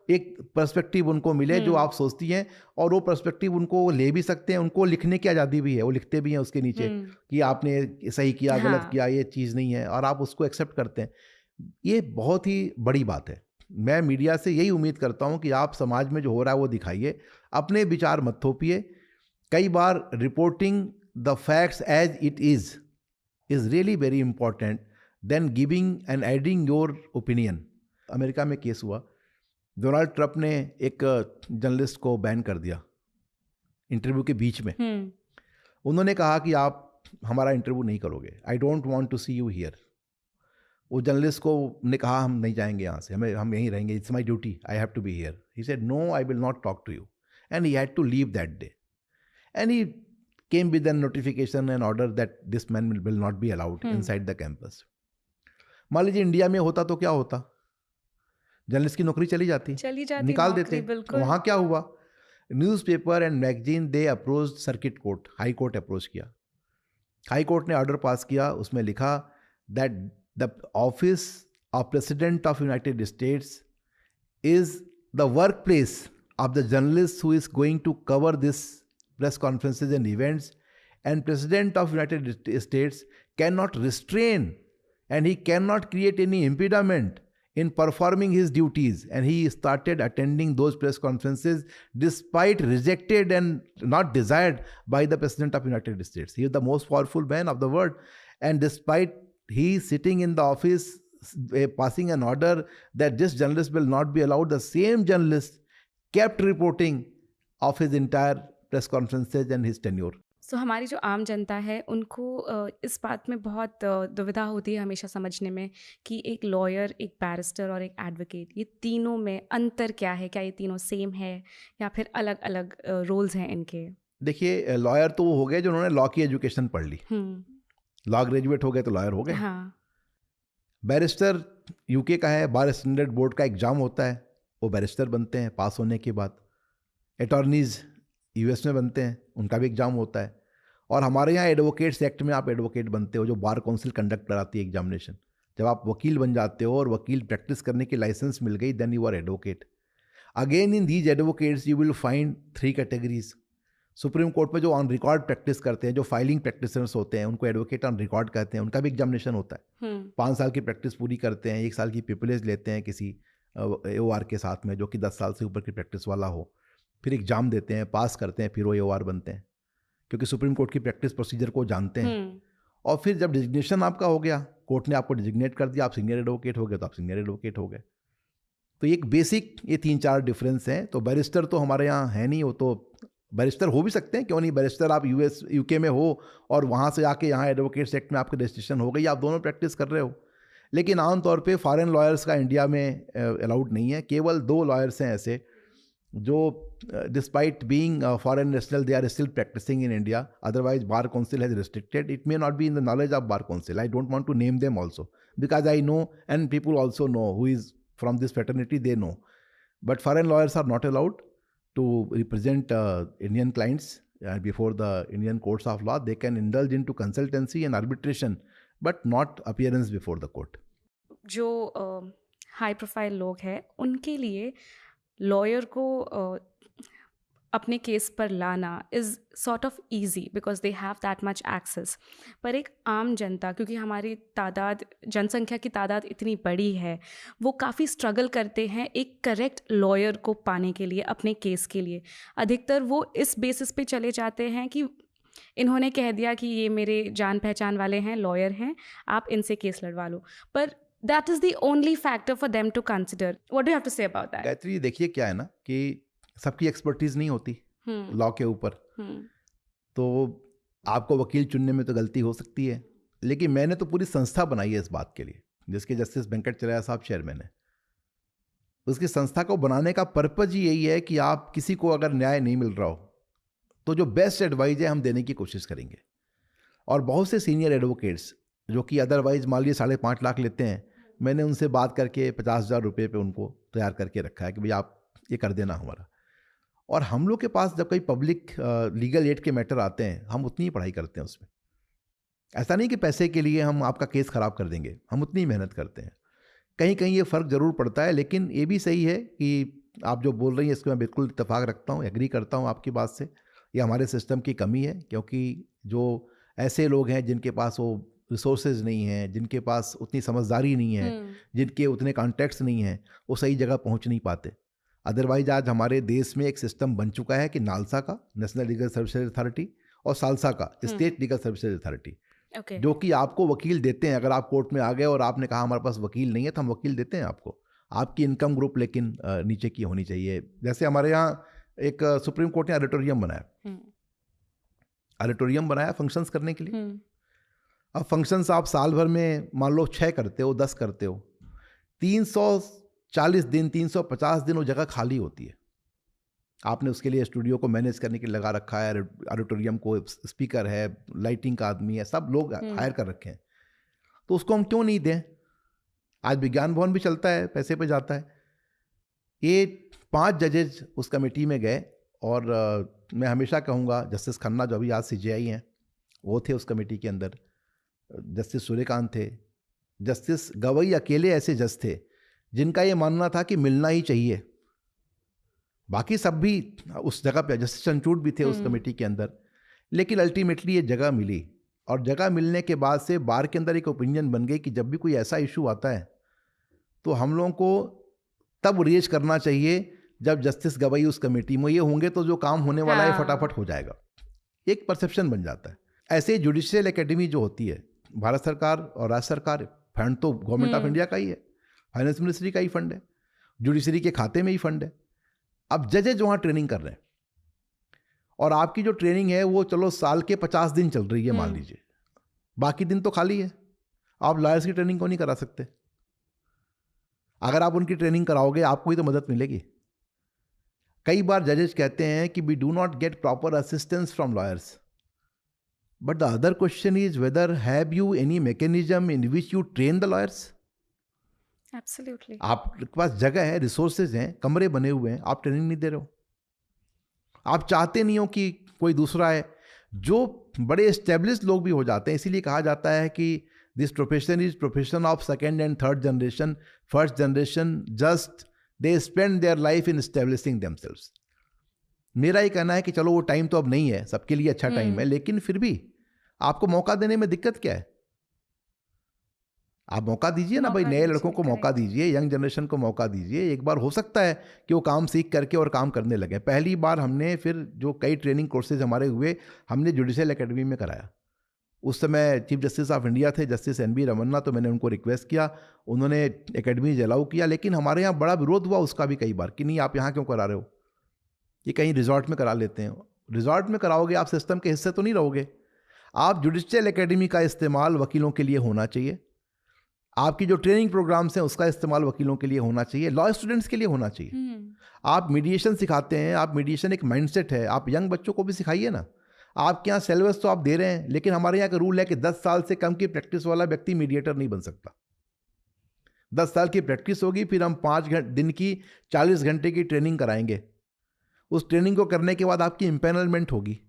एक पर्सपेक्टिव उनको मिले जो आप सोचती हैं, और वो पर्सपेक्टिव उनको ले भी सकते हैं, उनको लिखने की आज़ादी भी है, वो लिखते भी हैं उसके नीचे कि आपने सही किया, गलत हाँ। किया, ये चीज़ नहीं है, और आप उसको एक्सेप्ट करते हैं। ये बहुत ही बड़ी बात है। मैं मीडिया से यही उम्मीद करता हूँ कि आप समाज में जो हो रहा है वो दिखाइए, अपने विचार मत थोपिए। कई बार reporting the facts as it is really very important then giving and adding your opinion. America में केस हुआ, डोनाल्ड ट्रंप ने एक जर्नलिस्ट को बैन कर दिया इंटरव्यू के बीच में। उन्होंने कहा कि आप हमारा इंटरव्यू नहीं करोगे, I don't want to see you here. वो जर्नलिस्ट को ने कहा हम नहीं जाएंगे यहाँ से, हम यहीं रहेंगे, it's my duty, I have to be here. He said no, I will not talk to you, and he had to leave that day, and he came with a notification and order that this man will not be allowed inside the campus. मान लीजिए India में होता तो क्या होता, journalist की नौकरी चली जाती निकाल देते। वहाँ क्या हुआ, newspaper and magazine they approach circuit court, high court approach किया, हाई कोर्ट ने ऑर्डर पास किया, उसमें लिखा that the office of president of United states is the work place of the journalist who is going to cover this press conferences and events, and President of United States cannot restrain and he cannot create any impediment in performing his duties, and he started attending those press conferences despite rejected and not desired by the President of United States. He is the most powerful man of the world, and despite he sitting in the office passing an order that this journalist will not be allowed, the same journalist kept reporting of his entire press conferences and his tenure. So, हमारी जो आम जनता है उनको इस बात में बहुत दुविधा होती है हमेशा समझने में कि एक लॉयर, एक बैरिस्टर और एक एडवोकेट, ये तीनों में अंतर क्या है, क्या ये तीनों सेम है या फिर अलग अलग रोल्स हैं इनके? देखिए, लॉयर तो वो हो गए जिन्होंने लॉ की एजुकेशन पढ़ ली, लॉ ग्रेजुएट हो गए तो लॉयर हो गए। हाँ। बैरिस्टर यूके का है, बार स्टैंडर्ड बोर्ड का एग्जाम होता है, वो बैरिस्टर बनते हैं पास होने के बाद। अटॉर्नीज यूएस में बनते हैं, उनका भी एग्जाम होता है। और हमारे यहाँ एडवोकेट्स एक्ट में आप एडवोकेट बनते हो, जो बार काउंसिल कंडक्ट कराती है एग्जामिनेशन। जब आप वकील बन जाते हो और वकील प्रैक्टिस करने की लाइसेंस मिल गई, then you are advocate. Again in these advocates you will find 3 categories. Supreme court में जो ऑन रिकॉर्ड प्रैक्टिस करते हैं, जो फाइलिंग प्रैक्टिसर्स होते हैं, उनको एडवोकेट ऑन रिकॉर्ड कहते हैं, उनका भी एग्जामिनेशन होता है। 5 साल की प्रैक्टिस पूरी करते हैं, 1 साल की प्रिविलेज लेते हैं किसी AOR के साथ में, जो कि 10 साल से ऊपर की प्रैक्टिस वाला हो, फिर एग्जाम देते हैं, पास करते हैं, फिर वो AOR बनते हैं, क्योंकि सुप्रीम कोर्ट की प्रैक्टिस प्रोसीजर को जानते हैं। और फिर जब डिजिग्नेशन आपका हो गया, कोर्ट ने आपको डिजिग्नेट कर दिया, आप सीनियर एडवोकेट हो गए, तो आप सीनियर एडवोकेट हो गए। तो एक बेसिक ये 3-4 डिफरेंस हैं। तो बैरिस्टर तो हमारे यहाँ है नहीं, वो तो बैरिस्टर हो भी सकते हैं, क्यों नहीं, बैरिस्टर आप यूके में हो और वहाँ से आके यहाँ एडवोकेट्स एक्ट में आपकी रजिस्ट्रेशन हो गई, आप दोनों प्रैक्टिस कर रहे हो। लेकिन आमतौर पे फॉरेन लॉयर्स का इंडिया में अलाउड नहीं है। केवल 2 लॉयर्स हैं ऐसे जो despite being foreign national they are still practising in India, otherwise bar council has restricted. It may not be in the knowledge of bar council, I don't want to name them also because I know and people also know who is from this fraternity, they know. But foreign lawyers are not allowed to represent Indian clients before the Indian courts of law. They can indulge into consultancy and arbitration, but not appearance before the court. जो high profile लोग हैं उनके लिए lawyer को अपने case पर लाना is sort of easy because they have that much access. पर एक आम जनता, क्योंकि हमारी तादाद, जनसंख्या की तादाद इतनी बड़ी है, वो काफ़ी स्ट्रगल करते हैं एक करेक्ट लॉयर को पाने के लिए, अपने केस के लिए। अधिकतर वो इस बेसिस पे चले जाते हैं कि इन्होंने कह दिया कि ये मेरे जान पहचान वाले हैं, लॉयर हैं, आप इनसे केस लड़वा लो। पर that is the only factor for them to consider. What do you have to say about that? Gayatri, देखिए क्या है ना कि सबकी एक्सपर्टीज नहीं होती लॉ के ऊपर, तो आपको वकील चुनने में तो गलती हो सकती है। लेकिन मैंने तो पूरी संस्था बनाई है इस बात के लिए, जिसके जस्टिस वेंकटचरैया साहब चेयरमैन है। उसकी संस्था को बनाने का पर्पज ही यही है कि आप किसी को अगर न्याय नहीं मिल रहा हो तो जो बेस्ट एडवाइस है हम देने की कोशिश करेंगे। और बहुत से सीनियर एडवोकेट्स जो कि अदरवाइज मान लिए 5.5 लाख लेते हैं, मैंने उनसे बात करके 50,000 रुपये पे उनको तैयार करके रखा है कि भाई आप ये कर देना हमारा। और हम लोग के पास जब कोई पब्लिक लीगल एड के मैटर आते हैं, हम उतनी ही पढ़ाई करते हैं उसमें। ऐसा नहीं कि पैसे के लिए हम आपका केस ख़राब कर देंगे, हम उतनी ही मेहनत करते हैं। कहीं कहीं ये फ़र्क ज़रूर पड़ता है, लेकिन ये भी सही है कि आप जो बोल रही हैं इसको मैं बिल्कुल इत्तेफाक रखता हूँ, एग्री करता हूँ आपकी बात से। ये हमारे सिस्टम की कमी है, क्योंकि जो ऐसे लोग हैं जिनके पास वो रिसोर्सेज नहीं हैं, जिनके पास उतनी समझदारी नहीं है, जिनके उतने कॉन्टैक्ट्स नहीं हैं, वो सही जगह पहुँच नहीं पाते। अदरवाइज आज हमारे देश में एक सिस्टम बन चुका है कि नालसा का, नेशनल लीगल सर्विसेज अथॉरिटी, और सालसा का, स्टेट लीगल सर्विसेज अथॉरिटी, जो कि आपको वकील देते हैं। अगर आप कोर्ट में आ गए और आपने कहा हमारे पास वकील नहीं है, तो हम वकील देते हैं आपको। आपकी इनकम ग्रुप लेकिन नीचे की होनी चाहिए। जैसे हमारे यहाँ एक सुप्रीम कोर्ट ने ऑडिटोरियम बनाया, ऑडिटोरियम बनाया फंक्शंस करने के लिए। अब फंक्शंस आप साल भर में मान लो 6 करते हो, 10 करते हो, 340 दिन, 350 दिन वो जगह खाली होती है। आपने उसके लिए स्टूडियो को मैनेज करने के लिए लगा रखा है, ऑडिटोरियम को स्पीकर है, लाइटिंग का आदमी है, सब लोग हायर कर रखे हैं, तो उसको हम क्यों नहीं दें? आज विज्ञान भवन भी चलता है, पैसे पे जाता है। ये 5 जजेज उस कमेटी में गए, और मैं हमेशा कहूँगा जस्टिस खन्ना जो अभी आज CJI हैं, वो थे उस कमेटी के अंदर, जस्टिस सूर्यकांत थे, जस्टिस गवई अकेले ऐसे जज थे जिनका ये मानना था कि मिलना ही चाहिए। बाकी सब भी उस जगह पे, जस्टिस चंचूड़ भी थे उस कमेटी के अंदर। लेकिन अल्टीमेटली ये जगह मिली, और जगह मिलने के बाद से बार के अंदर एक ओपिनियन बन गई कि जब भी कोई ऐसा इशू आता है तो हम लोगों को तब रेज करना चाहिए जब जस्टिस गवई उस कमेटी में ये होंगे, तो जो काम होने वाला है फटाफट हो जाएगा। एक परसेप्शन बन जाता है। ऐसे जुडिशियल एकेडमी जो होती है, भारत सरकार और राज्य सरकार, फंड तो गवर्नमेंट ऑफ इंडिया का ही है, फाइनेंस मिनिस्ट्री का ही फंड है, जुडिशरी के खाते में ही फंड है। अब जजेज वहाँ ट्रेनिंग कर रहे हैं, और आपकी जो ट्रेनिंग है वो चलो साल के 50 दिन चल रही है मान लीजिए, बाकी दिन तो खाली है। आप लॉयर्स की ट्रेनिंग को नहीं करा सकते। अगर आप उनकी ट्रेनिंग कराओगे आपको ही तो मदद मिलेगी। कई बार जजेस कहते हैं कि we do not get proper assistance from lawyers, but the other question is whether have you any mechanism in which you train the lawyers. Absolutely. आपके पास जगह है, रिसोर्सेज हैं, कमरे बने हुए हैं, आप ट्रेनिंग नहीं दे रहे हो। आप चाहते नहीं हो कि कोई दूसरा है। जो बड़े एस्टेब्लिश्ड लोग भी हो जाते हैं, इसीलिए कहा जाता है कि this profession is profession of second and third generation. First generation just they spend their life in establishing themselves. मेरा ये कहना है कि चलो वो टाइम तो अब नहीं है, सबके लिए अच्छा टाइम है, लेकिन फिर भी आपको मौका देने में दिक्कत क्या है? आप मौका दीजिए ना भाई, नए लड़कों को मौका दीजिए, यंग जनरेशन को मौका दीजिए। एक बार हो सकता है कि वो काम सीख करके और काम करने लगे। पहली बार हमने फिर जो कई ट्रेनिंग कोर्सेज हमारे हुए, हमने जुडिशियल एकेडमी में कराया। उस समय चीफ जस्टिस ऑफ इंडिया थे जस्टिस NV रमन्ना, तो मैंने उनको रिक्वेस्ट किया, उन्होंने एकेडमीज अलाउ किया, लेकिन हमारे यहाँ बड़ा विरोध हुआ उसका भी कई बार कि नहीं आप यहाँ क्यों करा रहे हो, ये कहीं रिजॉर्ट में करा लेते हैं। रिजॉर्ट में कराओगे आप सिस्टम के हिस्से तो नहीं रहोगे। आप जुडिशियल एकेडमी का इस्तेमाल वकीलों के लिए होना चाहिए, आपकी जो ट्रेनिंग प्रोग्राम्स हैं उसका इस्तेमाल वकीलों के लिए होना चाहिए, लॉ स्टूडेंट्स के लिए होना चाहिए। आप मीडिएशन सिखाते हैं, आप मीडिएशन एक माइंडसेट है, आप यंग बच्चों को भी सिखाइए ना। आपके यहाँ सिलेबस तो आप दे रहे हैं, लेकिन हमारे यहाँ का रूल है कि 10 साल से कम की प्रैक्टिस वाला व्यक्ति मीडिएटर नहीं बन सकता। 10 साल की प्रैक्टिस होगी, फिर हम 5 दिन की 40 घंटे की ट्रेनिंग कराएंगे। उस ट्रेनिंग को करने के बाद आपकी इम्पैनलमेंट होगी,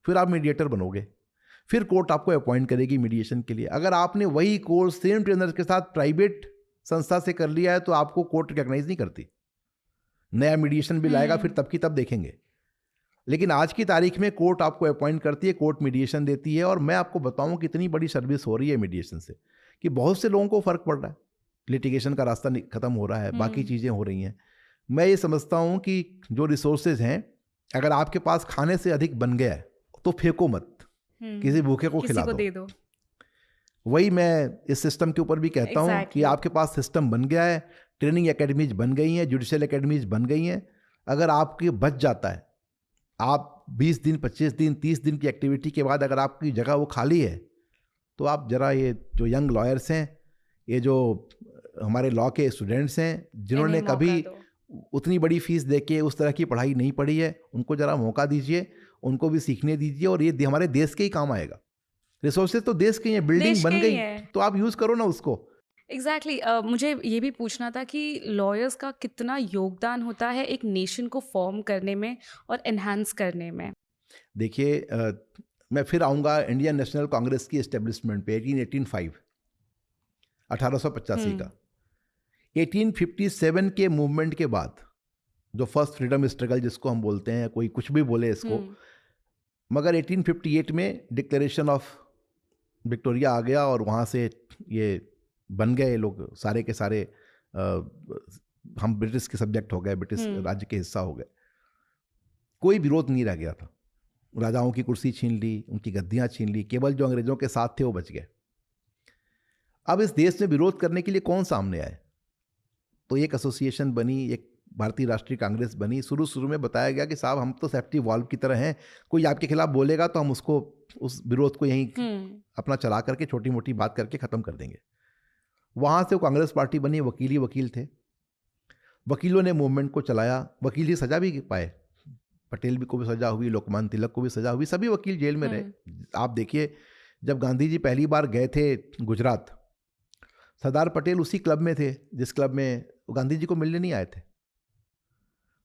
फिर आप मीडिएटर बनोगे, फिर कोर्ट आपको अपॉइंट करेगी मीडिएशन के लिए। अगर आपने वही कोर्स सेम ट्रेनर के साथ प्राइवेट संस्था से कर लिया है तो आपको कोर्ट रिकॉग्नाइज नहीं करती। नया मीडिएशन बिल आएगा, फिर तब की तब देखेंगे। लेकिन आज की तारीख में कोर्ट आपको अपॉइंट करती है, कोर्ट मीडिएशन देती है। और मैं आपको बताऊं कि इतनी बड़ी सर्विस हो रही है मीडिएशन से कि बहुत से लोगों को फ़र्क पड़ रहा है, लिटिगेशन का रास्ता खत्म हो रहा है, बाकी चीज़ें हो रही हैं। मैं ये समझता हूँ कि जो रिसोर्सेज हैं, अगर आपके पास खाने से अधिक बन गया है तो फेंको मत, किसी भूखे को खिला दे दो। वही मैं इस सिस्टम के ऊपर भी कहता हूँ कि आपके पास सिस्टम बन गया है, ट्रेनिंग एकेडमीज बन गई हैं, जुडिशियल एकेडमीज बन गई हैं। अगर आपके बच जाता है, आप 20 दिन 25 दिन 30 दिन की एक्टिविटी के बाद अगर आपकी जगह वो खाली है, तो आप जरा ये जो यंग लॉयर्स हैं, ये जो हमारे लॉ के स्टूडेंट्स हैं जिन्होंने कभी उतनी बड़ी फीस देके उस तरह की पढ़ाई नहीं पढ़ी है, उनको जरा मौका दीजिए, उनको भी सीखने दीजिए, और ये हमारे देश के ही काम आएगा। रिसोर्सेज तो देश के ही हैं, बिल्डिंग बन गई तो आप यूज़ करो ना उसको। एग्जैक्टली मुझे ये भी पूछना था कि लॉयर्स का कितना योगदान होता है एक नेशन को फॉर्म करने में और एनहांस करने में। देखिए, मैं फिर आऊँगा इंडियन नेशनल कांग्रेस की एस्टेब्लिशमेंट पे 1885 का। 1857 के मूवमेंट के बाद जो फर्स्ट फ्रीडम स्ट्रगल जिसको हम बोलते हैं, कोई कुछ भी बोले इसको, मगर 1858 में डिक्लेरेशन ऑफ विक्टोरिया आ गया और वहाँ से ये बन गए लोग सारे के सारे, हम ब्रिटिश के सब्जेक्ट हो गए, ब्रिटिश राज्य के हिस्सा हो गए। कोई विरोध नहीं रह गया था, राजाओं की कुर्सी छीन ली, उनकी गद्दियाँ छीन ली, केवल जो अंग्रेज़ों के साथ थे वो बच गए। अब इस देश में विरोध करने के लिए कौन सामने आए? तो एक एसोसिएशन बनी, एक भारतीय राष्ट्रीय कांग्रेस बनी। शुरू में बताया गया कि साहब हम तो सेफ्टी वॉल्व की तरह हैं, कोई आपके खिलाफ बोलेगा तो हम उसको, उस विरोध को यहीं अपना चला करके छोटी मोटी बात करके ख़त्म कर देंगे। वहाँ से वो कांग्रेस पार्टी बनी, वकील थे, वकीलों ने मूवमेंट को चलाया। वकील ही सज़ा भी पाए, पटेल भी को भी सज़ा हुई, लोकमान्य तिलक को भी सज़ा हुई, सभी वकील जेल में रहे। आप देखिए, जब गांधी जी पहली बार गए थे गुजरात, सरदार पटेल उसी क्लब में थे जिस क्लब में गांधी जी को मिलने नहीं आए थे।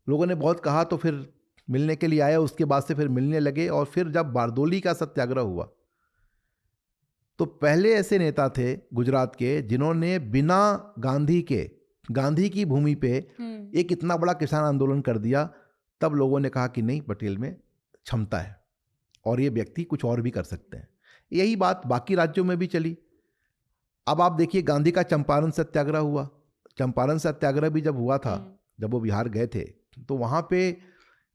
लोगों ने बहुत कहा तो फिर मिलने के लिए आए, उसके बाद से फिर मिलने लगे। और फिर जब बारदोली का सत्याग्रह हुआ तो पहले ऐसे नेता थे गुजरात के जिन्होंने बिना गांधी के, गांधी की भूमि पे एक इतना बड़ा किसान आंदोलन कर दिया। तब लोगों ने कहा कि नहीं, पटेल में क्षमता है और ये व्यक्ति कुछ और भी कर सकते हैं। यही बात बाकी राज्यों में भी चली। अब आप देखिए, गांधी का चंपारण सत्याग्रह हुआ। चंपारण सत्याग्रह भी जब हुआ था, जब वो बिहार गए थे, तो वहाँ पे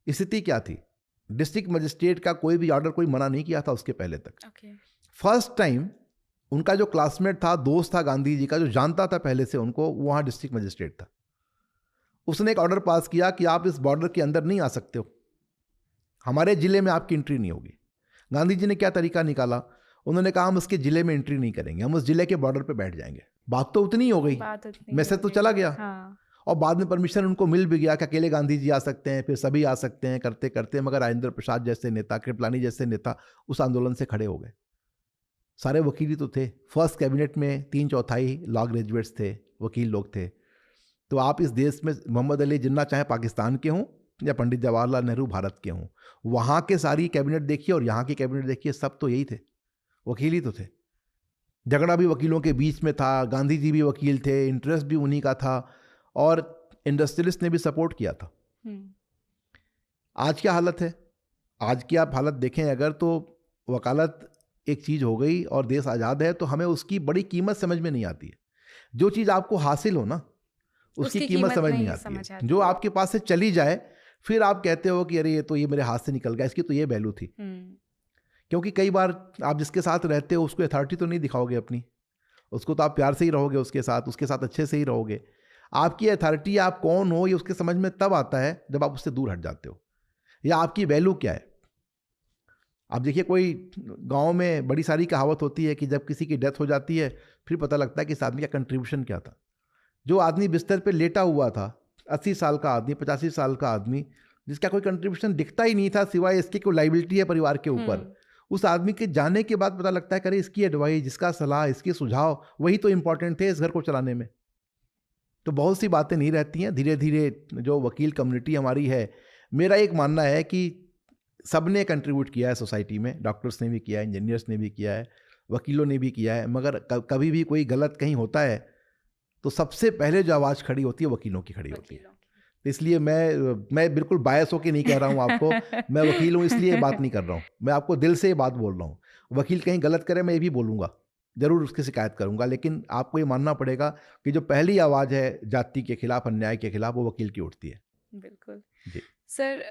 स्थिति क्या थी? डिस्ट्रिक्ट मजिस्ट्रेट का कोई भी ऑर्डर कोई मना नहीं किया था उसके पहले तक। फर्स्ट टाइम उनका जो क्लासमेट था, दोस्त था गांधी जी का, जो जानता था पहले से उनको, वहाँ डिस्ट्रिक्ट मजिस्ट्रेट था। उसने एक ऑर्डर पास किया कि आप इस बॉर्डर के अंदर नहीं आ सकते हो, हमारे ज़िले में आपकी एंट्री नहीं होगी। गांधी जी ने क्या तरीका निकाला? उन्होंने कहा हम उसके ज़िले में एंट्री नहीं करेंगे, हम उस ज़िले के बॉर्डर पे बैठ जाएंगे। बात तो उतनी ही हो गई, मैसेज तो चला गया। हाँ। और बाद में परमिशन उनको मिल भी गया कि अकेले गांधी जी आ सकते हैं, फिर सभी आ सकते हैं, करते करते मगर राजेंद्र प्रसाद जैसे नेता, कृपलानी जैसे नेता उस आंदोलन से खड़े हो गए। सारे वकील ही तो थे। फर्स्ट कैबिनेट में 3/4 लॉ ग्रेजुएट्स थे, वकील लोग थे। तो आप इस देश में मोहम्मद अली जिन्ना चाहे पाकिस्तान के हों या पंडित जवाहरलाल नेहरू भारत के हों, वहाँ के सारी कैबिनेट देखिए और यहाँ की कैबिनेट देखिए, सब तो यही थे, वकील ही तो थे। झगड़ा भी वकीलों के बीच में था, गांधी जी भी वकील थे, इंटरेस्ट भी उन्हीं का था, और इंडस्ट्रियलिस्ट ने भी सपोर्ट किया था। आज क्या हालत है? आज की आप हालत देखें अगर, तो वकालत एक चीज़ हो गई और देश आज़ाद है, तो हमें उसकी बड़ी कीमत समझ में नहीं आती है। जो चीज़ आपको हासिल हो ना, उसकी कीमत समझ नहीं आती है। जो आपके पास से चली जाए, फिर आप कहते हो कि अरे ये तो ये मेरे हाथ से निकल गया, इसकी तो ये वैल्यू थी। क्योंकि कई बार आप जिसके साथ रहते हो उसको अथॉरिटी तो नहीं दिखाओगे अपनी, उसको तो आप प्यार से ही रहोगे, उसके साथ अच्छे से ही रहोगे। आपकी अथॉरिटी, आप कौन हो, ये उसके समझ में तब आता है जब आप उससे दूर हट जाते हो, या आपकी वैल्यू क्या है। आप देखिए, कोई गांव में बड़ी सारी कहावत होती है कि जब किसी की डेथ हो जाती है फिर पता लगता है कि इस आदमी का कंट्रीब्यूशन क्या था। जो आदमी बिस्तर पे लेटा हुआ था, 80 साल का आदमी, 85 साल का आदमी, जिसका कोई कंट्रीब्यूशन दिखता ही नहीं था सिवाय इसकी कोई लाइबिलिटी है परिवार के ऊपर, उस आदमी के जाने के बाद पता लगता है कि अरे इसकी एडवाइस, जिसका सलाह, इसके सुझाव, वही तो इंपॉर्टेंट थे इस घर को चलाने में। तो बहुत सी बातें नहीं रहती हैं। धीरे धीरे जो वकील कम्युनिटी हमारी है, मेरा एक मानना है कि सब ने कंट्रीब्यूट किया है सोसाइटी में, डॉक्टर्स ने भी किया है, इंजीनियर्स ने भी किया है, वकीलों ने भी किया है, मगर कभी भी कोई गलत कहीं होता है तो सबसे पहले जो आवाज़ खड़ी होती है वकीलों की खड़ी होती है। तो इसलिए मैं बिल्कुल बायस होकर नहीं कह रहा हूँ आपको, मैं वकील हूँ इसलिए बात नहीं कर रहा हूँ, मैं आपको दिल से ये बात बोल रहा हूँ। वकील कहीं गलत करे मैं ये भी बोलूँगा, ज़रूर उसकी शिकायत करूँगा, लेकिन आपको ये मानना पड़ेगा कि जो पहली आवाज़ है जाति के खिलाफ, अन्याय के खिलाफ, वो वकील की उठती है। बिल्कुल जी सर।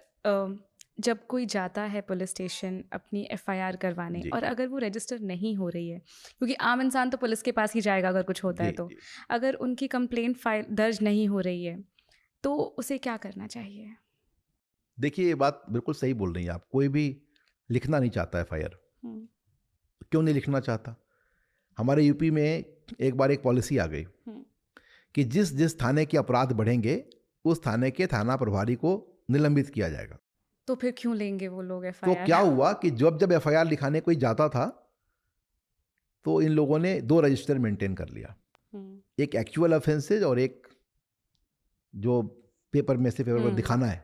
जब कोई जाता है पुलिस स्टेशन अपनी एफआईआर करवाने जी और अगर वो रजिस्टर नहीं हो रही है, क्योंकि आम इंसान तो पुलिस के पास ही जाएगा अगर कुछ होता है जी तो, जी। अगर उनकी कंप्लेंट फाइल दर्ज नहीं हो रही है तो उसे क्या करना चाहिए? देखिए, ये बात बिल्कुल सही बोल रही हैं आप। कोई भी लिखना नहीं चाहता एफआईआर। हम्म, क्यों नहीं लिखना चाहता? हमारे यूपी में एक बार एक पॉलिसी आ गई हम्म, कि जिस जिस थाने के अपराध बढ़ेंगे उस थाने के थाना प्रभारी को निलंबित किया जाएगा। तो फिर क्यों लेंगे वो लोग तो एफआईआर? क्या हुआ कि जब जब एफआईआर लिखाने कोई जाता था तो इन लोगों ने 2 रजिस्टर मेंटेन कर लिया, एक एक्चुअल ऑफेंसेज और एक जो पेपर पर दिखाना है।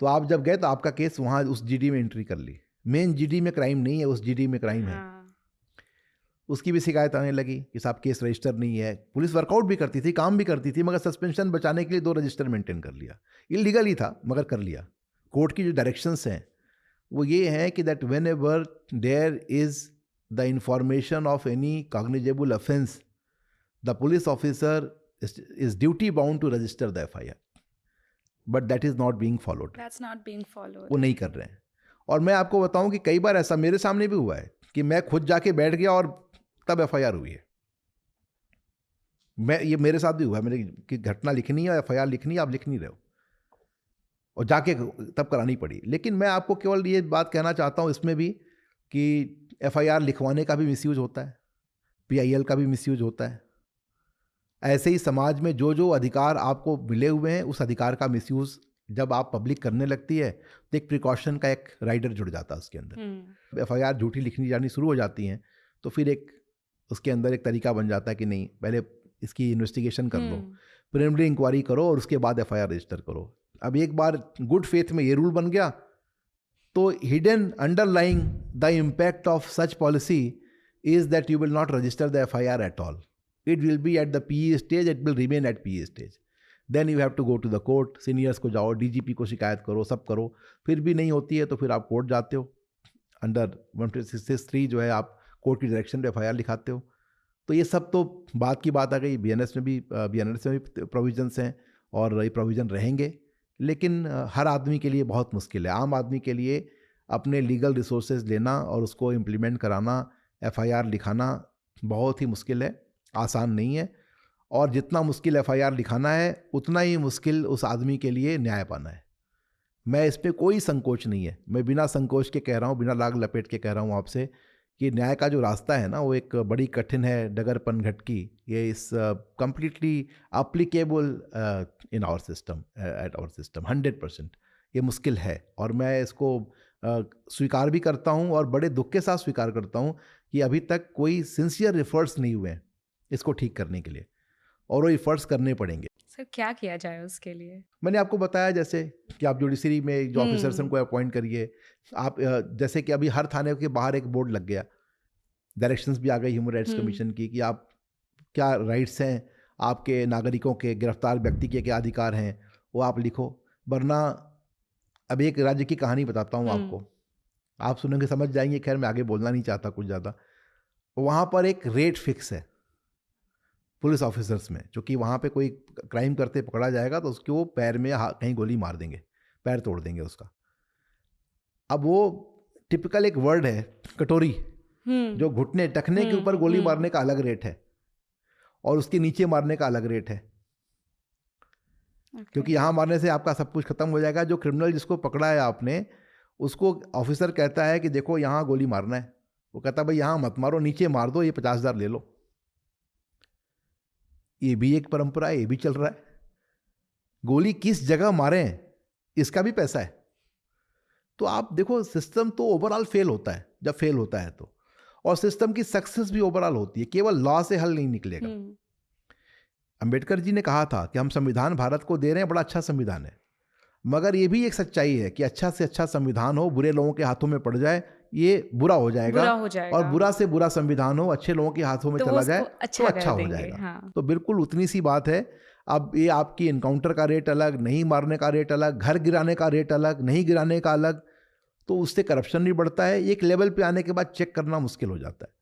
तो आप जब गए तो आपका केस वहाँ उस जीडी में एंट्री कर ली। मेन जीडी में क्राइम नहीं है, उस जीडी में क्राइम है। उसकी भी शिकायत आने लगी कि साहब केस रजिस्टर नहीं है। पुलिस वर्कआउट भी करती थी, काम भी करती थी, मगर सस्पेंशन बचाने के लिए 2 रजिस्टर मेंटेन कर लिया। इलीगल ही था मगर कर लिया। कोर्ट की जो डायरेक्शंस हैं वो ये हैं कि that whenever there is the information of any cognizable offence, the police officer is duty bound to register the FIR, but that is not being followed. That's not being followed. वो नहीं कर रहे हैं। और मैं आपको बताऊं कि कई बार ऐसा मेरे सामने भी हुआ है कि मैं खुद जाके बैठ गया और तब एफआईआर हुई है। ये मेरे साथ भी हुआ है, मेरे कि घटना लिखनी है, एफआईआर लिखनी है, आप लिख नहीं रहे हो, और जाके तब करानी पड़ी। लेकिन मैं आपको केवल ये बात कहना चाहता हूँ इसमें भी कि एफआईआर लिखवाने का भी मिसयूज होता है, पीआईएल का भी मिसयूज होता है। ऐसे ही समाज में जो जो अधिकार आपको मिले हुए हैं उस अधिकार का मिसयूज जब आप पब्लिक करने लगती है तो एक प्रिकॉशन का एक राइडर जुड़ जाता है उसके अंदर। एफआईआर झूठी लिखनी जानी शुरू हो जाती हैं तो फिर एक उसके अंदर एक तरीका बन जाता है कि नहीं, पहले इसकी इन्वेस्टिगेशन कर लो, प्रिलिमिनरी इंक्वायरी करो और उसके बाद एफआईआर रजिस्टर करो। अब एक बार गुड फेथ में ये रूल बन गया तो hidden underlying the impact of such policy is that you will not register the FIR at all. It will be at the PE stage, it will remain at PE stage. Then you have to go to the court, seniors को जाओ, DGP को शिकायत करो, सब करो, फिर भी नहीं होती है तो फिर आप कोर्ट जाते हो, अंडर 163 जो है आप कोर्ट की डायरेक्शन पे एफआईआर लिखाते हो। तो ये सब तो बात की बात आ गई। बीएनएस में भी प्रोविजंस हैं और ये प्रोविज़न रहेंगे, लेकिन हर आदमी के लिए बहुत मुश्किल है। आम आदमी के लिए अपने लीगल रिसोर्सेज लेना और उसको इम्प्लीमेंट कराना, एफआईआर लिखाना बहुत ही मुश्किल है, आसान नहीं है। और जितना मुश्किल एफआईआर लिखाना है उतना ही मुश्किल उस आदमी के लिए न्याय पाना है। मैं इस पर कोई संकोच नहीं है, मैं बिना संकोच के कह रहा हूँ, बिना लाग लपेट के कह रहा हूँ आपसे कि न्याय का जो रास्ता है ना वो एक बड़ी कठिन है, डगर पनघट की। ये इस completely applicable in our system, at our system 100%। ये मुश्किल है और मैं इसको स्वीकार भी करता हूँ और बड़े दुख के साथ स्वीकार करता हूँ कि अभी तक कोई सिंसियर एफर्ट्स नहीं हुए हैं इसको ठीक करने के लिए, और वो एफर्ट्स करने पड़ेंगे। सर क्या किया जाए उसके लिए? मैंने आपको बताया जैसे कि आप जुडिशरी में जो ऑफिसर्स उनको अपॉइंट करिए। आप जैसे कि अभी हर थाने के बाहर एक बोर्ड लग गया, डायरेक्शंस भी आ गई ह्यूमन राइट्स कमीशन की कि आप क्या राइट्स हैं आपके, नागरिकों के, गिरफ्तार व्यक्ति के क्या अधिकार हैं वो आप लिखो। वरना अब एक राज्य की कहानी बताता हूँ आपको, आप सुनेंगे समझ जाएंगे, खैर मैं आगे बोलना नहीं चाहता कुछ ज़्यादा। वहाँ पर एक रेट फिक्स है पुलिस ऑफिसर्स में, क्योंकि वहाँ पे कोई क्राइम करते पकड़ा जाएगा तो उसके वो पैर में कहीं गोली मार देंगे, पैर तोड़ देंगे उसका। अब वो टिपिकल एक वर्ड है कटोरी, जो घुटने टखने के ऊपर गोली मारने का अलग रेट है और उसके नीचे मारने का अलग रेट है। क्योंकि यहाँ मारने से आपका सब कुछ खत्म हो जाएगा। जो क्रिमिनल जिसको पकड़ा है आपने, उसको ऑफिसर कहता है कि देखो यहाँ गोली मारना है, वो कहता है भाई यहाँ मत मारो, नीचे मार दो, ये 50,000 ले लो। ये भी एक परंपरा है, ये भी चल रहा है। गोली किस जगह मारे इसका भी पैसा है। तो आप देखो सिस्टम तो ओवरऑल फेल होता है जब फेल होता है तो, और सिस्टम की सक्सेस भी ओवरऑल होती है, केवल लॉ से हल नहीं निकलेगा। अंबेडकर जी ने कहा था कि हम संविधान भारत को दे रहे हैं, बड़ा अच्छा संविधान है, मगर ये भी एक सच्चाई है कि अच्छा से अच्छा संविधान हो, बुरे लोगों के हाथों में पड़ जाए ये बुरा हो जाएगा, और बुरा से बुरा संविधान हो, अच्छे लोगों के हाथों में चला जाए तो अच्छा हो जाएगा। हाँ। तो बिल्कुल उतनी सी बात है। अब ये आपकी इनकाउंटर का रेट अलग, नहीं मारने का रेट अलग, घर गिराने का रेट अलग, नहीं गिराने का अलग, तो उससे करप्शन भी बढ़ता है। एक लेवल पे आने के बाद चेक करना मुश्किल हो जाता है।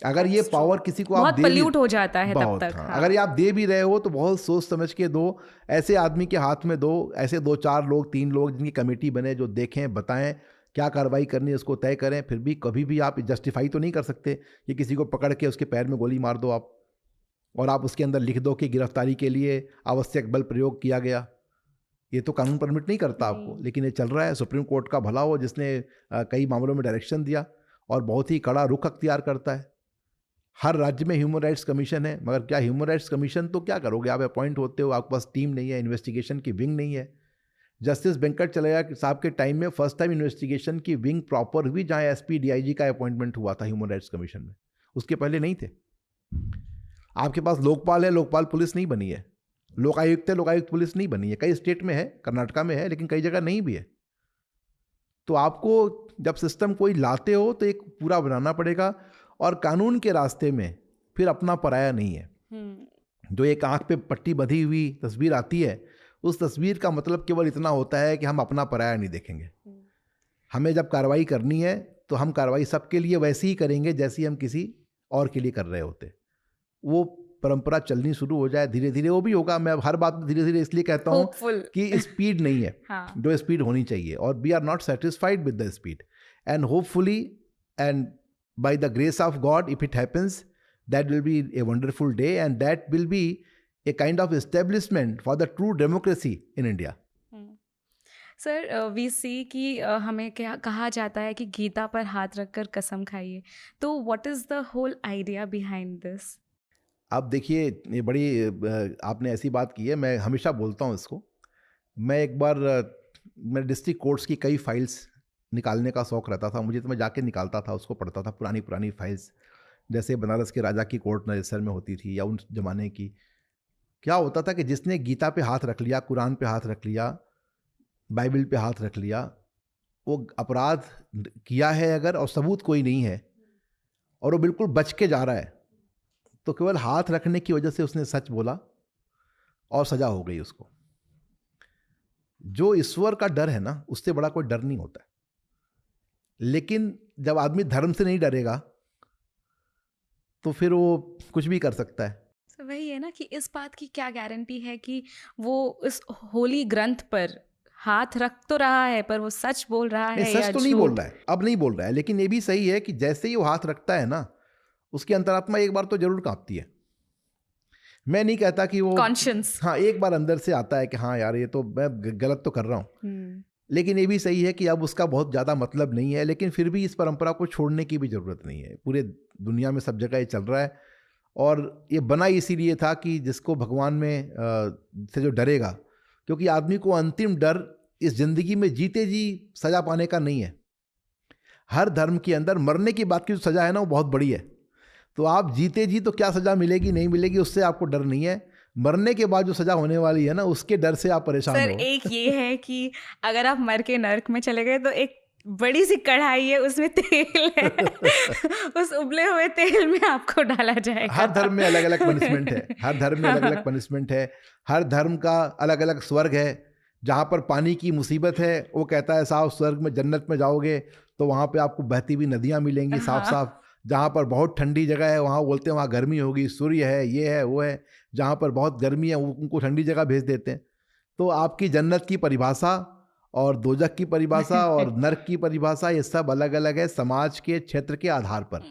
अगर ये पावर किसी को आप दे पल्यूट हो जाता है तब तक। हाँ। अगर ये आप दे भी रहे हो तो बहुत सोच समझ के दो, ऐसे आदमी के हाथ में दो, ऐसे 2-4 लोग 3 लोग जिनकी कमेटी बने, जो देखें, बताएं क्या कार्रवाई करनी है उसको तय करें। फिर भी कभी भी आप जस्टिफाई तो नहीं कर सकते कि किसी को पकड़ के उसके पैर में गोली मार दो आप, और आप उसके अंदर लिख दो कि गिरफ्तारी के लिए आवश्यक बल प्रयोग किया गया। ये तो कानून परमिट नहीं करता आपको, लेकिन ये चल रहा है। सुप्रीम कोर्ट का भला हो जिसने कई मामलों में डायरेक्शन दिया और बहुत ही कड़ा रुख अख्तियार करता है। हर राज्य में ह्यूमन राइट्स कमीशन है, मगर क्या ह्यूमन राइट्स कमीशन तो क्या करोगे, आप अपॉइंट होते हो, आपके पास टीम नहीं है, इन्वेस्टिगेशन की विंग नहीं है। जस्टिस वेंकट चलैया साहब के टाइम में फर्स्ट टाइम इन्वेस्टिगेशन की विंग प्रॉपर हुई, जहाँ एसपी डीआईजी का अपॉइंटमेंट हुआ था ह्यूमन राइट्स कमीशन में, उसके पहले नहीं थे। आपके पास लोकपाल है, लोकपाल पुलिस नहीं बनी है, लोकायुक्त है, लोकायुक्त पुलिस नहीं बनी है। कई स्टेट में है, कर्नाटका में है, लेकिन कई जगह नहीं भी है। तो आपको जब सिस्टम कोई लाते हो तो एक पूरा बनाना पड़ेगा, और कानून के रास्ते में फिर अपना पराया नहीं है। जो एक आंख पे पट्टी बंधी हुई तस्वीर आती है, उस तस्वीर का मतलब केवल इतना होता है कि हम अपना पराया नहीं देखेंगे। हमें जब कार्रवाई करनी है तो हम कार्रवाई सबके लिए वैसी ही करेंगे जैसी हम किसी और के लिए कर रहे होते। वो परंपरा चलनी शुरू हो जाए धीरे धीरे, वो भी होगा। मैं हर बात में धीरे धीरे इसलिए कहता हूँ कि स्पीड नहीं है। हाँ। जो स्पीड होनी चाहिए, और we are not satisfied with the speed, and hopefully and by the grace of God, if it happens, that will be a wonderful day, and that will be a kind of establishment for the true democracy in India. Sir, we see कि हमें क्या कहा जाता है कि गीता पर हाथ रखकर कसम खाइए, तो what is the whole idea behind this? अब देखिए, ये बड़ी आपने ऐसी बात की है, मैं हमेशा बोलता हूँ इसको। मैं एक बार मैं डिस्ट्रिक्ट कोर्ट्स की कई फाइल्स निकालने का शौक़ रहता था मुझे, तो मैं जाके निकालता था, उसको पढ़ता था, पुरानी फाइल्स, जैसे बनारस के राजा की कोर्ट नरेसर में होती थी, या उन ज़माने की। क्या होता था कि जिसने गीता पे हाथ रख लिया, कुरान पे हाथ रख लिया, बाइबल पे हाथ रख लिया, वो अपराध किया है अगर, और सबूत कोई नहीं है, और वो बिल्कुल बच के जा रहा है, तो केवल हाथ रखने की वजह से उसने सच बोला और सजा हो गई उसको। जो ईश्वर का डर है ना, उससे बड़ा कोई डर नहीं होता है। लेकिन जब आदमी धर्म से नहीं डरेगा तो फिर वो कुछ भी कर सकता है। तो वही है ना कि इस बात की क्या गारंटी है कि वो इस होली ग्रंथ पर हाथ रख तो रहा है, पर वो सच बोल रहा है या सच तो नहीं बोल रहा है, अब नहीं बोल रहा है, लेकिन ये भी सही है कि जैसे ही वो हाथ रखता है ना, उसकी अंतरात्मा एक बार तो जरूर कांपती है। मैं नहीं कहता कि वो कॉन्शियंस, हाँ, एक बार अंदर से आता है कि हाँ यार, ये तो मैं गलत तो कर रहा हूँ। लेकिन ये भी सही है कि अब उसका बहुत ज़्यादा मतलब नहीं है, लेकिन फिर भी इस परंपरा को छोड़ने की भी ज़रूरत नहीं है। पूरे दुनिया में सब जगह ये चल रहा है, और ये बना इसीलिए था कि जिसको भगवान में से जो डरेगा, क्योंकि आदमी को अंतिम डर इस ज़िंदगी में जीते जी सज़ा पाने का नहीं है। हर धर्म के अंदर मरने की बात की जो सज़ा है ना, वो बहुत बड़ी है। तो आप जीते जी तो क्या सज़ा मिलेगी नहीं मिलेगी, उससे आपको डर नहीं है। मरने के बाद जो सजा होने वाली है ना, उसके डर से आप परेशान हो। सर, एक ये है कि अगर आप मर के नर्क में चले गए तो एक बड़ी सी कढ़ाई है, उसमें तेल है उस उबले हुए तेल में आपको डाला जाएगा। हर धर्म में अलग अलग पनिशमेंट है, हर धर्म में अलग अलग पनिशमेंट है, हर धर्म का अलग अलग स्वर्ग है। जहाँ पर पानी की मुसीबत है, वो कहता है साफ स्वर्ग में, जन्नत में जाओगे तो वहाँ पे आपको बहती हुई नदियाँ मिलेंगी साफ साफ। जहाँ पर बहुत ठंडी जगह है, वहाँ बोलते हैं वहाँ गर्मी होगी, सूर्य है, ये है, वो है। जहाँ पर बहुत गर्मी है, उनको ठंडी जगह भेज देते हैं। तो आपकी जन्नत की परिभाषा और दोजख की परिभाषा और नर्क की परिभाषा, ये सब अलग अलग है समाज के क्षेत्र के आधार पर।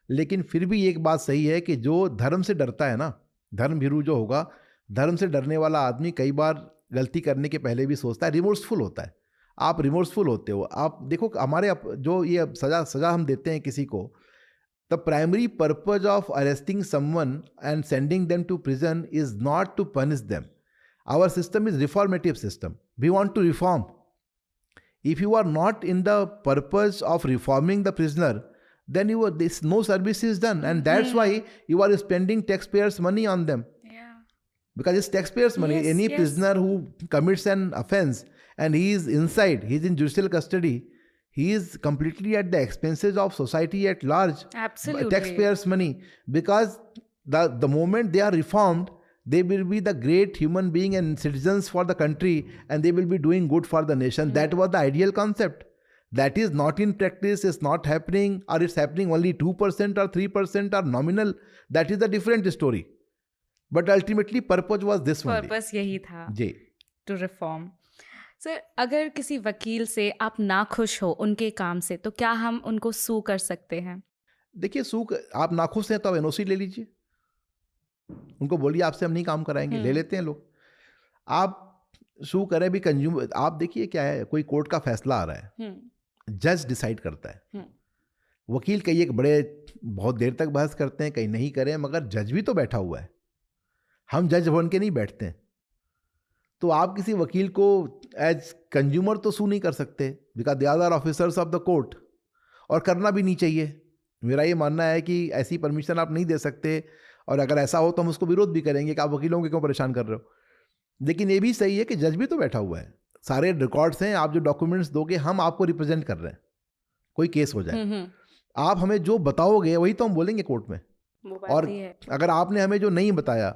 लेकिन फिर भी एक बात सही है कि जो धर्म से डरता है ना, धर्म भीरू जो होगा, धर्म से डरने वाला आदमी कई बार गलती करने के पहले भी सोचता है, रिमोर्सफुल होता है। आप रिमोर्सफुल होते हो। आप देखो हमारे जो ये सजा हम देते हैं किसी को, the primary purpose of arresting someone and sending them to prison is not to punish them. Our system is reformative system, we want to reform. If you are not in the purpose of reforming the prisoner, then no service is done, and that's why you are spending taxpayers money on them. Yeah. Because it's taxpayers money. Yes, Any yes. prisoner who commits an offense and he is inside, he is in judicial custody, he is completely at the expenses of society at large. Absolutely. Taxpayers money. Because the moment they are reformed, they will be the great human being and citizens for the country, and they will be doing good for the nation. That was the ideal concept. That is not in practice, it's not happening, or it's happening only 2% or 3% or nominal. That is a different story. But ultimately purpose was this one. Purpose यही था, जी, to reform. Sir, अगर किसी वकील से आप नाखुश हो उनके काम से, तो क्या हम उनको सू कर सकते हैं? देखिए, आप नाखुश हैं तो आप एनओसी ले लीजिए, उनको बोलिए आपसे हम नहीं काम कराएंगे, ले लेते हैं लोग। आप सू करें भी कंज्यूमर, आप देखिए क्या है, कोई कोर्ट का फैसला आ रहा है, जज डिसाइड करता है, वकील कई एक बड़े बहुत देर तक बहस करते हैं, कहीं नहीं करें, मगर जज भी तो बैठा हुआ है। हम जज बन के नहीं बैठते हैं। तो आप किसी वकील को एज कंज्यूमर तो सू नहीं कर सकते, because they are officers of the court, और करना भी नहीं चाहिए। मेरा ये मानना है कि ऐसी परमिशन आप नहीं दे सकते, और अगर ऐसा हो तो हम उसको विरोध भी करेंगे कि आप वकीलों को क्यों परेशान कर रहे हो। लेकिन ये भी सही है कि जज भी तो बैठा हुआ है, सारे रिकॉर्ड्स हैं, आप जो डॉक्यूमेंट्स दोगे हम आपको रिप्रेजेंट कर रहे हैं, कोई केस हो जाए आप हमें जो बताओगे वही तो हम बोलेंगे कोर्ट में। और अगर आपने हमें जो नहीं बताया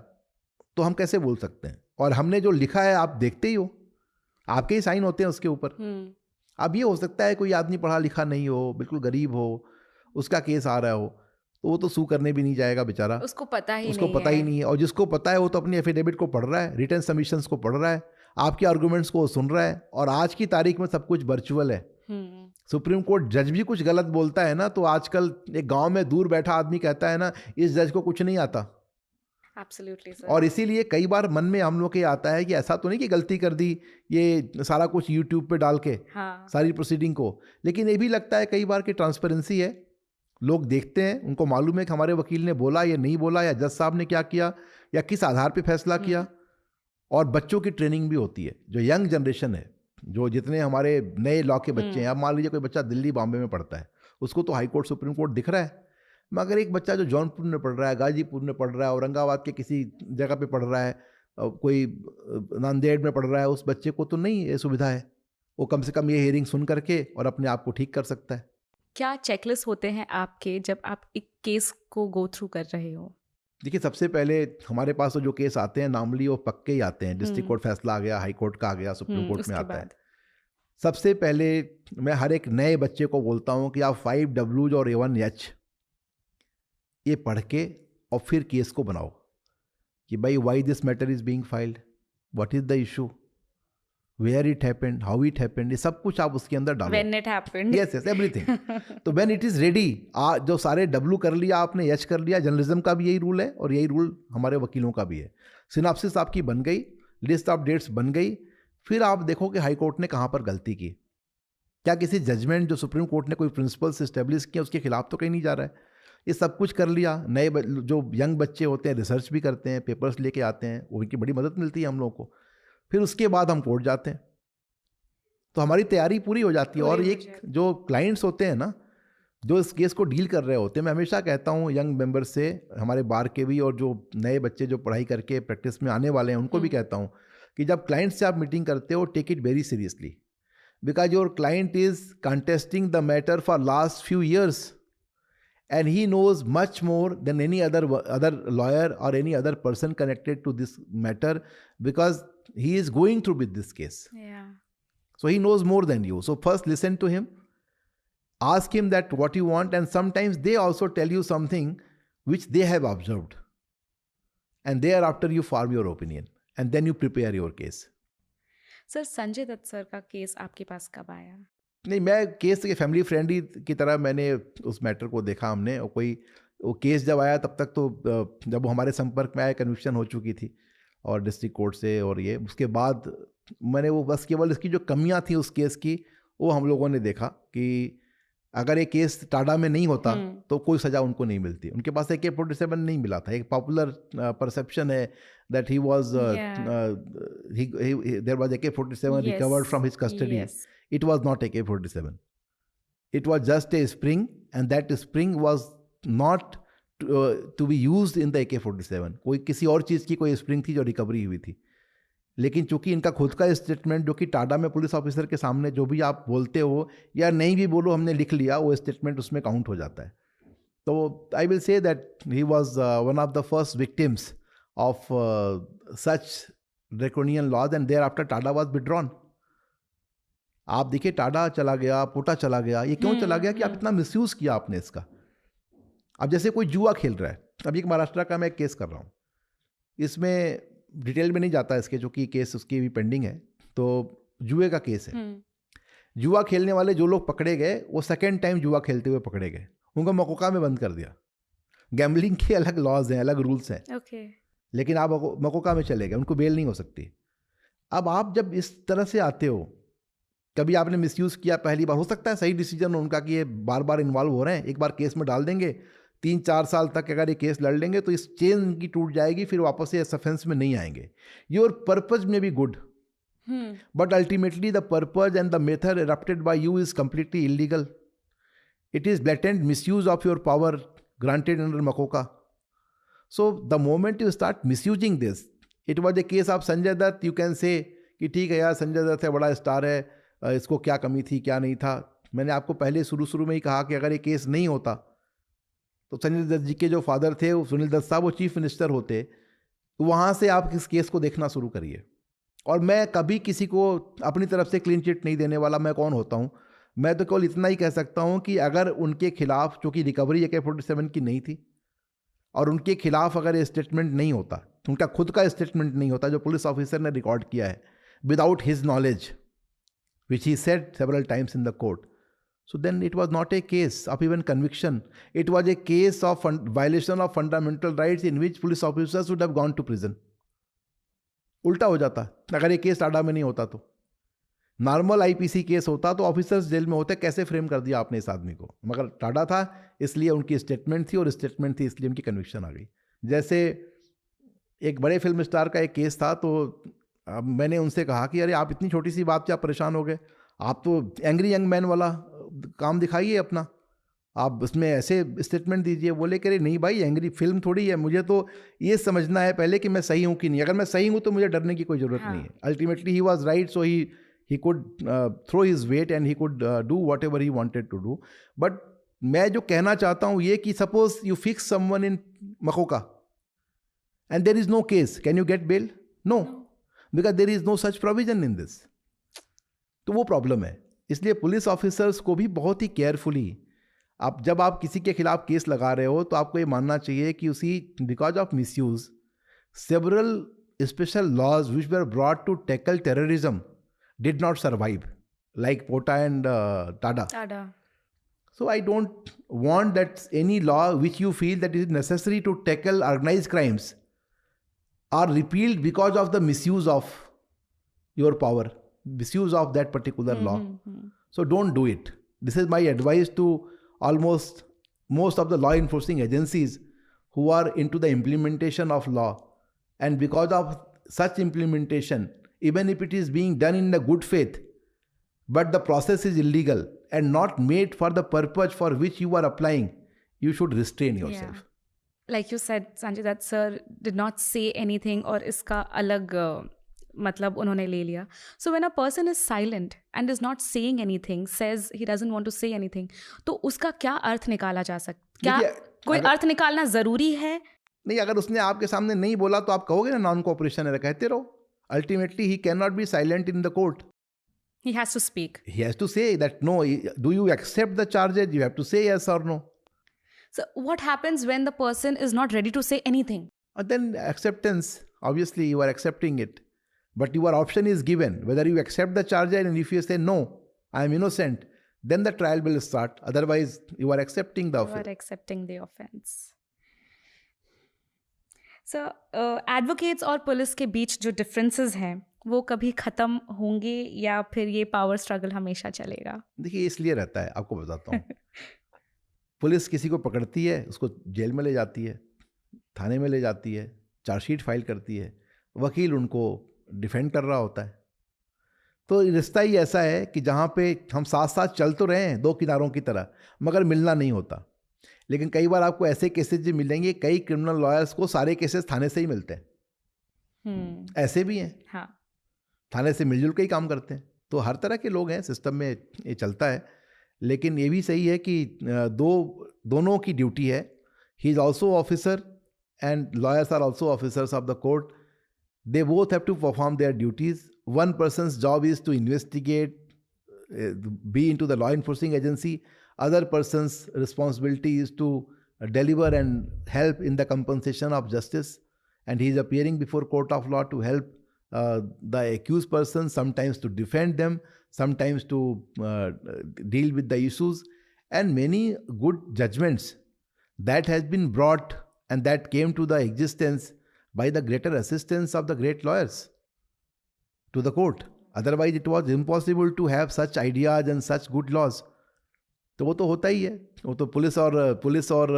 तो हम कैसे बोल सकते हैं? और हमने जो लिखा है आप देखते ही हो, आपके ही साइन होते हैं उसके ऊपर। अब ये हो सकता है कोई आदमी पढ़ा लिखा नहीं हो, बिल्कुल गरीब हो, उसका केस आ रहा हो, तो वो तो सू करने भी नहीं जाएगा बेचारा, उसको पता ही नहीं है। और जिसको पता है वो तो अपनी एफिडेविट को पढ़ रहा है, रिटन सबमिशंस को पढ़ रहा है, आपके आर्गूमेंट्स को सुन रहा है। और आज की तारीख में सब कुछ वर्चुअल है। सुप्रीम कोर्ट जज भी कुछ गलत बोलता है ना, तो आजकल एक गांव में दूर बैठा आदमी कहता है ना, इस जज को कुछ नहीं आता। Absolutely, sir. और इसीलिए कई बार मन में हम लोग के आता है कि ऐसा तो नहीं कि गलती कर दी, ये सारा कुछ यूट्यूब पे डाल के सारी प्रोसीडिंग को। लेकिन ये भी लगता है कई बार कि ट्रांसपेरेंसी है, लोग देखते हैं, उनको मालूम है कि हमारे वकील ने बोला या नहीं बोला, या जज साहब ने क्या किया, या किस आधार पे फैसला किया। और बच्चों की ट्रेनिंग भी होती है, जो यंग जनरेशन है, जो जितने हमारे नए लॉ के बच्चे हैं। अब मान लीजिए कोई बच्चा दिल्ली बॉम्बे में पढ़ता है, उसको तो हाई कोर्ट सुप्रीम कोर्ट दिख रहा है, मगर एक बच्चा जो जौनपुर में पढ़ रहा है, गाजीपुर में पढ़ रहा है, औरंगाबाद के किसी जगह पे पढ़ रहा है, कोई नांदेड़ में पढ़ रहा है, उस बच्चे को तो नहीं ये सुविधा है। वो कम से कम ये हियरिंग सुन करके और अपने आप को ठीक कर सकता है। क्या चेकलिस्ट होते हैं आपके जब आप एक केस को गो थ्रू कर रहे हो? देखिए, सबसे पहले हमारे पास तो जो केस आते हैं नॉर्मली वो पक्के ही आते हैं। डिस्ट्रिक्ट कोर्ट फैसला आ गया, हाई कोर्ट का आ गया, सुप्रीम कोर्ट में आता है। सबसे पहले मैं हर एक नए बच्चे को बोलता हूँ कि आप 5W और A1H ये पढ़ के और फिर केस को बनाओ कि भाई why this matter is being filed, what is the issue, where it happened, how it happened, ये सब कुछ आप उसके अंदर डालो। When it happened, yes everything. तो व्हेन इट इज रेडी, जो सारे W कर लिया आपने, H कर लिया, जर्नलिज्म का भी यही रूल है और यही रूल हमारे वकीलों का भी है। सिनॉप्सिस आपकी बन गई, लिस्ट ऑफ डेट्स बन गई, फिर आप देखो कि हाई कोर्ट ने कहाँ पर गलती की। क्या किसी जजमेंट जो सुप्रीम कोर्ट ने कोई प्रिंसिपल्स इस्टेब्लिश किया उसके खिलाफ तो कहीं नहीं जा रहा है। ये सब कुछ कर लिया। नए जो यंग बच्चे होते हैं रिसर्च भी करते हैं, पेपर्स लेके आते हैं, उनकी बड़ी मदद मिलती है हम लोगों को। फिर उसके बाद हम कोर्ट जाते हैं, तो हमारी तैयारी पूरी हो जाती है। और एक जो क्लाइंट्स होते हैं ना, जो इस केस को डील कर रहे होते हैं, मैं हमेशा कहता हूँ यंग मेंबर से, हमारे बार के भी और जो नए बच्चे जो पढ़ाई करके प्रैक्टिस में आने वाले हैं उनको भी कहता हूँ कि जब क्लाइंट से आप मीटिंग करते हो, take it very seriously, because your client is contesting the matter for last few years and he knows much more than any other lawyer or any other person connected to this matter, because he is going through with this case. Yeah. So he knows more than you. So first listen to him, ask him that what you want, and sometimes they also tell you something which they have observed, and thereafter you form your opinion and then you prepare your case. Sir Sanjay Dutt sir का case आपके पास कब आया? नहीं, मैं case के family friendly की तरह मैंने उस मैटर को देखा हमने, और कोई वो केस जब आया तब तक तो जब वो हमारे संपर्क में आया कन्विक्शन हो चुकी थी और डिस्ट्रिक्ट कोर्ट से, और ये उसके बाद मैंने वो बस केवल इसकी जो कमियां थी उस केस की वो हम लोगों ने देखा कि अगर ये केस टाडा में नहीं होता तो कोई सज़ा उनको नहीं मिलती। उनके पास AK-47 नहीं मिला था। एक पॉपुलर परसेप्शन है that he was there was AK-47 recovered from his custody. It was not AK-47. It was just a spring, and that spring was not to be used in the AK-47. कोई किसी और चीज़ की कोई spring थी जो recovery हुई थी। लेकिन चूंकि इनका खुद का स्टेटमेंट जो कि टाडा में पुलिस ऑफिसर के सामने जो भी आप बोलते हो या नहीं भी बोलो हमने लिख लिया, वो स्टेटमेंट उसमें काउंट हो जाता है। तो I will say that he was one of the first victims of such draconian laws, and thereafter TADA was withdrawn. आप देखिए टाडा चला गया, पोटा चला गया, ये क्यों चला गया कि आप इतना मिसयूज़ किया आपने इसका। अब जैसे कोई जुआ खेल रहा है, अभी एक महाराष्ट्र का मैं एक केस कर रहा हूँ, इसमें डिटेल में नहीं जाता इसके, जो कि केस उसकी भी पेंडिंग है। तो जुए का केस है। जुआ खेलने वाले जो लोग पकड़े गए वो सेकेंड टाइम जुआ खेलते हुए पकड़े गए, उनको मकोका में बंद कर दिया। गैम्बलिंग के अलग लॉज हैं, अलग रूल्स हैं, लेकिन आप मकोका में चले गए, उनको बेल नहीं हो सकती। अब आप जब इस तरह से आते हो, कभी आपने मिसयूज़ किया, पहली बार हो सकता है सही डिसीजन हो उनका कि ये बार बार इन्वॉल्व हो रहे हैं, एक बार केस में डाल देंगे, 3-4 साल तक अगर ये केस लड़ लेंगे तो इस चेन इनकी टूट जाएगी, फिर वापस से इस ऑफेंस में नहीं आएंगे। Your purpose may be good, but ultimately the purpose and the method adopted by you is completely illegal. It is blatant misuse of your power granted under MCOCA. So the moment you start misusing this, it was a case of Sanjay Dutt. You can say कि ठीक है यार, संजय दत्त है, बड़ा star है, इसको क्या कमी थी क्या नहीं था। मैंने आपको पहले शुरू में ही कहा कि अगर ये केस नहीं होता तो संजय दत्त जी के जो फादर थे सुनील दत्त साहब, वो चीफ मिनिस्टर होते, तो वहाँ से आप इस केस को देखना शुरू करिए। और मैं कभी किसी को अपनी तरफ से क्लीन चिट नहीं देने वाला। मैं कौन होता हूँ? मैं तो केवल इतना ही कह सकता हूँ कि अगर उनके खिलाफ, चूँकि रिकवरी AK-47 की नहीं थी, और उनके खिलाफ अगर ये स्टेटमेंट नहीं होता, उनका खुद का स्टेटमेंट नहीं होता जो पुलिस ऑफिसर ने रिकॉर्ड किया है without his knowledge, which he said several times in the court. So then it was not a case of even conviction. It was a case of violation of fundamental rights in which police officers would have gone to prison. उल्टा हो जाता अगर ये case Tada में नहीं होता। तो normal IPC case होता तो ऑफिसर्स जेल में होते। कैसे फ्रेम कर दिया आपने इस आदमी को? मगर टाडा था इसलिए उनकी स्टेटमेंट थी, और स्टेटमेंट थी इसलिए उनकी कन्विक्शन आ गई। जैसे एक बड़े फिल्म स्टार का एक केस था, तो अब मैंने उनसे कहा कि अरे आप इतनी छोटी सी बात से आप परेशान हो गए, आप तो एंग्री यंग मैन वाला काम दिखाइए अपना, आप उसमें ऐसे स्टेटमेंट दीजिए। बोले कि अरे नहीं भाई, एंग्री फिल्म थोड़ी है, मुझे तो ये समझना है पहले कि मैं सही हूँ कि नहीं। अगर मैं सही हूँ तो मुझे डरने की कोई ज़रूरत नहीं है। Ultimately he was right, so he could throw his weight and he could do whatever he wanted to do. But मैं जो कहना चाहता हूँ ये कि suppose you fix someone in MCOCA and there is no case, can you get bail? No, because there is no such provision in this. तो वो problem है। इसलिए पुलिस ऑफिसर्स को भी बहुत ही केयरफुली, आप जब आप किसी के खिलाफ केस लगा रहे हो तो आपको ये मानना चाहिए कि उसी because of misuse several special laws which were brought to tackle terrorism did not survive, like POTA and TADA. So I don't want that any law which you feel that is necessary to tackle organized crimes are repealed because of the misuse of your power, misuse of that particular law. So don't do it. This is my advice to almost most of the law enforcing agencies who are into the implementation of law. And because of such implementation, even if it is being done in a good faith, but the process is illegal and not made for the purpose for which you are applying, you should restrain yourself. Yeah. Like you said, Sanjay Dutt sir did not say anything और इसका अलग मतलब उन्होंने ले लिया. So when a person is silent and is not saying anything, says he doesn't want to say anything, तो उसका क्या अर्थ निकाला जा सकता? क्या कोई अर्थ निकालना ज़रूरी है? नहीं, अगर उसने आपके सामने नहीं बोला तो आप कहोगे ना नॉन कोऑपरेशन है, कहते रहो. Ultimately, he cannot be silent in the court. He has to speak. He has to say that, no, do you accept the charges? You have to say yes or no. So what happens when the person is not ready to say anything? And then acceptance, obviously you are accepting it. But your option is given whether you accept the charge, and if you say no, I am innocent, then the trial will start. Otherwise, you are accepting the offense. You are accepting the offense. So, advocates और police के बीच जो differences हैं वो कभी ख़त्म होंगे या फिर ये पावर स्ट्रगल हमेशा चलेगा? देखिए, इसलिए रहता है, आपको बताता हूँ। पुलिस किसी को पकड़ती है, उसको जेल में ले जाती है, थाने में ले जाती है, चार्जशीट फाइल करती है, वकील उनको डिफेंड कर रहा होता है। तो रिश्ता ही ऐसा है कि जहाँ पे हम साथ साथ चल तो रहे हैं दो किनारों की तरह, मगर मिलना नहीं होता। लेकिन कई बार आपको ऐसे केसेस भी मिलेंगे, कई क्रिमिनल लॉयर्स को सारे केसेस थाने से ही मिलते हैं। ऐसे भी हैं। हाँ। थाने से मिलजुल के ही काम करते हैं। तो हर तरह के लोग हैं, सिस्टम में ये चलता है। लेकिन ये भी सही है कि दोनों की ड्यूटी है। He is also officer and lawyers are also officers of the court. They both have to perform their duties. One person's job is to investigate, be into the law enforcing agency. Other person's responsibility is to deliver and help in the compensation of justice. And he is appearing before court of law to help the accused person, sometimes to defend them, sometimes to deal with the issues. And many good judgments that has been brought and that came to the existence by the greater assistance of the great lawyers to the court. Otherwise, it was impossible to have such ideas and such good laws. तो वो तो होता ही है। वो तो police और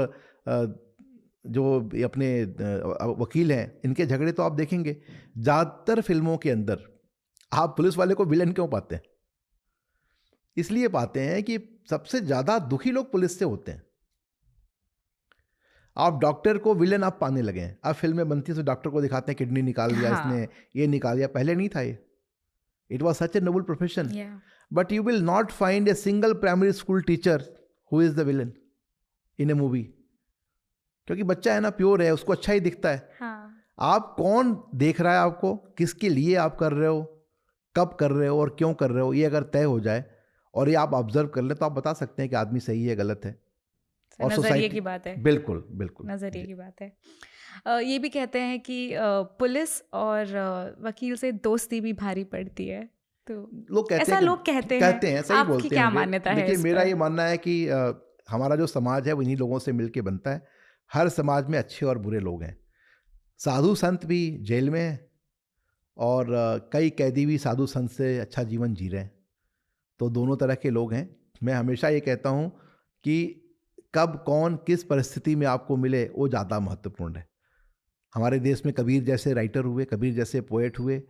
जो अपने वकील हैं, इनके झगड़े तो आप देखेंगे। ज़्यादातर फिल्मों के अंदर आप पुलिस वाले को विलन क्यों पाते हैं? इसलिए पाते हैं कि सबसे ज़्यादा दुखी लोग पुलिस से होते हैं। आप डॉक्टर को विलन आप पाने लगे हैं। अब फिल्में बनती है तो डॉक्टर को दिखाते हैं किडनी निकाल दिया, हाँ। इसने ये निकाल दिया। पहले नहीं था ये। It was such a noble profession. But you will not find a single primary school teacher who is the villain in A movie, क्योंकि बच्चा है ना, प्योर है, उसको अच्छा ही दिखता है। हाँ। आप कौन देख रहा है आपको, किसके लिए आप कर रहे हो, कब कर रहे हो और क्यों कर रहे हो, ये अगर तय हो जाए और ये आप ऑब्जर्व कर ले तो आप बता सकते हैं कि आदमी सही है, गलत है। और नजरिए की बात है। बिल्कुल बिल्कुल नजरिए की बात है। ये भी कहते हैं कि पुलिस और वकील से दोस्ती भी भारी पड़ती है। तो लोग कहते ऐसा हैं, लोग कहते हैं, सही आपकी बोलते क्या हैं। मान्यता है? देखिए, इस मेरा पर? ये मानना है कि हमारा जो समाज है वो इन्हीं लोगों से मिलके बनता है। हर समाज में अच्छे और बुरे लोग हैं। साधु संत भी जेल में हैं और कई कैदी भी साधु संत से अच्छा जीवन जी रहे हैं। तो दोनों तरह के लोग हैं। मैं हमेशा ये कहता हूँ कि कब कौन किस परिस्थिति में आपको मिले वो ज़्यादा महत्वपूर्ण है। हमारे देश में कबीर जैसे राइटर हुए, कबीर जैसे पोएट हुए,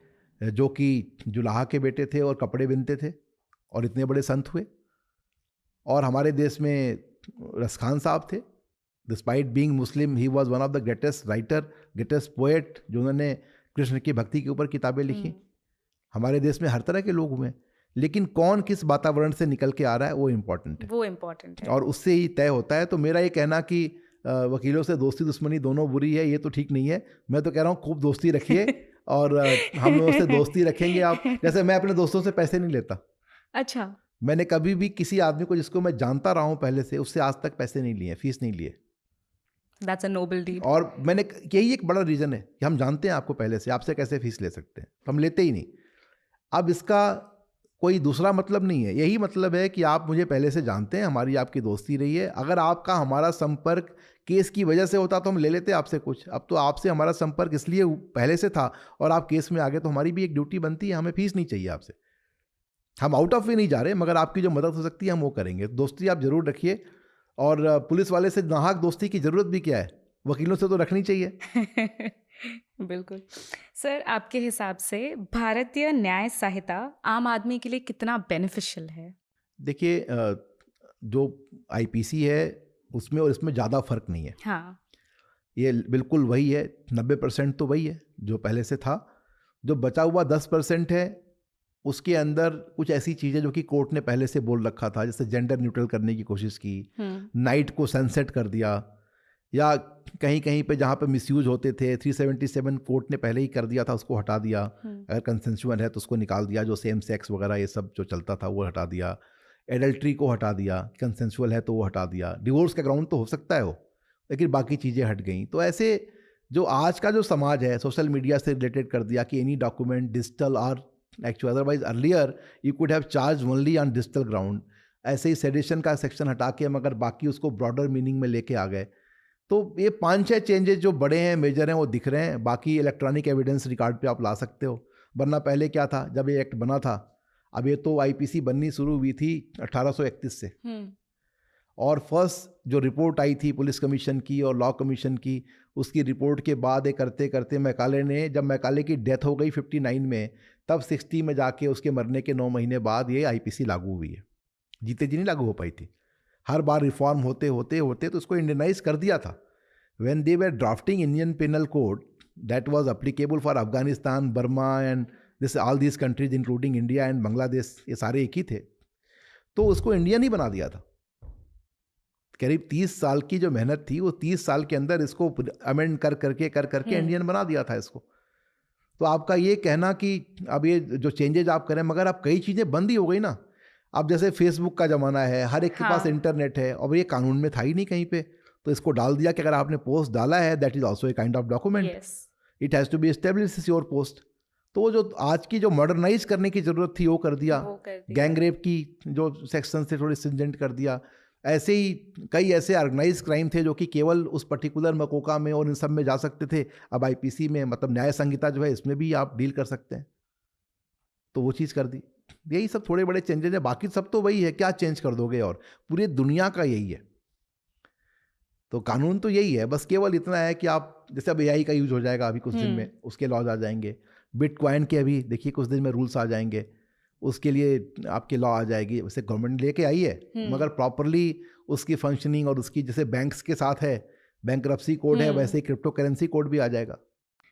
जो कि जुलाहा के बेटे थे और कपड़े बिनते थे और इतने बड़े संत हुए। और हमारे देश में रसखान साहब थे। Despite being Muslim, he was one of the greatest writer, greatest poet, जिन्होंने कृष्ण की भक्ति के ऊपर किताबें लिखी। हमारे देश में हर तरह के लोग हुए, लेकिन कौन किस वातावरण से निकल के आ रहा है वो इम्पोर्टेंट है। वो इम्पोर्टेंट है और उससे ही तय होता है। तो मेरा ये कहना कि वकीलों से दोस्ती दुश्मनी दोनों बुरी है, ये तो ठीक नहीं है। मैं तो कह रहा हूँ खूब दोस्ती रखिए और हम लोगों से दोस्ती रखेंगे आप। जैसे मैं अपने दोस्तों से पैसे नहीं लेता। अच्छा। मैंने कभी भी किसी आदमी को जिसको मैं जानता रहा हूँ पहले से, उससे आज तक पैसे नहीं लिए, फीस नहीं लिए। That's a noble deed. और मैंने, यही एक बड़ा रीज़न है कि हम जानते हैं आपको पहले से, आपसे कैसे फीस ले सकते हैं, हम लेते ही नहीं। अब इसका कोई दूसरा मतलब नहीं है, यही मतलब है कि आप मुझे पहले से जानते हैं, हमारी आपकी दोस्ती रही है। अगर आपका हमारा संपर्क केस की वजह से होता तो हम ले लेते आपसे कुछ। अब तो आपसे हमारा संपर्क इसलिए पहले से था और आप केस में आ गए, तो हमारी भी एक ड्यूटी बनती है, हमें फीस नहीं चाहिए आपसे। हम आउट ऑफ वे नहीं जा रहे, मगर आपकी जो मदद हो सकती है हम वो करेंगे। दोस्ती आप ज़रूर रखिए। और पुलिस वाले से नाहक दोस्ती की ज़रूरत भी क्या है, वकीलों से तो रखनी चाहिए। बिल्कुल। सर, आपके हिसाब से भारतीय न्याय संहिता आम आदमी के लिए कितना बेनिफिशियल है? देखिए, जो आईपीसी है उसमें और इसमें ज़्यादा फर्क नहीं है। हाँ। ये बिल्कुल वही है, 90% तो वही है जो पहले से था। जो बचा हुआ 10% है उसके अंदर कुछ ऐसी चीज़ें जो कि कोर्ट ने पहले से बोल रखा था, जैसे जेंडर न्यूट्रल करने की कोशिश की, नाइट को सनसेट कर दिया, या कहीं कहीं पे जहाँ पे मिसयूज होते थे 377 कोर्ट ने पहले ही कर दिया था, उसको हटा दिया। अगर कंसेंशुअल है तो उसको निकाल दिया। जो सेम सेक्स वगैरह ये सब जो चलता था वो हटा दिया। एडल्ट्री को हटा दिया, कंसेंशुअल है तो वो हटा दिया। डिवोर्स का ग्राउंड तो हो सकता है वो, लेकिन बाकी चीज़ें हट गई। तो ऐसे जो आज का जो समाज है सोशल मीडिया से रिलेटेड कर दिया कि एनी डॉक्यूमेंट डिजिटल और actual, otherwise earlier you could have charge only on digital ground. ऐसे ही सेडिशन का सेक्शन हटा के मगर बाकी उसको ब्रॉडर मीनिंग में लेके आ गए। तो ये 5-6 चेंजेस जो बड़े हैं, मेजर हैं, वो दिख रहे हैं। बाकी इलेक्ट्रॉनिक एविडेंस रिकॉर्ड पे आप ला सकते हो, वरना पहले क्या था जब ये एक्ट बना था, अब ये तो आईपीसी बननी शुरू हुई थी 1831 से, और फर्स्ट जो रिपोर्ट आई थी पुलिस कमीशन की और लॉ कमीशन की, उसकी रिपोर्ट के बाद ये करते करते मैकाले ने, जब मैकाले की डेथ हो गई 59 में, तब 60 में जाके उसके मरने के 9 महीने बाद ये आईपीसी लागू हुई है। जीते जी नहीं लागू हो पाई थी, हर बार रिफॉर्म होते होते होते तो उसको इंडियनाइज कर दिया था। When they were drafting Indian penal code that was applicable for Afghanistan, Burma and this all these countries including India and Bangladesh, ये सारे एक ही थे, तो उसको इंडियन ही बना दिया था। करीब 30 साल की जो मेहनत थी, वो 30 साल के अंदर इसको अमेंड कर करके इंडियन बना दिया था इसको। तो आपका ये कहना कि अब ये जो चेंजेज आप करें, मगर अब कई चीज़ें बंद ही हो गई ना। अब जैसे फेसबुक का ज़माना है, हर एक के पास इंटरनेट है, और ये कानून में था ही नहीं कहीं पे, तो इसको डाल दिया कि अगर आपने पोस्ट डाला है that is also a kind of document, it has to be establish your post. तो जो आज की जो मॉडर्नाइज करने की ज़रूरत थी वो कर दिया। गैंग रेप की जो सेक्शन से थोड़ी स्ट्रिंजेंट कर दिया। ऐसे ही कई ऐसे ऑर्गेनाइज क्राइम थे जो कि केवल उस पर्टिकुलर मकोका में और इन सब में जा सकते थे, अब आईपीसी में, मतलब न्याय संहिता जो है, इसमें भी आप डील कर सकते हैं, तो वो चीज़ कर दी। यही सब थोड़े बड़े चेंजेस है, बाकी सब तो वही है, क्या चेंज कर दोगे, और पूरी दुनिया का यही है। तो कानून तो यही है, बस केवल इतना है कि आप, जैसे अब एआई का यूज हो जाएगा अभी कुछ दिन में, उसके लॉज आ जाएंगे। बिटकॉइन के अभी देखिए कुछ दिन में रूल्स आ जाएंगे, उसके लिए आपके लॉ आ जाएगी। वैसे गवर्नमेंट लेके आई है, मगर प्रॉपरली उसकी फंक्शनिंग और उसकी, जैसे बैंक्स के साथ है बैंकरप्सी कोड है, वैसे ही क्रिप्टो करेंसी कोड भी आ जाएगा।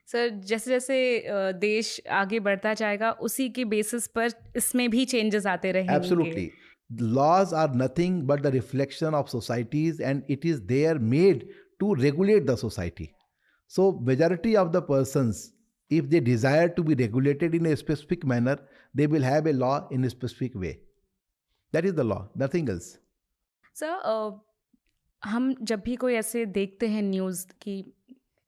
सर जैसे जैसे देश आगे बढ़ता जाएगा उसी के बेसिस पर इसमें भी चेंजेस आते रहेंगे। Absolutely, laws are nothing but the reflection of societies, and it is there made to regulate the society. So majority of the persons, if they desire to be regulated in a specific manner, they will have a law in a specific way. That is the law, nothing else. Sir हम जब भी कोई ऐसे देखते हैं news की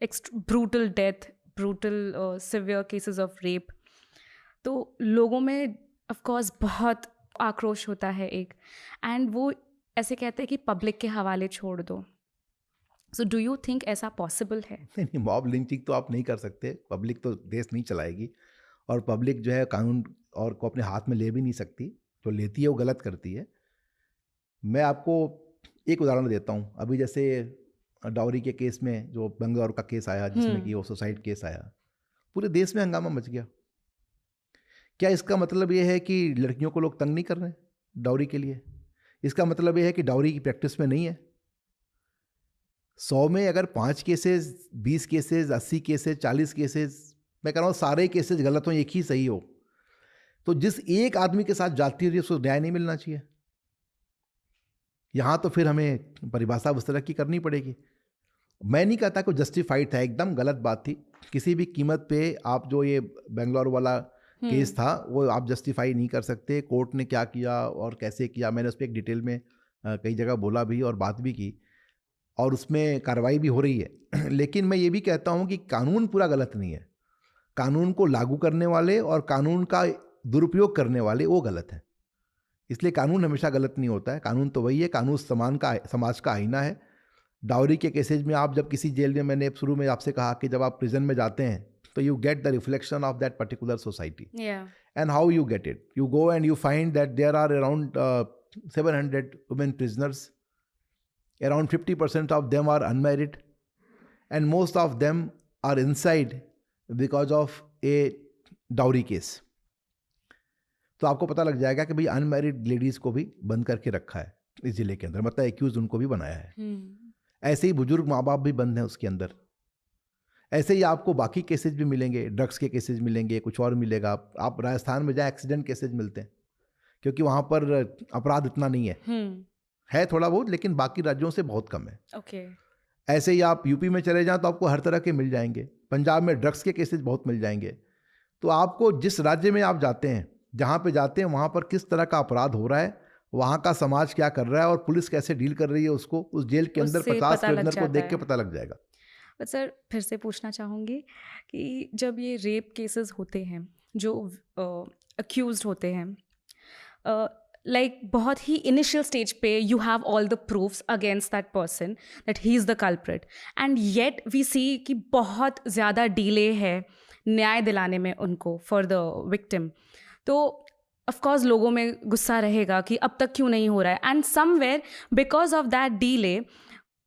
brutal death, brutal severe cases of rape, तो लोगों में ऑफ कोर्स बहुत आक्रोश होता है एक, एंड वो ऐसे कहते हैं कि पब्लिक के हवाले छोड़ दो। सो डू यू थिंक ऐसा पॉसिबल है? नहीं, मॉब लिंचिंग तो आप नहीं कर सकते, पब्लिक तो देश नहीं चलाएगी, और पब्लिक जो है कानून और को अपने हाथ में ले भी नहीं सकती, जो लेती है वो गलत करती है। मैं आपको एक उदाहरण देता हूँ। अभी जैसे डाउरी के केस में जो बेंगलोर का केस आया, जिसमें कि वो सुसाइड केस आया, पूरे देश में हंगामा मच गया। क्या इसका मतलब ये है कि लड़कियों को लोग तंग नहीं कर रहे हैं डाउरी के लिए? इसका मतलब ये है कि डाउरी की प्रैक्टिस में नहीं है। 100 में अगर 5 केसेस, 20 केसेस, 80 केसेस, 40 केसेस, मैं कह रहा हूँ सारे केसेस गलत हो, एक ही सही हो, तो जिस एक आदमी के साथ जाती है उसको न्याय नहीं मिलना चाहिए। यहाँ तो फिर हमें परिभाषा उस तरह की करनी पड़ेगी। मैं नहीं कहता कि जस्टिफाइड था, एकदम गलत बात थी। किसी भी कीमत पे आप जो ये बेंगलोर वाला केस था वो आप जस्टिफाई नहीं कर सकते। कोर्ट ने क्या किया और कैसे किया, मैंने उस पर एक डिटेल में कई जगह बोला भी और बात भी की, और उसमें कार्रवाई भी हो रही है। लेकिन मैं ये भी कहता हूँ कि कानून पूरा गलत नहीं है, कानून को लागू करने वाले और कानून का दुरुपयोग करने वाले वो गलत है। इसलिए कानून हमेशा गलत नहीं होता है, कानून तो वही है, कानून समाज का आईना है। डाउरी के केसेज में आप जब किसी जेल में, मैंने शुरू में आपसे कहा कि जब आप प्रिजन में जाते हैं तो you get the reflection of that particular society. Yeah. And how you get it? You go and you find that there are around 700 women prisoners. Around 50% of them are unmarried. And most of them are inside because of a dowry case. तो आपको पता लग जाएगा कि भाई unmarried ladies को भी बंद करके रखा है इस जिले के अंदर, मतलब एक्यूज उनको भी बनाया है। ऐसे ही बुजुर्ग माँ बाप भी बंद हैं उसके अंदर। ऐसे ही आपको बाकी केसेज भी मिलेंगे, ड्रग्स के केसेज मिलेंगे, कुछ और मिलेगा। आप राजस्थान में जाए एक्सीडेंट केसेज मिलते हैं, क्योंकि वहाँ पर अपराध इतना नहीं है थोड़ा बहुत, लेकिन बाकी राज्यों से बहुत कम है। Okay. ऐसे ही आप यूपी में चले जाएं तो आपको हर तरह के मिल जाएंगे। पंजाब में ड्रग्स के केसेज बहुत मिल जाएंगे। तो आपको जिस राज्य में आप जाते हैं, जहाँ पे जाते हैं, वहाँ पर किस तरह का अपराध हो रहा है, वहाँ का समाज क्या कर रहा है और पुलिस कैसे डील कर रही है उसको, उस जेल के अंदर 50 प्रिजनर को देख के पता लग जाएगा। बट सर फिर से पूछना चाहूँगी कि जब ये रेप केसेस होते हैं जो अक्यूज्ड होते हैं, लाइक बहुत ही इनिशियल स्टेज पे you have all the proofs against that person that he is the culprit, and yet we see कि बहुत ज़्यादा डिले है न्याय दिलाने में उनको फॉर द विक्टिम। तो ऑफकोर्स लोगों में गुस्सा रहेगा कि अब तक क्यों नहीं हो रहा है, and somewhere because of that delay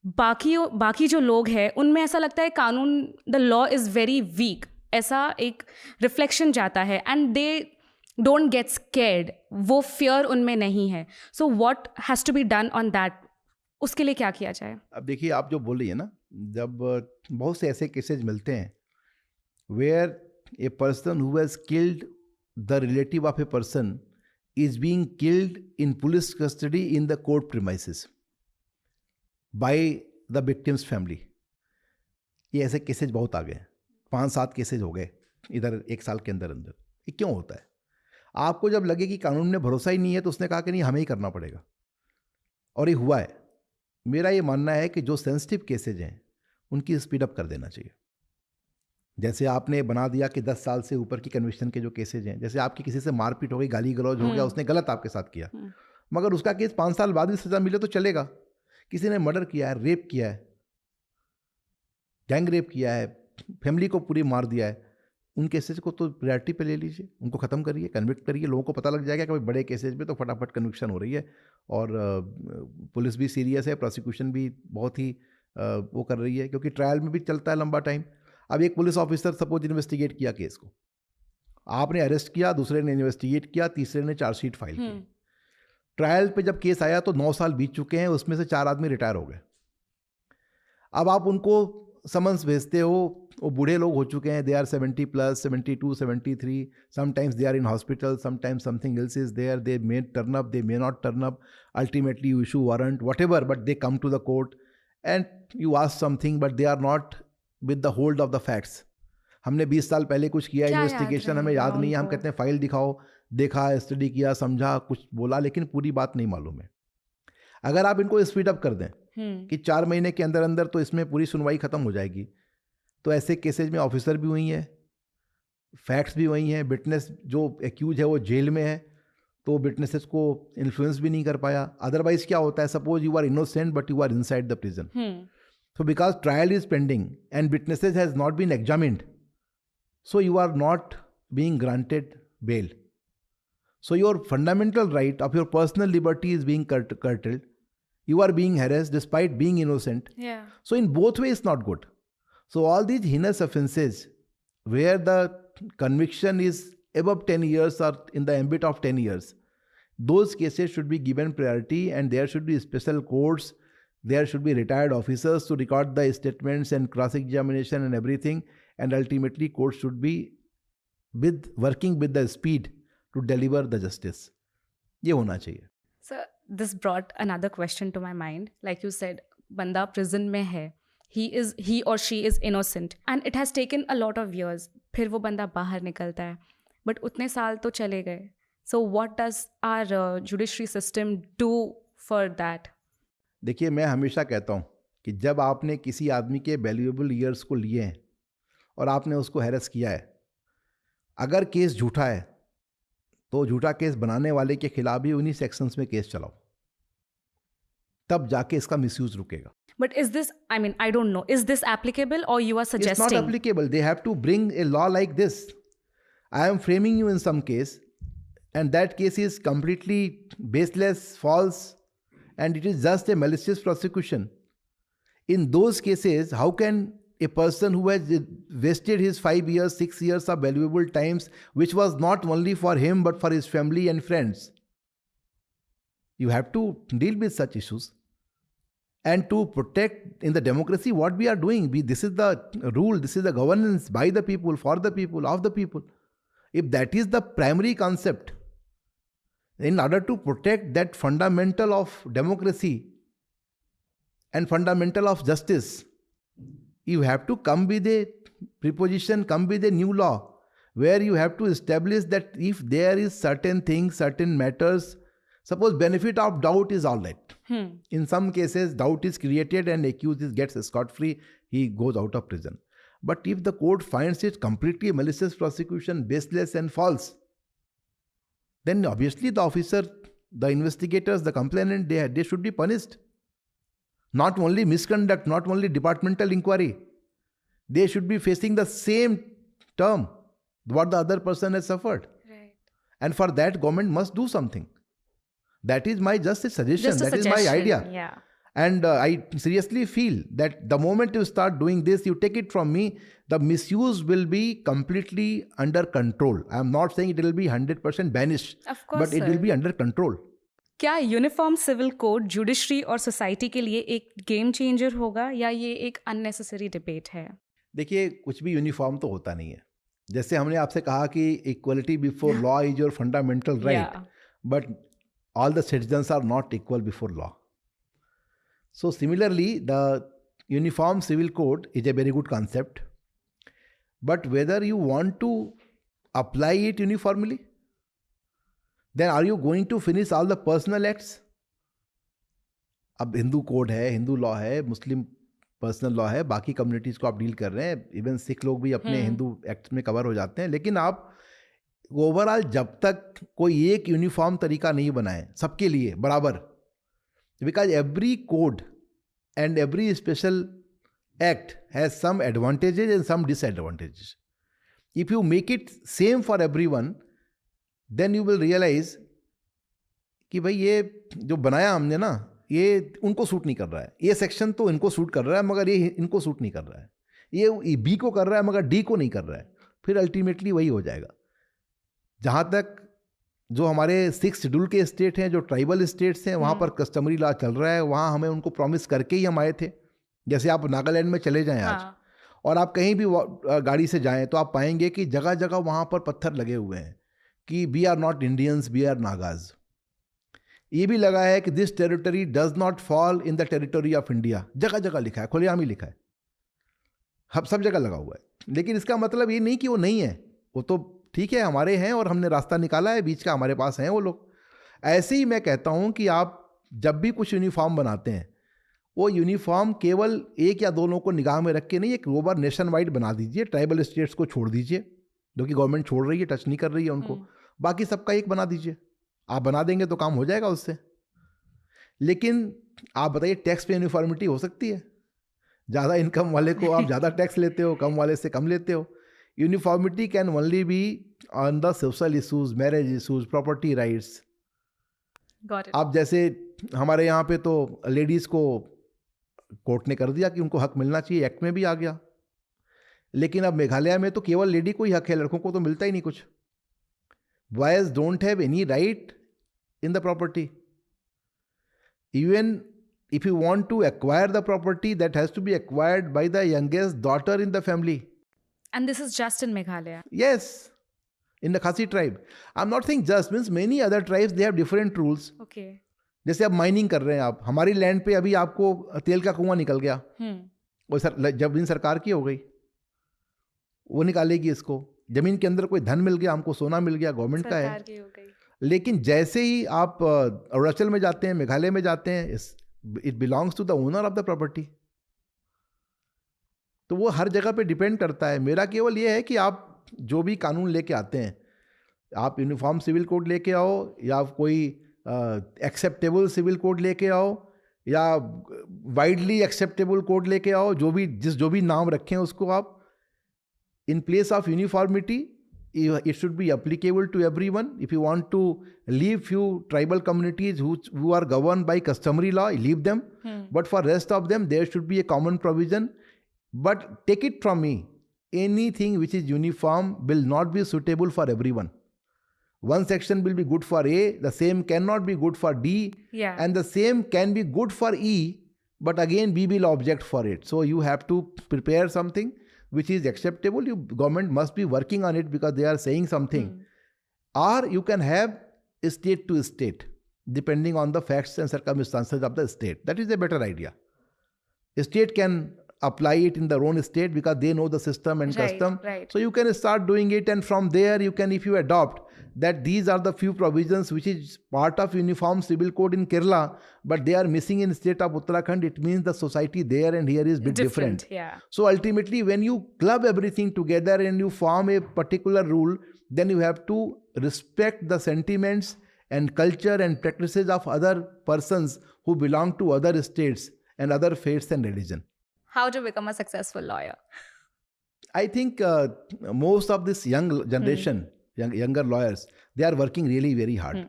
बाकी जो लोग हैं उनमें ऐसा लगता है कानून, the law is very weak, ऐसा एक रिफ्लेक्शन जाता है, and they don't get scared, वो फियर उनमें नहीं है। So what has to be done on that, उसके लिए क्या किया जाए? अब देखिए, आप जो बोल रही है ना, जब बहुत से ऐसे केसेज मिलते हैं where a person who has killed the relative of a person is being killed in police custody in the court premises by the victim's family. ये ऐसे केसेज बहुत आ गए, 5-7 केसेज हो गए इधर 1 साल के अंदर अंदर। ये क्यों होता है? आपको जब लगे कि कानून में भरोसा ही नहीं है तो उसने कहा कि नहीं, हमें ही करना पड़ेगा, और ये हुआ है। मेरा ये मानना है कि जो सेंसिटिव केसेज हैं उनकी स्पीड अप कर देना चाहिए। जैसे आपने बना दिया कि 10 साल से ऊपर की कन्विक्शन के जो केसेज हैं, जैसे आपकी किसी से मारपीट हो गई, गाली गलौज हो गया, उसने गलत आपके साथ किया, मगर उसका केस 5 साल बाद भी सजा मिले तो चलेगा। किसी ने मर्डर किया है, रेप किया है, गैंग रेप किया है, फैमिली को पूरी मार दिया है, उन केसेज को तो प्रायोरिटी पे ले लीजिए, उनको ख़त्म करिए, कन्विक्ट करिए। लोगों को पता लग जाएगा कि भाई बड़े केसेज में तो फटाफट कन्विक्शन हो रही है, और पुलिस भी सीरियस है, प्रोसिक्यूशन भी बहुत ही वो कर रही है, क्योंकि ट्रायल में भी चलता है लंबा टाइम। अब एक पुलिस ऑफिसर सपोज इन्वेस्टिगेट किया केस को, आपने अरेस्ट किया, दूसरे ने इन्वेस्टिगेट किया, तीसरे ने चार्जशीट फाइल की। ट्रायल पे जब केस आया तो 9 साल बीत चुके हैं, उसमें से 4 आदमी रिटायर हो गए। अब आप उनको समन्स भेजते हो, वो बूढ़े लोग हो चुके हैं, they are 70+, 72, 73, sometimes they are in hospital, sometimes something else is there, they may turn up, they may not turn up, ultimately you issue warrant, whatever, but they come to the court and you ask something, but they are not with the hold of the facts. हमने 20 साल पहले कुछ किया investigation, हमें याद नहीं है, हम कहते हैं फाइल दिखाओ, देखा, स्टडी किया, समझा, कुछ बोला, लेकिन पूरी बात नहीं मालूम है। अगर आप इनको स्पीड अप कर दें कि 4 महीने के अंदर अंदर तो इसमें पूरी सुनवाई खत्म हो जाएगी, तो ऐसे केसेज में ऑफिसर भी वही है, फैक्ट्स भी वही हैं, विटनेस जो एक्यूज है वो जेल में है, तो विटनेसेस को इन्फ्लुएंस भी नहीं कर पाया। अदरवाइज क्या होता है, suppose you are innocent but you are inside the prison, so because trial is pending and witnesses has not been examined, so you are not being granted bail, so your fundamental right of your personal liberty is being curtailed, you are being harassed despite being innocent. So in both ways it's not good. So all these heinous offenses where the conviction is above 10 years or in the ambit of 10 years, those cases should be given priority, and there should be special courts, there should be retired officers to record the statements and cross-examination and everything, and ultimately courts should be working with the speed to deliver the justice. ये होना चाहिए। Sir, this brought another question to my mind. Like you said, बंदा prison में है, he or she is innocent, and it has taken a lot of years. फिर वो बंदा बाहर निकलता है, but उतने साल तो चले गए. So what does our judiciary system do for that? देखिए, मैं हमेशा कहता हूँ कि जब आपने किसी आदमी के वैल्यूएबल ईयर्स को लिए हैं और आपने उसको हैरेस किया है, अगर केस झूठा है तो झूठा केस बनाने वाले के खिलाफ भी उन्हीं सेक्शंस में केस चलाओ, तब जाके इसका मिसयूज रुकेगा। But is this, I mean, I don't know, is this applicable or you are suggesting? It's not applicable. They have to bring a law like this. I am framing you in some case, and that case is completely baseless, false, and it is just a malicious prosecution. In those cases, how can a person who has wasted his 5 years, 6 years of valuable times, which was not only for him but for his family and friends, you have to deal with such issues. And to protect in the democracy what we are doing, this is the rule, this is the governance by the people, for the people, of the people. If that is the primary concept, in order to protect that fundamental of democracy and fundamental of justice, you have to come with a preposition, come with a new law, where you have to establish that if there is certain things, certain matters Suppose benefit of doubt is all right. In some cases, doubt is created and accused gets scot-free. He goes out of prison. But if the court finds it completely malicious prosecution, baseless and false, then obviously the officer, the investigators, the complainant, they should be punished. Not only misconduct, not only departmental inquiry. They should be facing the same term what the other person has suffered. Right. And for that, government must do something. That is my just a suggestion. That is my idea. Yeah. And I seriously feel that the moment you start doing this, you take it from me, the misuse will be completely under control. I am not saying it will be 100% banished, Of course, but it will be under control. क्या uniform civil code judiciary और society के लिए एक game changer होगा या ये एक unnecessary debate है? देखिए, कुछ भी यूनिफॉर्म तो होता नहीं है. जैसे हमने आपसे कहा कि equality before law is your fundamental right, but all the citizens are not equal before law. So similarly, the Uniform Civil Code is a very good concept. But whether you want to apply it uniformly, then are you going to finish all the personal acts? अब Hindu code है, Hindu law है, मुस्लिम personal law है, बाकी communities को आप deal कर रहे हैं, इवन सिख लोग भी अपने हिंदू एक्ट में कवर हो जाते हैं. लेकिन आप ओवरऑल जब तक कोई एक यूनिफॉर्म तरीका नहीं बनाए सबके लिए बराबर, because every code and every special act has some advantages and some disadvantages. If you make it same for everyone, then you will realise कि भाई ये जो बनाया हमने ना, ये उनको सूट नहीं कर रहा है. ये सेक्शन तो इनको सूट कर रहा है मगर ये इनको सूट नहीं कर रहा है. ये बी को कर रहा है मगर डी को नहीं कर रहा है. फिर अल्टीमेटली वही हो जाएगा. जहाँ तक जो हमारे 6 शेड्यूल के स्टेट हैं, जो ट्राइबल स्टेट्स हैं, वहाँ पर कस्टमरी लॉ चल रहा है. वहाँ हमें उनको प्रॉमिस करके ही हम आए थे. जैसे आप नागालैंड में चले जाएं आज, और आप कहीं भी गाड़ी से जाएं तो आप पाएंगे कि जगह जगह वहाँ पर पत्थर लगे हुए हैं कि we are not Indians, we are Nagas. ये भी लगा है कि this territory does not fall in the territory of India. जगह जगह लिखा है, खुलेआम ही लिखा है, सब जगह लगा हुआ है. लेकिन इसका मतलब ये नहीं कि वो नहीं है. वो तो ठीक है, हमारे हैं और हमने रास्ता निकाला है, बीच का हमारे पास हैं वो लोग. ऐसे ही मैं कहता हूँ कि आप जब भी कुछ यूनिफॉर्म बनाते हैं, वो यूनिफॉर्म केवल एक या दो लोगों को निगाह में रख के नहीं, एक ग्लोबल नेशन वाइड बना दीजिए. ट्राइबल स्टेट्स को छोड़ दीजिए, जो कि गवर्नमेंट छोड़ रही है, टच नहीं कर रही है उनको. बाकी सबका एक बना दीजिए. आप बना देंगे तो काम हो जाएगा उससे. लेकिन आप बताइए, टैक्स पे यूनिफॉर्मिटी हो सकती है? ज़्यादा इनकम वाले को आप ज़्यादा टैक्स लेते हो, कम वाले से कम लेते हो. Uniformity can only be on the social issues, marriage issues, property rights. Got it. आप जैसे हमारे यहाँ पे तो लेडीज़ को कोर्ट ने कर दिया कि उनको हक मिलना चाहिए, एक्ट में भी आ गया. लेकिन अब मेघालय में तो केवल लेडी को ही हक है, लड़कों को तो मिलता ही नहीं कुछ. Boys don't have any right in the property. Even if you want to acquire the property, that has to be acquired by the youngest daughter in the family. And this is just in Meghalaya? Yes, in the Khasi tribe. I'm not saying just, means many other tribes, they have different rules. Okay. जैसे अब mining कर रहे हैं आप, हमारी land पे अभी आपको तेल का कुआं निकल गया, वो जब इन सरकार की हो गई, वो निकालेगी इसको. जमीन के अंदर कोई धन मिल गया, हमको सोना मिल गया, गवर्नमेंट का है. लेकिन जैसे ही आप अरुणाचल में जाते हैं, मेघालय में जाते हैं, it belongs to the owner of the property. तो वो हर जगह पे डिपेंड करता है. मेरा केवल ये है कि आप जो भी कानून लेके आते हैं, आप यूनिफॉर्म सिविल कोड लेके आओ या कोई एक्सेप्टेबल सिविल कोड लेके आओ या वाइडली एक्सेप्टेबल कोड लेके आओ, जो भी नाम रखें उसको आप, in place of uniformity it should be applicable to everyone. If you want to leave few tribal communities who are governed by customary law, leave them. But for rest of them, there should be a common provision. But take it from me, anything which is uniform will not be suitable for everyone. One section will be good for A, the same cannot be good for D, and the same can be good for E, but again B will object for it. So you have to prepare something which is acceptable. Government must be working on it because they are saying something. Or you can have state to state, depending on the facts and circumstances of the state. That is a better idea. A state can apply it in their own state because they know the system and Right, custom. right. So you can start doing it, and from there you can, if you adopt that these are the few provisions which is part of uniform civil code in Kerala, but they are missing in state of Uttarakhand, it means the society there and here is bit different. Yeah. So ultimately, when you club everything together and you form a particular rule, then you have to respect the sentiments and culture and practices of other persons who belong to other states and other faiths and religion. How to become a successful lawyer? I think most of this young generation, younger lawyers, they are working really very hard.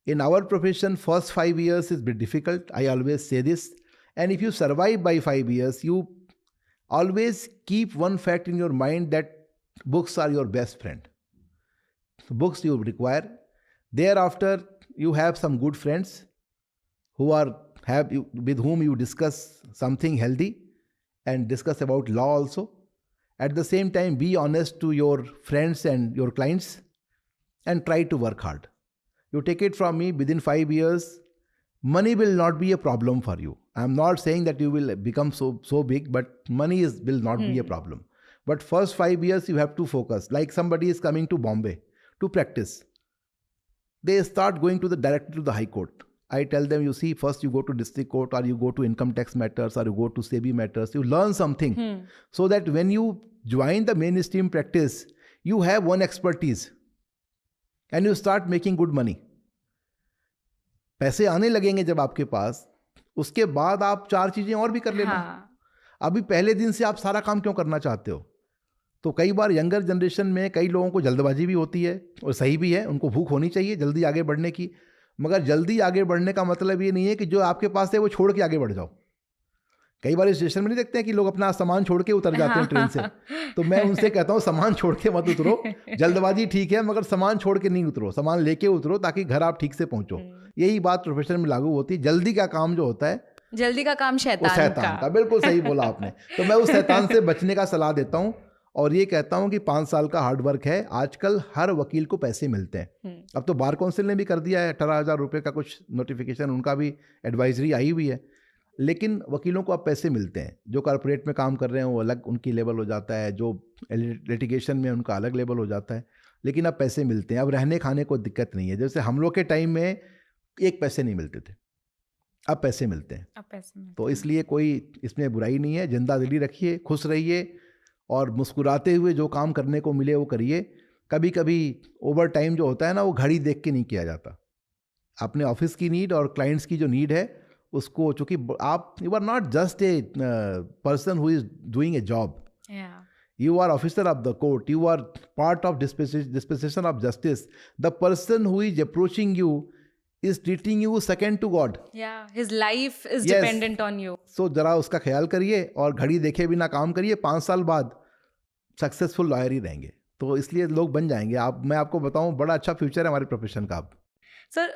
In our profession, first 5 years is a bit difficult. I always say this. And if you survive by 5 years, you always keep one fact in your mind, that books are your best friend. Books you require. Thereafter, you have some good friends with whom you discuss something healthy and discuss about law also. At the same time, be honest to your friends and your clients and try to work hard. You take it from me, within 5 years, money will not be a problem for you. I am not saying that you will become so big, but money will not be a problem. But first 5 years, you have to focus. Like somebody is coming to Bombay to practice. They start going directly to the High Court. I tell them, you see, first you go to district court, or you go to income tax matters, or you go to SEBI matters. You learn something so that when you join the mainstream practice, you have one expertise and you start making good money. पैसे आने लगेंगे जब आपके पास, उसके बाद आप 4 चीजें और भी कर लेना। अभी पहले दिन से आप सारा काम क्यों करना चाहते हो? तो कई बार यंगर जनरेशन में कई लोगों को जल्दबाजी भी होती है, और सही भी है, उनको भूख होनी चाहिए जल्दी आगे बढ़ने की। मगर जल्दी आगे बढ़ने का मतलब ये नहीं है कि जो आपके पास है वो छोड़ के आगे बढ़ जाओ। कई बार स्टेशन में नहीं देखते हैं कि लोग अपना सामान छोड़ के उतर जाते हैं ट्रेन से, तो मैं उनसे कहता हूँ सामान छोड़ के मत उतरो। जल्दबाजी ठीक है, मगर सामान छोड़ के नहीं उतरो, सामान लेके उतरो ताकि घर आप ठीक से पहुंचो। यही बात प्रोफेशन में लागू होती है। जल्दी का काम जो होता है, जल्दी का काम शैतान का। बिल्कुल सही बोला आपने। तो मैं उस शैतान से बचने का सलाह देता हूँ और ये कहता हूँ कि 5 साल का हार्ड वर्क है। आजकल हर वकील को पैसे मिलते हैं। अब तो बार काउंसिल ने भी कर दिया है 18,000 रुपये का कुछ नोटिफिकेशन, उनका भी एडवाइजरी आई हुई है। लेकिन वकीलों को अब पैसे मिलते हैं। जो कॉर्पोरेट में काम कर रहे हैं वो अलग उनकी लेवल हो जाता है, जो लिटिगेशन में उनका अलग लेवल हो जाता है, लेकिन अब पैसे मिलते हैं। अब रहने खाने को दिक्कत नहीं है। जैसे हम लोग के टाइम में 1 पैसे नहीं मिलते थे, अब पैसे मिलते हैं। तो इसलिए कोई इसमें बुराई नहीं है। जिंदा दिली रखिए, खुश रहिए और मुस्कुराते हुए जो काम करने को मिले वो करिए। कभी कभी ओवर टाइम जो होता है ना, वो घड़ी देख के नहीं किया जाता। अपने ऑफिस की नीड और क्लाइंट्स की जो नीड है उसको, चूंकि आप you are not just a person who is doing a job, you are officer of the court, you are part of dispensation of justice. The person who is approaching you is treating you second to God. His life is dependent on you. So जरा उसका ख्याल करिए और घड़ी देखे बिना काम करिए। 5 साल बाद सक्सेसफुल लॉयर ही रहेंगे, तो इसलिए लोग बन जाएंगे। मैं आपको बताऊं, बड़ा अच्छा फ्यूचर है हमारे प्रोफेशन का। सर,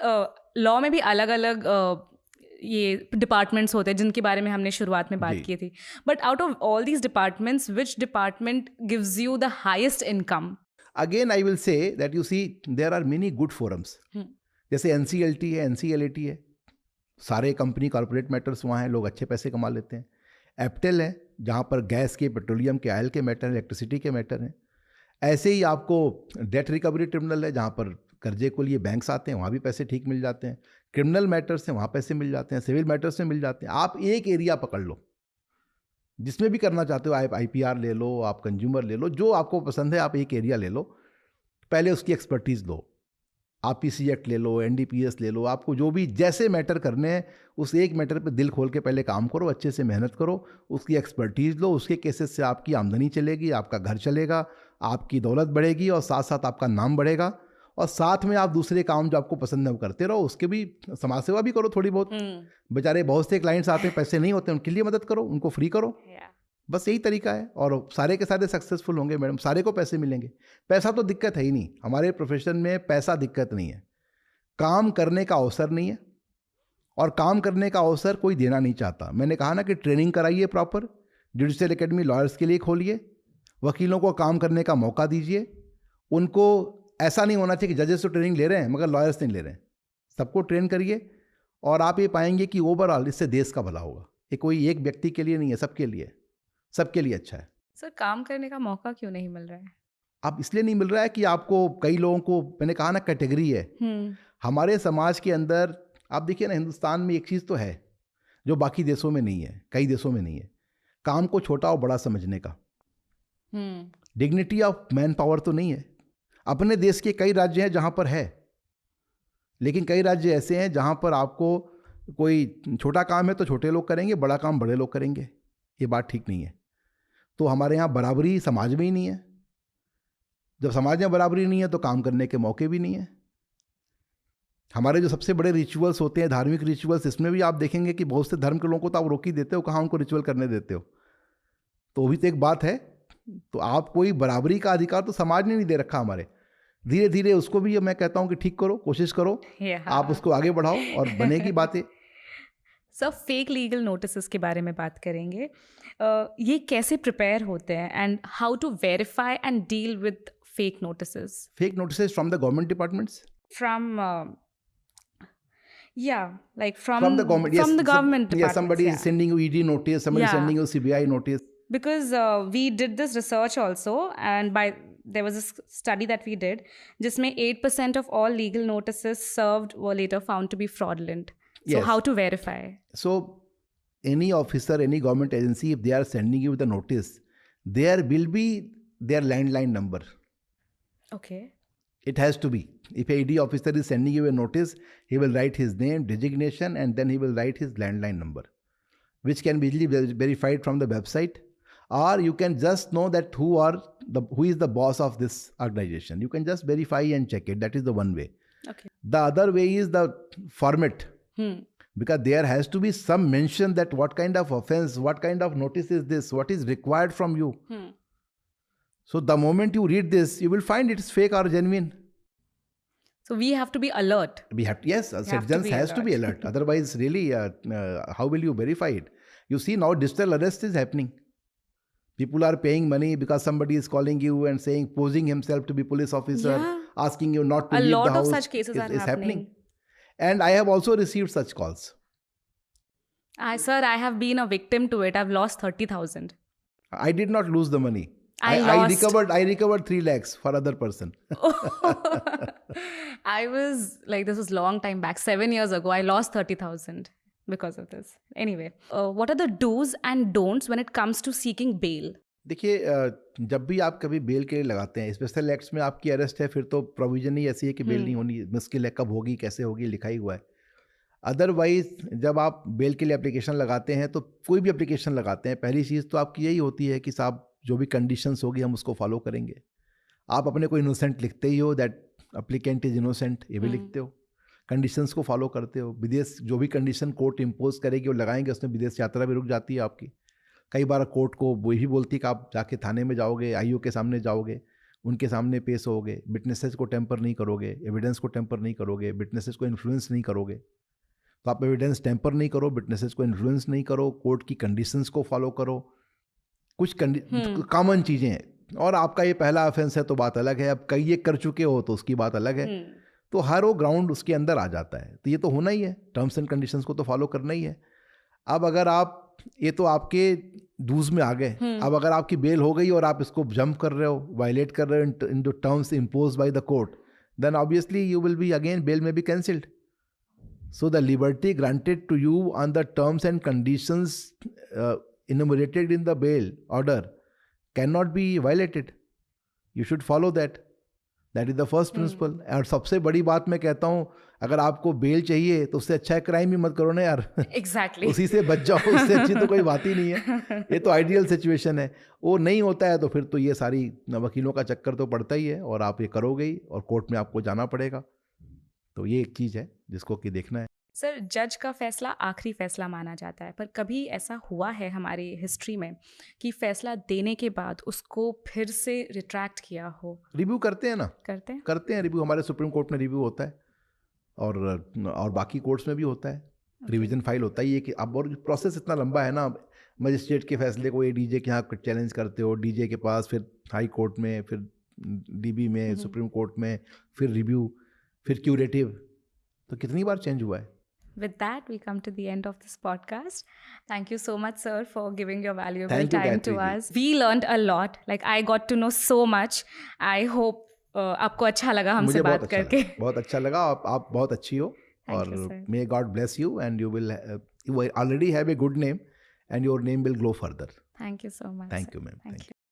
लॉ में भी अलग अलग ये डिपार्टमेंट्स होते हैं जिनके बारे में हमने शुरुआत में बात की थी। But out of all these departments, which department gives you the highest income? Again I will say that you see there are many good forums. जैसे NCLT है, NCLAT है, सारे कंपनी कॉर्पोरेट मैटर्स वहाँ हैं, लोग अच्छे पैसे कमा लेते हैं। एप्टेल है, जहाँ पर गैस के, पेट्रोलियम के, ऑयल के मैटर, इलेक्ट्रिसिटी के मैटर हैं। ऐसे ही आपको डेट रिकवरी ट्रिब्यूनल है, जहाँ पर कर्जे को लिए बैंक्स आते हैं, वहाँ भी पैसे ठीक मिल जाते हैं। क्रिमिनल मैटर्स हैं, वहाँ पैसे मिल जाते हैं। सिविल मैटर्स में मिल जाते हैं। आप एक एरिया पकड़ लो, जिसमें भी करना चाहते हो। आप IPR ले लो, आप कंज्यूमर ले लो, जो आपको पसंद है आप एक एरिया ले लो। पहले उसकी एक्सपर्टीज़ लो। आप PC एक्ट ले लो, NDPS ले लो, आपको जो भी जैसे मैटर करने हैं उस एक मैटर पे दिल खोल के पहले काम करो, अच्छे से मेहनत करो, उसकी एक्सपर्टीज़ लो। उसके केसेस से आपकी आमदनी चलेगी, आपका घर चलेगा, आपकी दौलत बढ़ेगी और साथ साथ आपका नाम बढ़ेगा। और साथ में आप दूसरे काम जो आपको पसंद है वो करते रहो। उसके भी समाज सेवा भी करो थोड़ी बहुत। बेचारे बहुत से क्लाइंट्स आते हैं, पैसे नहीं होते, उनके लिए मदद करो, उनको फ्री करो। बस यही तरीका है और सारे के सारे सक्सेसफुल होंगे मैडम, सारे को पैसे मिलेंगे। पैसा तो दिक्कत है ही नहीं, हमारे प्रोफेशन में पैसा दिक्कत नहीं है। काम करने का अवसर नहीं है, और काम करने का अवसर कोई देना नहीं चाहता। मैंने कहा ना कि ट्रेनिंग कराइए प्रॉपर, जुडिशियल एकेडमी लॉयर्स के लिए खोलिए, वकीलों को काम करने का मौका दीजिए। उनको ऐसा नहीं होना चाहिए कि जजेस तो ट्रेनिंग ले रहे हैं मगर लॉयर्स नहीं ले रहे हैं। सबको ट्रेन करिए और आप ये पाएंगे कि ओवरऑल इससे देश का भला होगा। ये कोई एक व्यक्ति के लिए नहीं है, सबके लिए। सबके लिए अच्छा है। सर काम करने का मौका क्यों नहीं मिल रहा है? अब इसलिए नहीं मिल रहा है कि आपको कई लोगों को, मैंने कहा ना कैटेगरी है हमारे समाज के अंदर। आप देखिए ना, हिंदुस्तान में एक चीज़ तो है जो बाकी देशों में नहीं है, कई देशों में नहीं है, काम को छोटा और बड़ा समझने का। डिग्निटी ऑफ मैन पावर तो नहीं है। अपने देश के कई राज्य हैं जहाँ पर है, लेकिन कई राज्य ऐसे हैं जहाँ पर आपको कोई छोटा काम है तो छोटे लोग करेंगे, बड़ा काम बड़े लोग करेंगे। ये बात ठीक नहीं है। तो हमारे यहाँ बराबरी समाज में ही नहीं है। जब समाज में बराबरी नहीं है तो काम करने के मौके भी नहीं है। हमारे जो सबसे बड़े रिचुअल्स होते हैं, धार्मिक रिचुअल्स, इसमें भी आप देखेंगे कि बहुत से धर्म के लोगों को तो आप रोक ही देते हो, कहाँ उनको रिचुअल करने देते हो। तो वो भी तो एक बात है। तो आप कोई बराबरी का अधिकार तो समाज ने नहीं दे रखा हमारे। धीरे धीरे उसको भी मैं कहता हूँ कि ठीक करो, कोशिश करो, आप उसको आगे बढ़ाओ और बनेगी बातें। सब फेक लीगल नोटिसेस के बारे में बात करेंगे। ये कैसे प्रिपेयर होते हैं and how to verify and deal with fake notices? Fake notices from the government departments? From yeah, like From the government, yes. from the government Yes, departments, somebody is sending you ED notice, somebody is Yeah. sending you CBI notice. Because we did this research also, and there was a study that we did, जिसमें 8% of all legal notices served were later found to be fraudulent. So Yes. how to verify? So any officer, any government agency, if they are sending you the notice, there will be their landline number. Okay. It has to be. If a ED officer is sending you a notice, he will write his name, designation, and then he will write his landline number, which can be easily verified from the website, or you can just know that who is the boss of this organization. You can just verify and check it. That is the one way. Okay. The other way is the format. Because there has to be some mention that what kind of offense, what kind of notice is this, what is required from you. So the moment you read this, you will find it's fake or genuine. So we have to be alert. We have to, yes, citizens has to be alert. Otherwise, really, how will you verify it? You see now digital arrest is happening. People are paying money because somebody is calling you and saying, posing himself to be police officer, asking you not to leave the house. A lot of such cases are happening. And I have also received such calls. Sir, I have been a victim to it. I've lost 30,000. I did not lose the money. I recovered 3 lakhs for other person. This was long time back, 7 years ago. I lost 30,000 because of this. Anyway, what are the do's and don'ts when it comes to seeking bail? देखिए, जब भी आप कभी bell के लिए लगाते हैं, special acts में आपकी अरेस्ट है, फिर तो प्रोविजन ही ऐसी है कि बेल नहीं होनी, मुश्किल है, कब होगी, कैसे होगी, लिखा ही हुआ है। अदरवाइज जब आप बेल के लिए एप्लीकेशन लगाते हैं, तो कोई भी एप्लीकेशन लगाते हैं, पहली चीज़ तो आपकी यही होती है कि साहब जो भी कंडीशंस होगी हम उसको फॉलो करेंगे। आप अपने को इनोसेंट लिखते ही हो, दैट एप्लीकेंट इज इनोसेंट, ये भी लिखते हो, कंडीशंस को फॉलो करते हो। विदेश जो भी कंडीशन कोर्ट इम्पोज करेगी और लगाएंगे, उसमें विदेश यात्रा भी रुक जाती है आपकी। कई बार कोर्ट को वही बोलती है कि आप जाके थाने में जाओगे, आईओ के सामने जाओगे, उनके सामने पेश होगे, विटनेसेस को टेम्पर नहीं करोगे, एविडेंस को टेम्पर नहीं करोगे, विटनेसेस को इन्फ्लुएंस नहीं करोगे। तो आप एविडेंस टेम्पर नहीं करो, विटनेसेस को इन्फ्लुएंस नहीं करो, कोर्ट की कंडीशंस को फॉलो करो, कुछ कॉमन चीज़ें हैं। और आपका ये पहला ऑफेंस है तो बात अलग है, अब कई ये कर चुके हो तो उसकी बात अलग है। तो हर वो ग्राउंड उसके अंदर आ जाता है। तो ये तो होना ही है, टर्म्स एंड कंडीशंस को तो फॉलो करना ही है। अब अगर आप, ये तो आपके डूज में आ गए, अब अगर आपकी बेल हो गई और आप इसको जंप कर रहे हो, वायलेट कर रहे हो in the terms impose by the court, then obviously you will be again, bail में be cancelled. So the liberty granted to you on the terms and conditions enumerated in the bail order cannot be violated. You should follow that. That is the first principle. और सबसे बड़ी बात मैं कहता हूँ, अगर आपको बेल चाहिए तो उससे अच्छा क्राइम ही मत करो ना यार। Exactly. उसी से बच जाओ, उससे अच्छी तो कोई बात ही नहीं है। ये तो आइडियल सिचुएशन है। वो नहीं होता है तो फिर तो ये सारी वकीलों का चक्कर तो पड़ता ही है, और आप ये करोगे ही, और कोर्ट में आपको जाना पड़ेगा। तो ये एक चीज़ है जिसको कि देखना है। सर, जज का फैसला आखिरी फैसला माना जाता है, पर कभी ऐसा हुआ है हमारी हिस्ट्री में कि फैसला देने के बाद उसको फिर से रिट्रैक्ट किया हो? रिव्यू करते हैं ना, करते हैं रिव्यू। हमारे सुप्रीम कोर्ट में रिव्यू होता है, और बाकी कोर्ट्स में भी होता है। रिवीजन फाइल होता ही है कि अब, और प्रोसेस इतना लंबा है ना, मजिस्ट्रेट के फैसले को ये डीजे के यहाँ चैलेंज करते हो, डीजे के पास, फिर हाई कोर्ट में, फिर डीबी में, सुप्रीम कोर्ट में, फिर रिव्यू, फिर क्यूरेटिव। तो कितनी बार चेंज हुआ है। with that, we come to the end of this podcast. Thank you so much, sir, for giving your valuable Thank you, time to Gayatri ji. us. We learned a lot. Like, I got to know so much. I hope आपको अच्छा लगा हमसे मुझे बात करके. बहुत अच्छा लगा. आप बहुत अच्छी हो. Thank और you, sir. may God bless you, and you already have a good name, and your name will grow further. Thank you so much. Thank sir. you, ma'am. Thank Thank you. you.